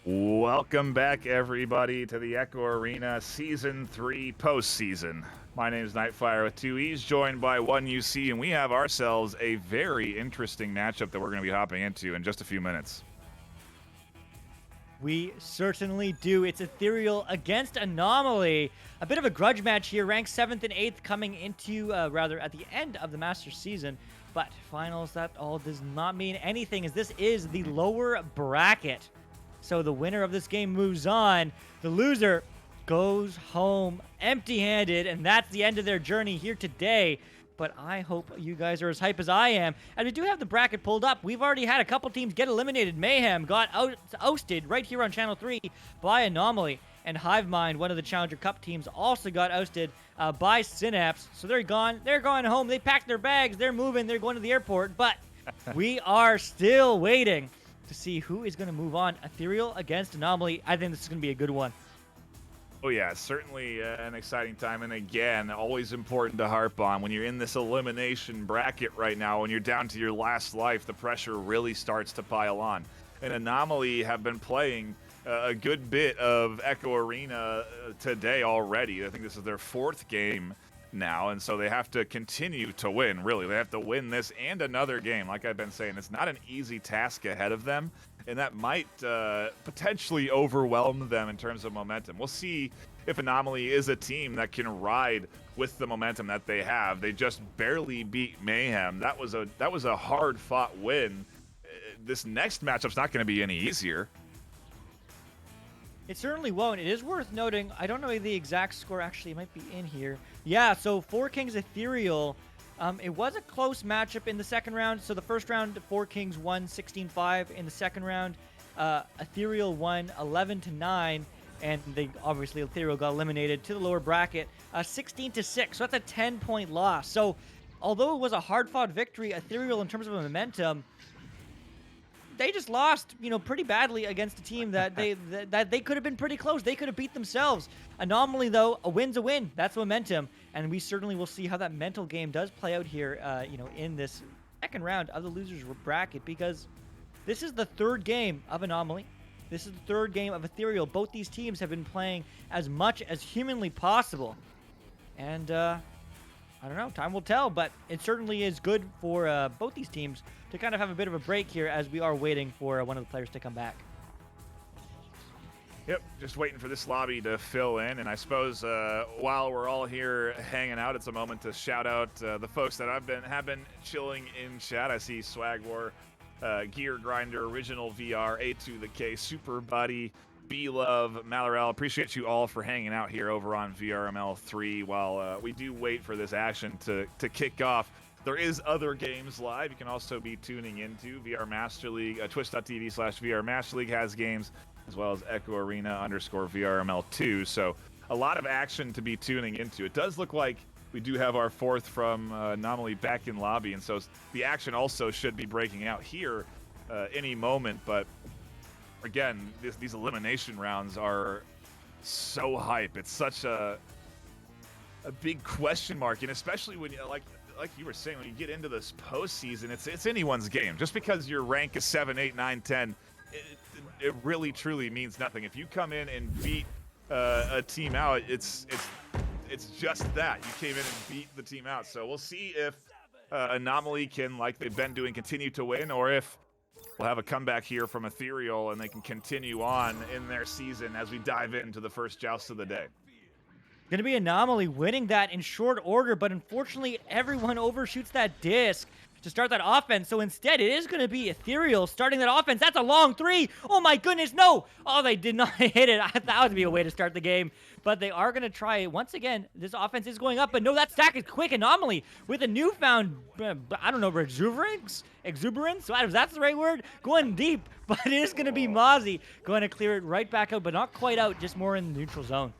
Welcome back, everybody, to the Echo Arena Season 3 postseason. My name is Nightfire with 2 E's, joined by 1UC, and we have ourselves a very interesting matchup that we're going to be hopping into in just a few minutes. We certainly do. It's Ethereal against Anomaly. A bit of a grudge match here, ranked 7th and 8th coming into, rather, at the end of the Masters season. But finals, that all does not mean anything, as this is the lower bracket. So the winner of this game moves on. The loser goes home empty-handed, and that's the end of their journey here today. But I hope you guys are as hype as I am. And we do have the bracket pulled up. We've already had a couple teams get eliminated. Mayhem got ousted right here on Channel 3 by Anomaly. And Hivemind, one of the Challenger Cup teams, also got ousted by Synapse. So they're gone. They're going home. They packed their bags. They're moving. They're going to the airport. But we are still waiting to see who is going to move on. Ethereal against Anomaly. I think this is going to be a good one. Oh yeah, certainly an exciting time, and again, always important to harp on when you're in this elimination bracket right now, when you're down to your last life, the pressure really starts to pile on. And Anomaly have been playing a good bit of Echo Arena today already. I think this is their 4th game now, and so they have to continue to win, really. They have to win this and another game. Like I've been saying, it's not an easy task ahead of them, and that might potentially overwhelm them in terms of momentum. We'll see if Anomaly is a team that can ride with the momentum that they have. They just barely beat Mayhem. That was a hard-fought win. This next matchup's not going to be any easier. It certainly won't. It is worth noting, I don't know the exact score, actually, it might be in here. Yeah, so 4 Kings Ethereal, it was a close matchup in the second round. So the first round, 4 Kings won 16-5. In the second round, Ethereal won 11-9. And obviously Ethereal got eliminated to the lower bracket, 16-6. So that's a 10-point loss. So although it was a hard-fought victory, Ethereal, in terms of momentum, they just lost, pretty badly against a team that they could have been pretty close. They could have beat themselves. Anomaly, though, a win's a win. That's momentum, and we certainly will see how that mental game does play out here, in this second round of the losers bracket, because this is the 3rd game of Anomaly. This is the 3rd game of Ethereal. Both these teams have been playing as much as humanly possible, and I don't know. Time will tell, but it certainly is good for both these teams to kind of have a bit of a break here as we are waiting for one of the players to come back. Yep, just waiting for this lobby to fill in, and I suppose while we're all here hanging out, it's a moment to shout out the folks that have been chilling in chat. I see Swag War, Gear Grinder, Original VR, A to the K, Super Buddy, B-Love, Malorel. Appreciate you all for hanging out here over on VRML 3 while we do wait for this action to kick off. There is other games live. You can also be tuning into VR Master League. Twitch.tv/VR Master League has games, as well as Echo Arena _VRML2. So a lot of action to be tuning into. It does look like we do have our 4th from Anomaly back in lobby, and so the action also should be breaking out here any moment. But again, these elimination rounds are so hype. It's such a big question mark, and especially when like you were saying, when you get into this postseason, it's anyone's game. Just because your rank is 7, 8, 9, 10, it really truly means nothing. If you come in and beat a team out, it's just that you came in and beat the team out. So we'll see if Anomaly can, like they've been doing, continue to win, or if we'll have a comeback here from Ethereal and they can continue on in their season as we dive into the first joust of the day. Going to be Anomaly winning that in short order, but unfortunately everyone overshoots that disc to start that offense. So instead, it is going to be Ethereal starting that offense. That's a long three. Oh my goodness, no. Oh, they did not hit it. I thought that would be a way to start the game, but they are going to try it. Once again, this offense is going up, but no, that stack is quick. Anomaly with a newfound, I don't know, exuberance? If that's the right word? Going deep, but it is going to be Mozzie going to clear it right back out, but not quite out, just more in the neutral zone.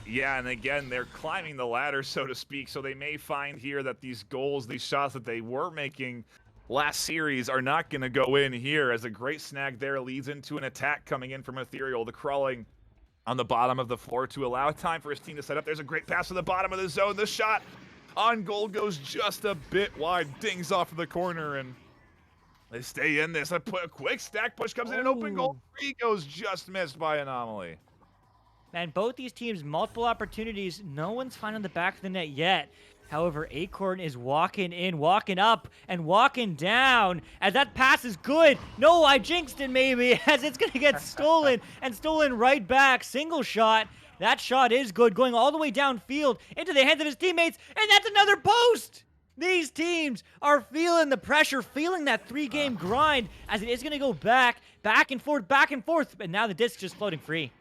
Yeah, and again, they're climbing the ladder, so to speak, so they may find here that these goals, these shots that they were making last series are not going to go in here, as a great snag there leads into an attack coming in from Ethereal. The crawling on the bottom of the floor to allow time for his team to set up. There's a great pass to the bottom of the zone. The shot on goal goes just a bit wide, dings off of the corner, and they stay in this. A quick stack push comes in, an open goal. Three goes just missed by Anomaly. And both these teams, multiple opportunities. No one's finding the back of the net yet. However, Acorn is walking in, walking up, and walking down. As that pass is good. No, I jinxed it maybe, as it's going to get stolen, and stolen right back. Single shot. That shot is good, going all the way downfield into the hands of his teammates, and that's another post! These teams are feeling the pressure, feeling that three-game grind, as it is going to go back and forth, and now the disc just floating free.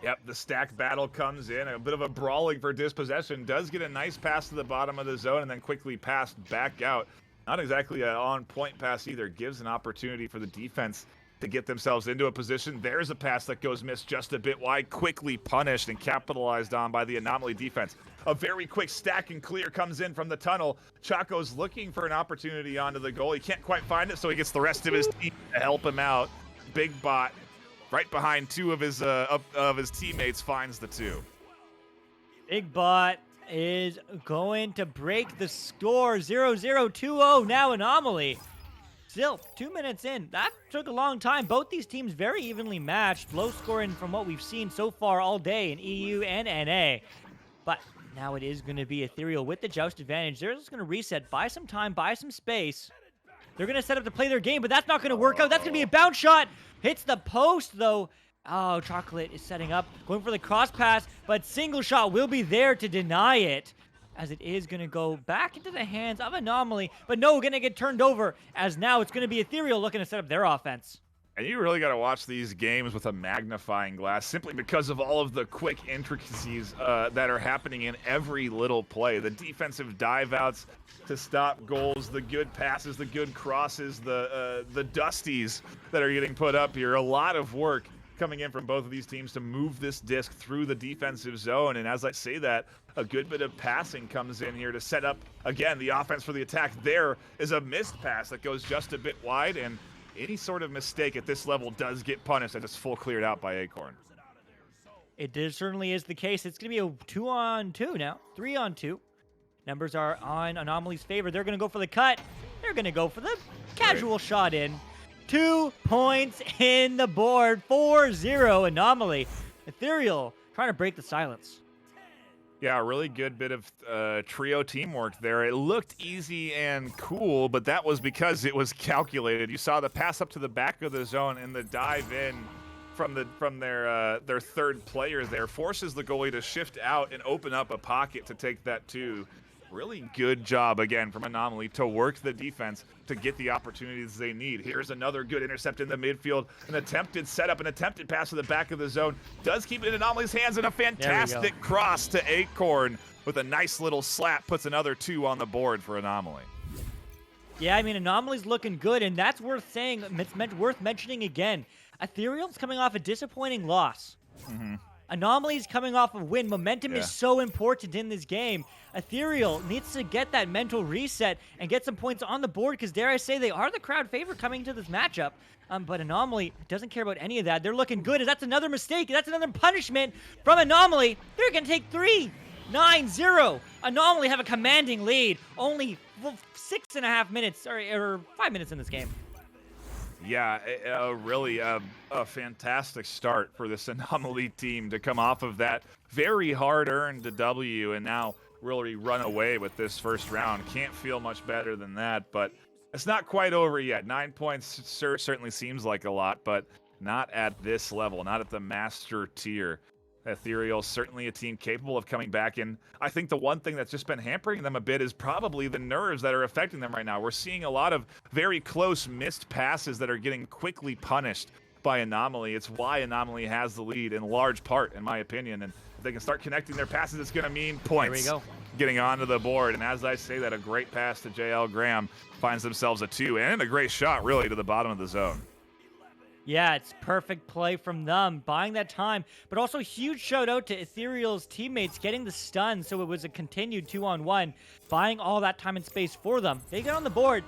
Yep, the stack battle comes in. A bit of a brawling for dispossession. Does get a nice pass to the bottom of the zone and then quickly passed back out. Not exactly an on-point pass either. Gives an opportunity for the defense to get themselves into a position. There's a pass that goes missed just a bit wide. Quickly punished and capitalized on by the Anomaly defense. A very quick stack and clear comes in from the tunnel. Chaco's looking for an opportunity onto the goal. He can't quite find it, so he gets the rest of his team to help him out. Big Bot, right behind two of his teammates, finds the two. Big Bot is going to break the score. 0-0-2-0 now Anomaly. Still, 2 minutes in. That took a long time. Both these teams very evenly matched. Low scoring from what we've seen so far all day in EU and NA. But now it is going to be Ethereal with the joust advantage. They're just going to reset, buy some time, buy some space. They're going to set up to play their game, but that's not going to work out. That's going to be a bounce shot. Hits the post, though. Oh, Chocolate is setting up, going for the cross pass, but single shot will be there to deny it, as it is going to go back into the hands of Anomaly, but no, going to get turned over, as now it's going to be Ethereal looking to set up their offense. And you really got to watch these games with a magnifying glass, simply because of all of the quick intricacies that are happening in every little play. The defensive dive outs to stop goals, the good passes, the good crosses, the dusties that are getting put up here. A lot of work coming in from both of these teams to move this disc through the defensive zone. And as I say that, a good bit of passing comes in here to set up, again, the offense for the attack. There is a missed pass that goes just a bit wide, and any sort of mistake at this level does get punished, and it's full cleared out by Acorn. It certainly is the case. It's going to be a 2-on-2 now, 3-on-2. Numbers are on Anomaly's favor. They're going to go for the cut. They're going to go for the casual shot in. 2 points in the board. 4-0 Anomaly. Ethereal trying to break the silence. Yeah, a really good bit of trio teamwork there. It looked easy and cool, but that was because it was calculated. You saw the pass up to the back of the zone and the dive in from their third player there forces the goalie to shift out and open up a pocket to take that two. Really good job, again, from Anomaly to work the defense to get the opportunities they need. Here's another good intercept in the midfield. An attempted setup, an attempted pass to the back of the zone. Does keep it in Anomaly's hands, and a fantastic cross to Acorn with a nice little slap. Puts another 2 on the board for Anomaly. Yeah, I mean, Anomaly's looking good, and that's worth saying. It's worth mentioning again. Ethereal's coming off a disappointing loss. Anomaly's coming off a win. Momentum is so important in this game. Ethereal needs to get that mental reset and get some points on the board, because dare I say, they are the crowd favorite coming to this matchup. But Anomaly doesn't care about any of that. They're looking good. That's another mistake. That's another punishment from Anomaly. They're going to take 3. 9-0. Anomaly have a commanding lead. Only 6.5 minutes, or 5 minutes in this game. Yeah, really a fantastic start for this Anomaly team to come off of that very hard-earned W, and now really run away with this first round. Can't feel much better than that, but it's not quite over yet. 9 points certainly seems like a lot, but not at this level, not at the master tier. Ethereal, certainly a team capable of coming back in. I think the one thing that's just been hampering them a bit is probably the nerves that are affecting them right now. We're seeing a lot of very close missed passes that are getting quickly punished by Anomaly. It's why Anomaly has the lead in large part, in my opinion. And if they can start connecting their passes, it's going to mean points. There we go. Getting onto the board. And as I say that, a great pass to JL Graham finds themselves a 2, and a great shot, really, to the bottom of the zone. Yeah, it's perfect play from them, buying that time, but also huge shout out to Ethereal's teammates getting the stun, so it was a continued 2-on-1, buying all that time and space for them. They get on the board.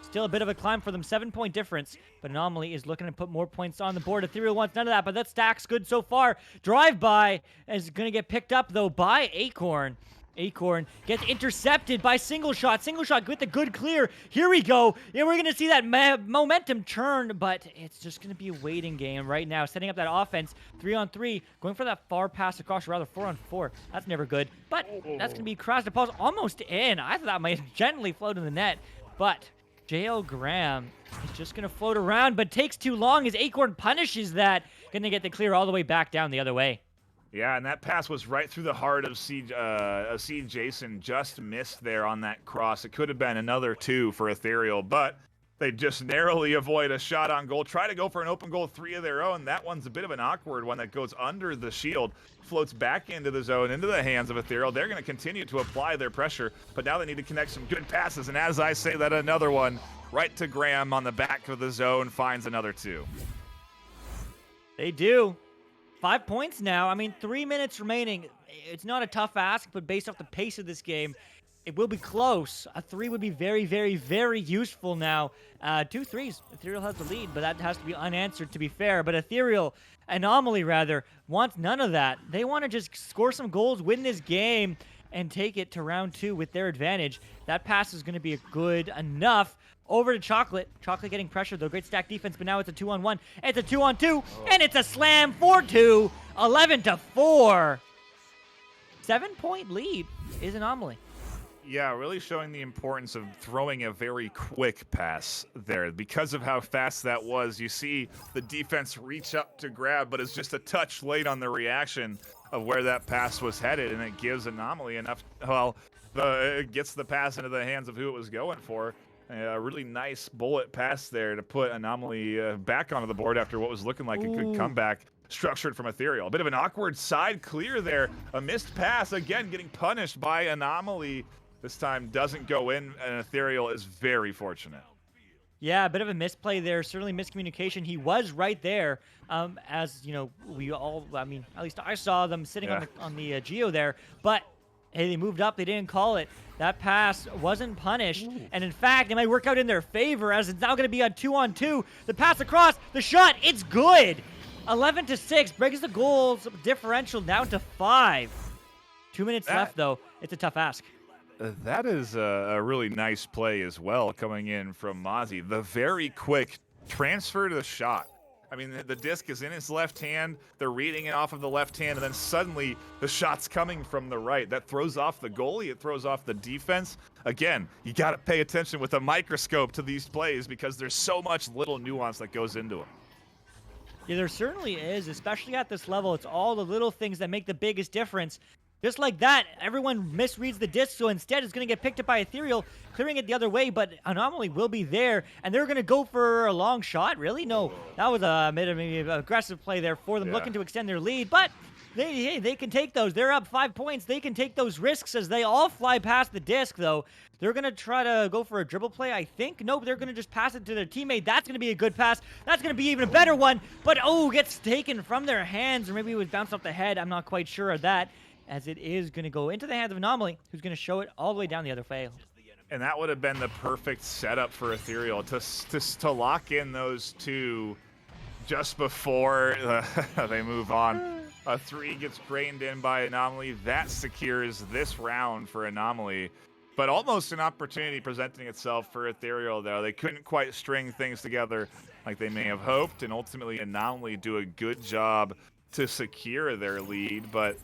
Still a bit of a climb for them, 7-point difference, but Anomaly is looking to put more points on the board. Ethereal wants none of that, but that stack's good so far. Drive-by is going to get picked up, though, by Acorn. Acorn gets intercepted by Single Shot. Single Shot with a good clear. Here we go. Yeah, we're going to see that momentum turn, but it's just going to be a waiting game right now. Setting up that offense, 3-on-3, going for that far pass across, or rather 4-on-4. That's never good, but that's going to be crossed. The ball's almost in. I thought that might gently float in the net, but JL Graham is just going to float around, but takes too long as Acorn punishes that. Going to get the clear all the way back down the other way. Yeah, and that pass was right through the heart of Seed Jason. Just missed there on that cross. It could have been another 2 for Ethereal, but they just narrowly avoid a shot on goal. Try to go for an open goal 3 of their own. That one's a bit of an awkward one that goes under the shield, floats back into the zone, into the hands of Ethereal. They're going to continue to apply their pressure, but now they need to connect some good passes. And as I say that, another one right to Graham on the back of the zone finds another 2. They do. 5 points now. I mean, 3 minutes remaining. It's not a tough ask, but based off the pace of this game, it will be close. A 3 would be very, very, very useful now. 2 threes. Ethereal has the lead, but that has to be unanswered to be fair. But Ethereal, Anomaly rather, wants none of that. They want to just score some goals, win this game, and take it to round 2 with their advantage. That pass is going to be good enough. Over to Chocolate. Chocolate getting pressured, though. Great stack defense, but now it's a 2-on-1. It's a 2-on-2, and it's a slam for 2. 11-4. 7-point lead is Anomaly. Yeah, really showing the importance of throwing a very quick pass there. Because of how fast that was, you see the defense reach up to grab, but it's just a touch late on the reaction of where that pass was headed, and it gives Anomaly enough, well, it gets the pass into the hands of who it was going for. A really nice bullet pass there to put Anomaly back onto the board after what was looking like a good comeback structured from Ethereal. A bit of an awkward side clear there. A missed pass, again, getting punished by Anomaly. This time doesn't go in, and Ethereal is very fortunate. Yeah, a bit of a misplay there. Certainly miscommunication. He was right there. As, you know, we all, I mean, at least I saw them sitting on the Geo there. But, hey, they moved up. They didn't call it. That pass wasn't punished. And, in fact, it might work out in their favor as it's now going to be a 2-on-2. The pass across, the shot, it's good. 11-6, breaks the goals differential down to 5. 2 minutes left, though. It's a tough ask. That is a really nice play as well coming in from Mozzie. The very quick transfer to the shot. I mean, the disc is in his left hand. They're reading it off of the left hand, and then suddenly the shot's coming from the right. That throws off the goalie. It throws off the defense. Again, you got to pay attention with a microscope to these plays because there's so much little nuance that goes into them. Yeah, there certainly is, especially at this level. It's all the little things that make the biggest difference. Just like that, everyone misreads the disc, so instead it's going to get picked up by Ethereal, clearing it the other way, but Anomaly will be there, and they're going to go for a long shot? Really? No, that was a maybe aggressive play there for them, looking to extend their lead, but they can take those. They're up 5 points. They can take those risks as they all fly past the disc, though. They're going to try to go for a dribble play, I think. Nope, they're going to just pass it to their teammate. That's going to be a good pass. That's going to be even a better one, but gets taken from their hands, or maybe it was bounced off the head. I'm not quite sure of that, as it is going to go into the hands of Anomaly, who's going to show it all the way down the other way. And that would have been the perfect setup for Ethereal to lock in those two just before they move on. A 3 gets drained in by Anomaly. That secures this round for Anomaly. But almost an opportunity presenting itself for Ethereal, though. They couldn't quite string things together like they may have hoped, and ultimately Anomaly do a good job to secure their lead. But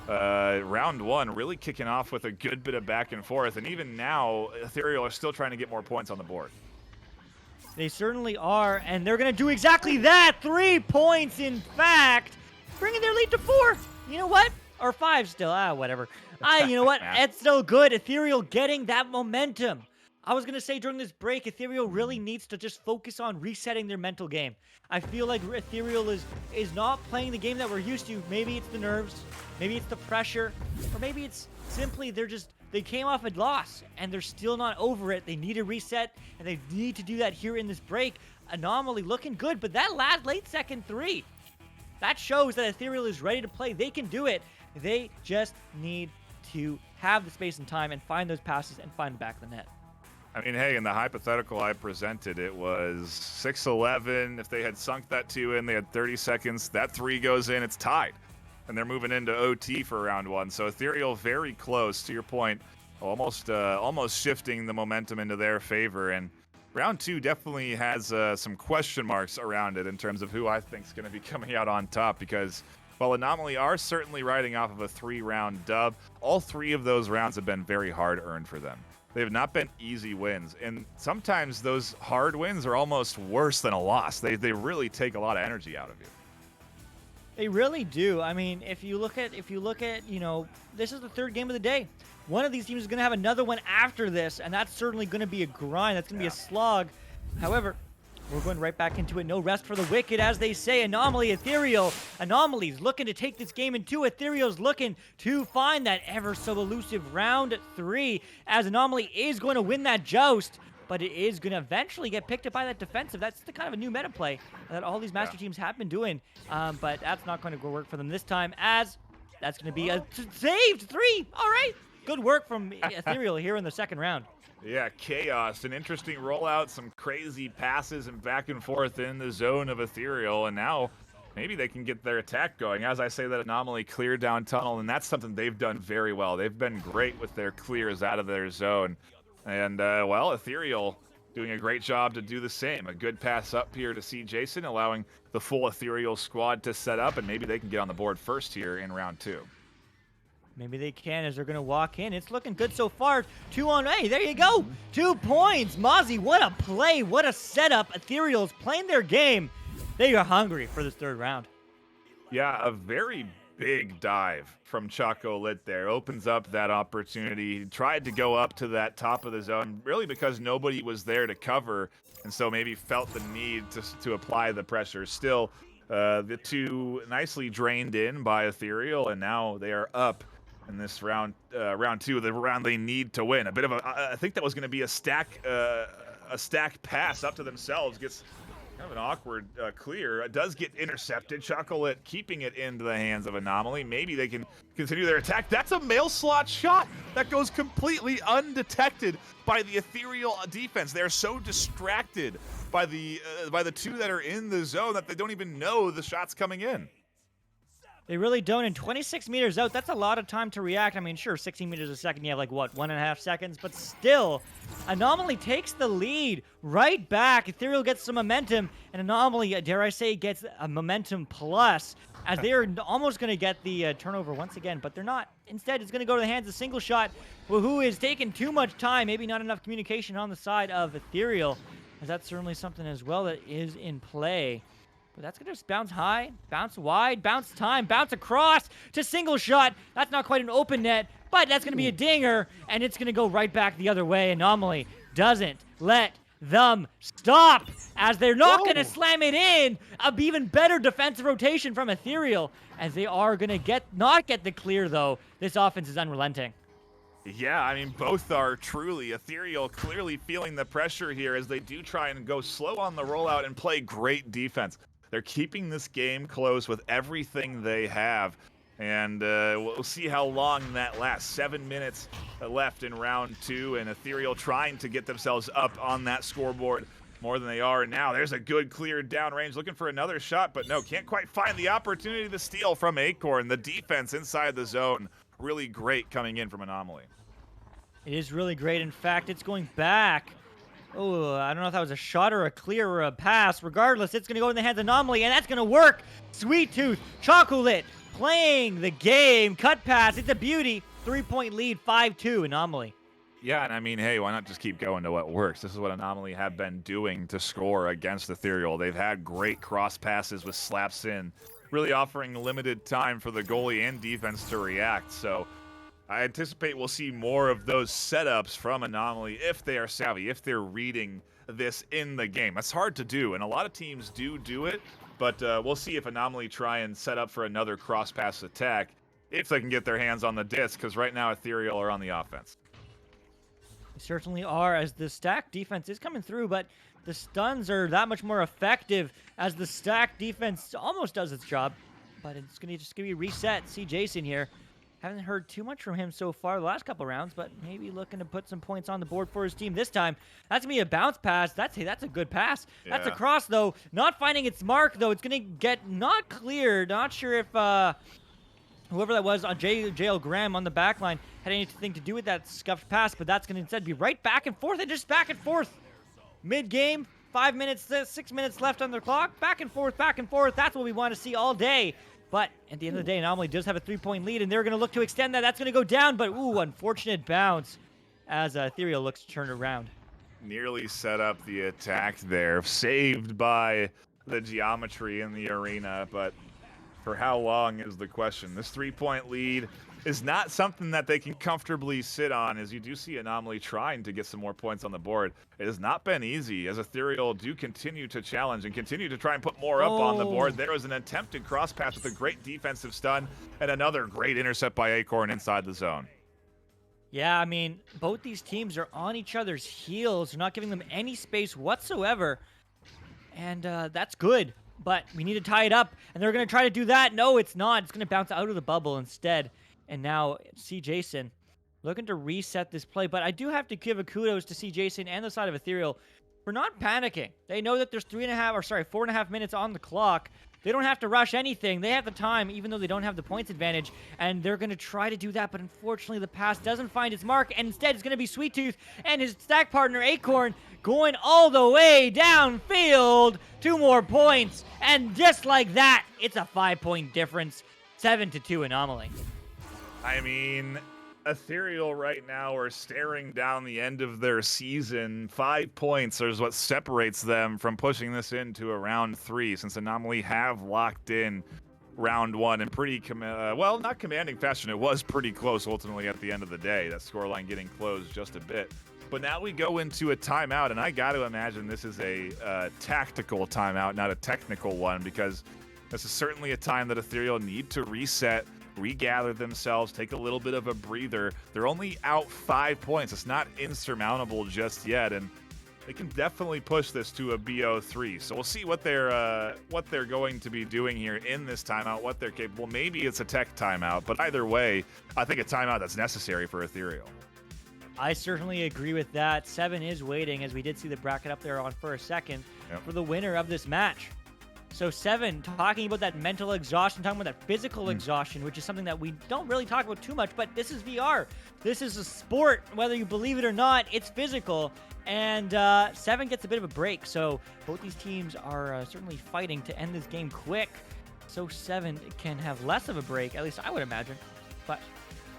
Round one really kicking off with a good bit of back and forth, and even now, Ethereal are still trying to get more points on the board. They certainly are, and they're going to do exactly that. 3 points, in fact, bringing their lead to 4. You know what? Or 5 still. Whatever. You know what? It's still good. Ethereal getting that momentum. I was going to say during this break, Ethereal really needs to just focus on resetting their mental game. I feel like Ethereal is not playing the game that we're used to. Maybe it's the nerves, maybe it's the pressure, or maybe it's simply they came off a loss and they're still not over it. They need a reset, and they need to do that here in this break. Anomaly looking good, but that late second 3, that shows that Ethereal is ready to play. They can do it. They just need to have the space and time and find those passes and find the back of the net. I mean, hey, in the hypothetical I presented, it was 6-11. If they had sunk that 2 in, they had 30 seconds. That 3 goes in, it's tied. And they're moving into OT for round 1. So Ethereal very close, to your point, almost shifting the momentum into their favor. And round 2 definitely has some question marks around it in terms of who I think is going to be coming out on top, because while Anomaly are certainly riding off of a 3-round dub, all 3 of those rounds have been very hard-earned for them. They have not been easy wins, and sometimes those hard wins are almost worse than a loss. They really take a lot of energy out of you. They really do. I mean, if you look at, you know, this is the 3rd game of the day. One of these teams is going to have another one after this, and that's certainly going to be a grind. That's going to be a slog. However, we're going right back into it. No rest for the wicked, as they say. Anomaly, Ethereal. Anomaly's looking to take this game in 2. Ethereal's looking to find that ever-so-elusive round 3, as Anomaly is going to win that joust, but it is going to eventually get picked up by that defensive. That's the kind of a new meta play that all these Master teams have been doing, but that's not going to work for them this time, as that's going to be a saved 3. All right. Good work from Ethereal here in the 2nd round. Yeah, chaos, an interesting rollout, some crazy passes and back and forth in the zone of Ethereal, and now maybe they can get their attack going. As I say, that Anomaly cleared down tunnel, and that's something they've done very well. They've been great with their clears out of their zone. And, well, Ethereal doing a great job to do the same. A good pass up here to see Jason, allowing the full Ethereal squad to set up, and maybe they can get on the board first here in round 2. Maybe they can, as they're going to walk in. It's looking good so far. 2 on A. There you go. 2 points. Mozzie, what a play. What a setup. Ethereal's playing their game. They are hungry for this 3rd round. Yeah, a very big dive from Choco Lit there. Opens up that opportunity. He tried to go up to that top of the zone, really because nobody was there to cover, and so maybe felt the need to apply the pressure. Still, the 2 nicely drained in by Ethereal, and now they are up in this round 2, the round they need to win. A bit of I think that was going to be a stack pass up to themselves. Gets kind of an awkward clear. It does get intercepted. Chocolate keeping it into the hands of Anomaly. Maybe they can continue their attack. That's a mail slot shot that goes completely undetected by the Ethereal defense. They're so distracted by the 2 that are in the zone that they don't even know the shot's coming in. They really don't. And 26 meters out, that's a lot of time to react. I mean, sure, 16 meters a second, you have like, what, 1.5 seconds? But still, Anomaly takes the lead right back. Ethereal gets some momentum, and Anomaly, dare I say, gets a momentum plus, as they are almost going to get the turnover once again, but they're not. Instead, it's going to go to the hands of Single Shot, who is taking too much time, maybe not enough communication on the side of Ethereal, as that's certainly something as well that is in play. But that's going to just bounce high, bounce wide, bounce time, bounce across to Single Shot. That's not quite an open net, but that's going to be a dinger, and it's going to go right back the other way. Anomaly doesn't let them stop, as they're not going to slam it in. An even better defensive rotation from Ethereal, as they are going to not get the clear, though. This offense is unrelenting. Yeah, I mean, both are truly. Ethereal clearly feeling the pressure here as they do try and go slow on the rollout and play great defense. They're keeping this game close with everything they have, and we'll see how long that lasts. 7 minutes left in round 2, and Ethereal trying to get themselves up on that scoreboard more than they are now. There's a good clear downrange, looking for another shot, but no, can't quite find the opportunity to steal from Acorn. The defense inside the zone, really great coming in from Anomaly. It is really great. In fact, it's going back Oh, I don't know if that was a shot or a clear or a pass. Regardless, it's going to go in the hands of Anomaly, and that's going to work. Sweet Tooth, Chocolate, playing the game. Cut pass. It's a beauty. 3-point lead, 5-2, Anomaly. Yeah, and I mean, hey, why not just keep going to what works? This is what Anomaly have been doing to score against Ethereal. They've had great cross passes with slaps in, really offering limited time for the goalie and defense to react. So I anticipate we'll see more of those setups from Anomaly if they are savvy, if they're reading this in the game. That's hard to do, and a lot of teams do it, but we'll see if Anomaly try and set up for another cross-pass attack if they can get their hands on the disc, because right now Ethereal are on the offense. They certainly are, as the stack defense is coming through, but the stuns are that much more effective as the stack defense almost does its job. But it's just gonna be reset. See Jason here. Haven't heard too much from him so far the last couple rounds, but maybe looking to put some points on the board for his team this time. That's gonna be a bounce pass. That's a good pass. Yeah. That's a cross though. Not finding its mark though. It's gonna get not clear. Not sure if whoever that was on JL Graham on the back line had anything to do with that scuffed pass, but that's going to instead be right back and forth and just back and forth. Mid-game, 5 minutes, 6 minutes left on the clock. Back and forth, back and forth. That's what we want to see all day. But at the end of the day, Anomaly does have a 3-point lead, and they're going to look to extend that. That's going to go down, but ooh, unfortunate bounce as Ethereal looks to turn around. Nearly set up the attack there. Saved by the geometry in the arena, but for how long is the question. This 3-point lead is not something that they can comfortably sit on, as you do see Anomaly trying to get some more points on the board. It has not been easy, as Ethereal do continue to challenge and continue to try and put more up on the board. There was an attempted cross pass with a great defensive stun and another great intercept by Acorn inside the zone. Yeah, I mean, both these teams are on each other's heels. They're not giving them any space whatsoever, and that's good. But we need to tie it up, and they're going to try to do that. No, it's not. It's going to bounce out of the bubble instead. And now, C. Jason looking to reset this play. But I do have to give a kudos to C. Jason and the side of Ethereal for not panicking. They know that there's 4.5 minutes on the clock. They don't have to rush anything. They have the time, even though they don't have the points advantage, and they're going to try to do that, but unfortunately the pass doesn't find its mark, and instead it's going to be Sweet Tooth and his stack partner, Acorn, going all the way downfield. 2 more points, and just like that, it's a 5-point difference. 7-2 Anomaly. I mean, Ethereal right now are staring down the end of their season. 5 points is what separates them from pushing this into a round 3, since Anomaly have locked in round 1 in pretty, well, not commanding fashion. It was pretty close ultimately at the end of the day. That scoreline getting closed just a bit. But now we go into a timeout, and I got to imagine this is a tactical timeout, not a technical one, because this is certainly a time that Ethereal need to reset, regather themselves, take a little bit of a breather. They're only out 5 points. It's not insurmountable just yet, and they can definitely push this to a BO3. So we'll see what they're going to be doing here in this timeout, what they're capable. Maybe it's a tech timeout, but either way, I think a timeout that's necessary for Ethereal. I certainly agree with that. 7 is waiting, as we did see the bracket up there on for a second, for the winner of this match. So 7, talking about that mental exhaustion, talking about that physical exhaustion, which is something that we don't really talk about too much, but this is VR. This is a sport, whether you believe it or not, it's physical. And 7 gets a bit of a break, so both these teams are certainly fighting to end this game quick, so 7 can have less of a break, at least I would imagine. But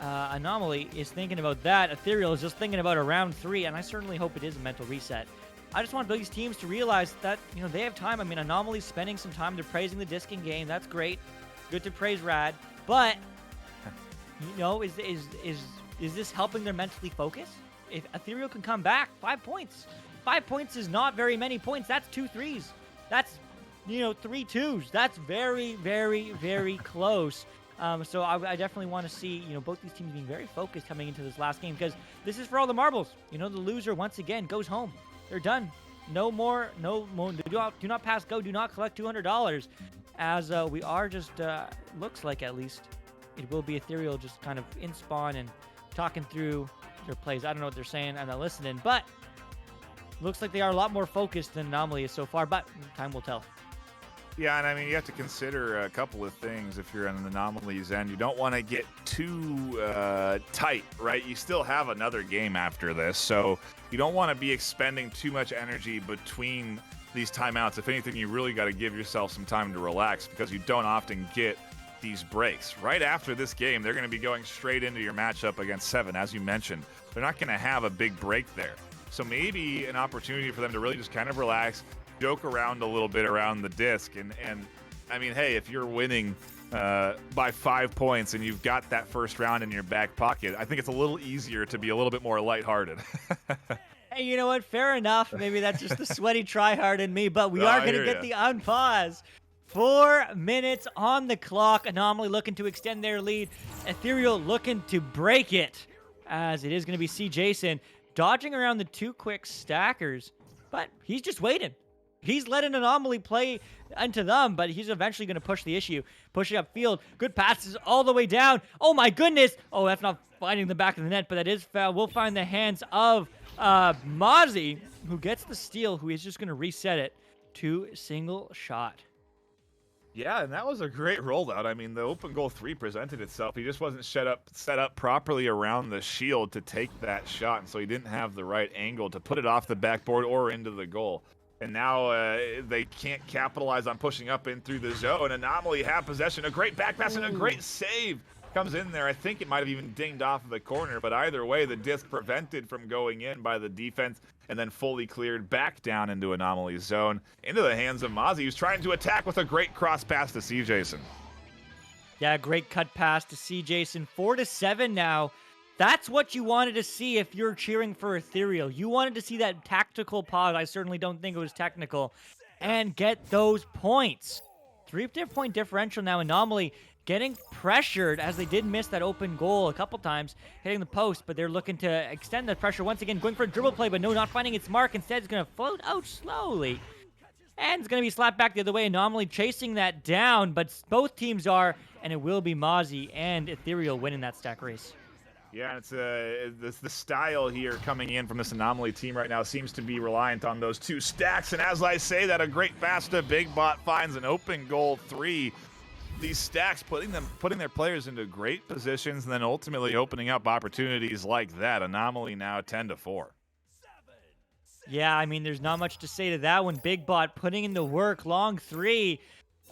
Anomaly is thinking about that. Ethereal is just thinking about a round 3, and I certainly hope it is a mental reset. I just want these teams to realize that, you know, they have time. I mean, Anomaly's spending some time. They're praising the disc in game. That's great. Good to praise Rad. But, you know, is this helping them mentally focus? If Ethereal can come back, 5 points. 5 points is not very many points. That's 2 threes. That's, you know, 3 twos. That's very, very, very close. So I definitely want to see, you know, both these teams being very focused coming into this last game, because this is for all the marbles. You know, the loser, once again, goes home. They're done. No more. Do not pass go. Do not collect $200. As we are just, looks like at least, it will be Ethereal just kind of in spawn and talking through their plays. I don't know what they're saying. I'm not listening. But looks like they are a lot more focused than Anomaly is so far. But time will tell. Yeah, and I mean, you have to consider a couple of things if you're on an Anomalies end. You don't want to get too tight, right? You still have another game after this, so you don't want to be expending too much energy between these timeouts. If anything, you really got to give yourself some time to relax because you don't often get these breaks. Right after this game, they're going to be going straight into your matchup against 7, as you mentioned. They're not going to have a big break there. So maybe an opportunity for them to really just kind of relax, joke around a little bit around the disc. And I mean, hey, if you're winning by 5 points and you've got that first round in your back pocket, I think it's a little easier to be a little bit more lighthearted. Hey, you know what? Fair enough. Maybe that's just the sweaty tryhard in me, but we are going to get the unpause. 4 minutes on the clock. Anomaly looking to extend their lead. Ethereal looking to break it, as it is going to be Jason dodging around the 2 quick stackers, but he's just waiting. He's letting Anomaly play into them, but he's eventually going to push the issue. Pushing up field. Good passes all the way down. Oh, my goodness. Oh, that's not finding the back of the net, but that is foul. We'll find the hands of Mozzie, who gets the steal, who is just going to reset it to single shot. Yeah, and that was a great rollout. I mean, the open goal 3 presented itself. He just wasn't set up properly around the shield to take that shot, and so he didn't have the right angle to put it off the backboard or into the goal. And now they can't capitalize on pushing up in through the zone. Anomaly have possession. A great back pass and a great save comes in there. I think it might have even dinged off of the corner, but either way, the disc prevented from going in by the defense and then fully cleared back down into Anomaly's zone, into the hands of Mozzie, who's trying to attack with a great cross pass to Jason. Yeah, great cut pass to Jason. 4-7 now. That's what you wanted to see if you're cheering for Ethereal. You wanted to see that tactical pause. I certainly don't think it was technical. And get those points. 3-point differential now. Anomaly getting pressured, as they did miss that open goal a couple times, hitting the post, but they're looking to extend the pressure once again, going for a dribble play, but no, not finding its mark. Instead, it's going to float out slowly. And it's going to be slapped back the other way. Anomaly chasing that down, but both teams are, and it will be Mozzie and Ethereal winning that stack race. Yeah, it's the style here coming in from this Anomaly team right now seems to be reliant on those 2 stacks. And as I say that, a great pass to Big Bot finds an open goal 3. These stacks putting their players into great positions and then ultimately opening up opportunities like that. Anomaly now 10-4. Yeah, I mean, there's not much to say to that one. Big Bot putting in the work. Long 3.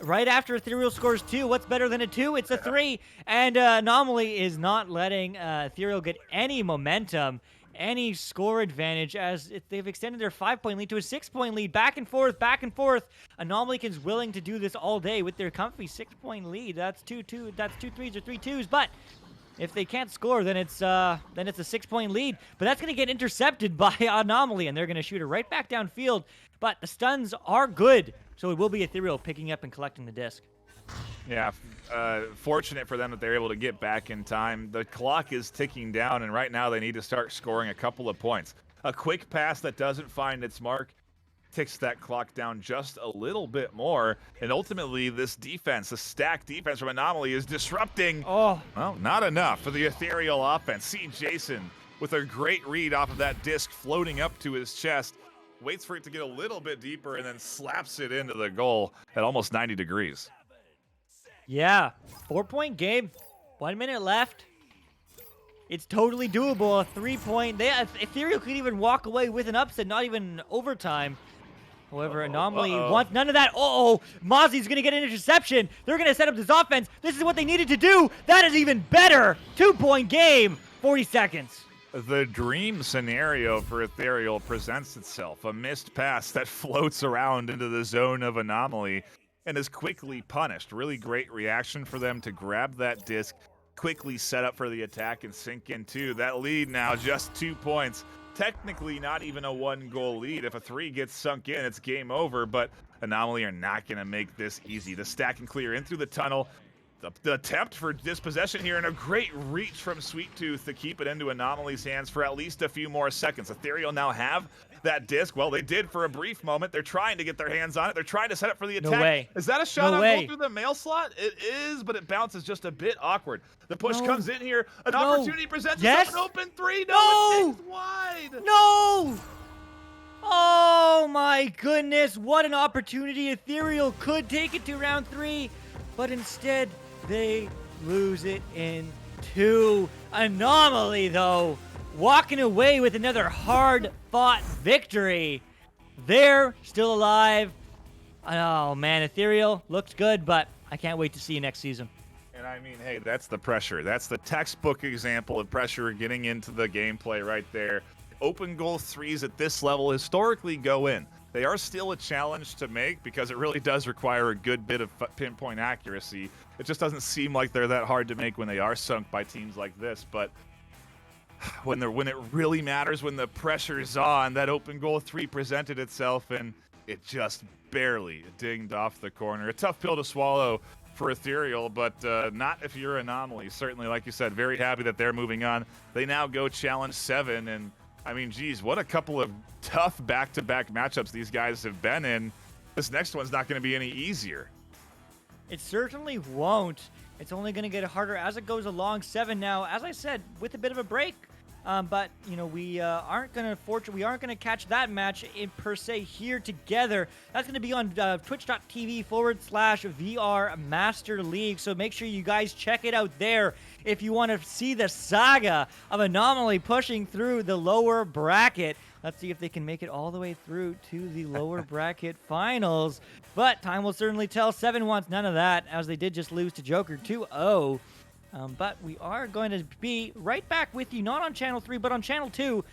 Right after Ethereal scores 2. What's better than a 2? It's a 3. And Anomaly is not letting Ethereal get any momentum, any score advantage, as they've extended their 5-point lead to a 6-point lead. Back and forth, back and forth. Anomaly is willing to do this all day with their comfy 6-point lead. That's 2 threes or 3 twos. But if they can't score, then it's a 6-point lead. But that's going to get intercepted by Anomaly, and they're going to shoot it right back downfield. But the stuns are good, so it will be Ethereal picking up and collecting the disc. Yeah, fortunate for them that they're able to get back in time. The clock is ticking down, and right now they need to start scoring a couple of points. A quick pass that doesn't find its mark ticks that clock down just a little bit more, and ultimately this defense, the stacked defense from Anomaly, is disrupting. Oh, well, not enough for the Ethereal offense. Jason with a great read off of that disc floating up to his chest. Waits for it to get a little bit deeper and then slaps it into the goal at almost 90 degrees. Yeah, 4-point game. 1 minute left. It's totally doable. A 3-point. Ethereal could even walk away with an upset, not even overtime. However, Anomaly wants none of that. Mozzie's going to get an interception. They're going to set up this offense. This is what they needed to do. That is even better. 2-point game. 40 seconds. The dream scenario for Ethereal presents itself. A missed pass that floats around into the zone of Anomaly and is quickly punished. Really great reaction for them to grab that disc, quickly set up for the attack and sink in 2. That lead now just 2 points. Technically not even a 1-goal lead. If a 3 gets sunk in, it's game over, but Anomaly are not going to make this easy. The stack and clear in through the tunnel. The attempt for dispossession here, and a great reach from Sweet Tooth to keep it into Anomaly's hands for at least a few more seconds. Ethereal now have that disc. Well, they did for a brief moment. They're trying to get their hands on it. They're trying to set up for the attack. No way. Is that a shot No on way. goal through the mail slot? It is, but it bounces just a bit awkward. The push comes in here. An opportunity presents itself. An open 3. No! It stays wide. No! Oh my goodness, what an opportunity. Ethereal could take it to round 3, but instead they lose it in 2. Anomaly, though, walking away with another hard-fought victory. They're still alive. Oh man, Ethereal looks good, but I can't wait to see you next season. And I mean, hey, that's the pressure. That's the textbook example of pressure getting into the gameplay right there. Open goal 3s at this level historically go in. They are still a challenge to make because it really does require a good bit of pinpoint accuracy. It just doesn't seem like they're that hard to make when they are sunk by teams like this. But when it really matters, when the pressure's on, that open goal 3 presented itself, and it just barely dinged off the corner. A tough pill to swallow for Ethereal, but not if you're Anomaly. Certainly, like you said, very happy that they're moving on. They now go challenge 7, and I mean, geez, what a couple of tough back-to-back matchups these guys have been in. This next one's not going to be any easier. It certainly won't. It's only going to get harder as it goes along. 7 now, as I said, with a bit of a break. But you know, we aren't going to catch that match per se here together. That's going to be on twitch.tv/VR Master League. So make sure you guys check it out there if you want to see the saga of Anomaly pushing through the lower bracket. Let's see if they can make it all the way through to the lower bracket finals. But time will certainly tell. 7 wants none of that, as they did just lose to Joker 2-0. But we are going to be right back with you, not on Channel 3, but on Channel 2,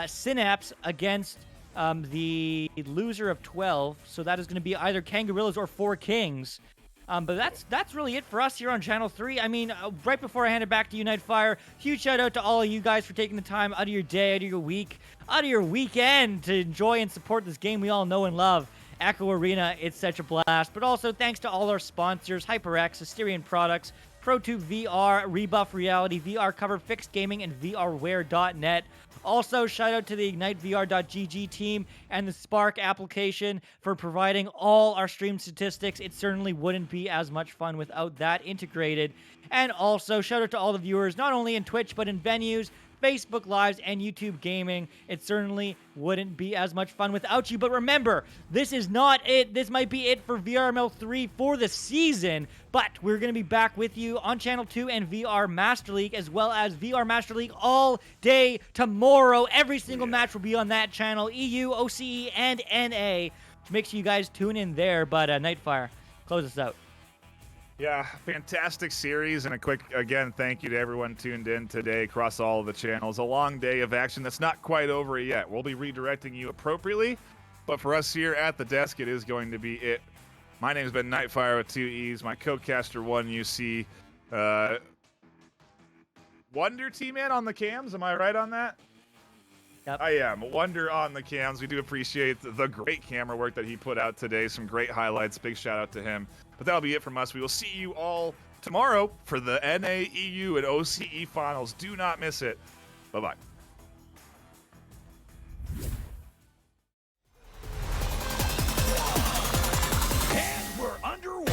Synapse against the loser of 12. So that is going to be either Kangarillas or 4 Kings. But that's really it for us here on Channel 3. I mean, right before I hand it back to you, Nightfire, huge shout out to all of you guys for taking the time out of your day, out of your week, out of your weekend to enjoy and support this game we all know and love. Echo Arena, it's such a blast. But also thanks to all our sponsors, HyperX, Asterion Products, ProTube VR, Rebuff Reality, VR Cover, Fixed Gaming, and VRware.net. Also, shout out to the IgniteVR.gg team and the Spark application for providing all our stream statistics. It certainly wouldn't be as much fun without that integrated. And also, shout out to all the viewers, not only in Twitch, but in venues, Facebook Lives, and YouTube Gaming. It certainly wouldn't be as much fun without you. But remember, this is not it. This might be it for VRML 3 for the season, but we're going to be back with you on Channel 2 and VR Master League, as well as VR Master League all day tomorrow. Every single match will be on that channel, EU, OCE, and NA. So make sure you guys tune in there. But Nightfire, close us out. Yeah, fantastic series, and a quick, again, thank you to everyone tuned in today across all of the channels. A long day of action that's not quite over yet. We'll be redirecting you appropriately, but for us here at the desk, it is going to be it. My name's been Nightfire with 2 E's, my co-caster 1UC. Wonder T-Man on the cams, am I right on that? Yep. I am. Wonder on the cams. We do appreciate the great camera work that he put out today. Some great highlights. Big shout out to him. But that'll be it from us. We will see you all tomorrow for the NA, EU, and OCE finals. Do not miss it. Bye-bye. And we're underway.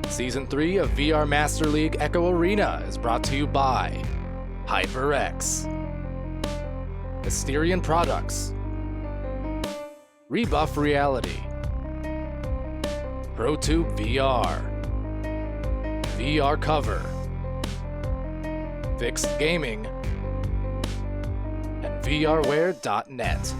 Season 3 of VR Master League Echo Arena is brought to you by HyperX, Asterion Products, Rebuff Reality, ProTube VR, VR Cover, Fixed Gaming, and VRware.net.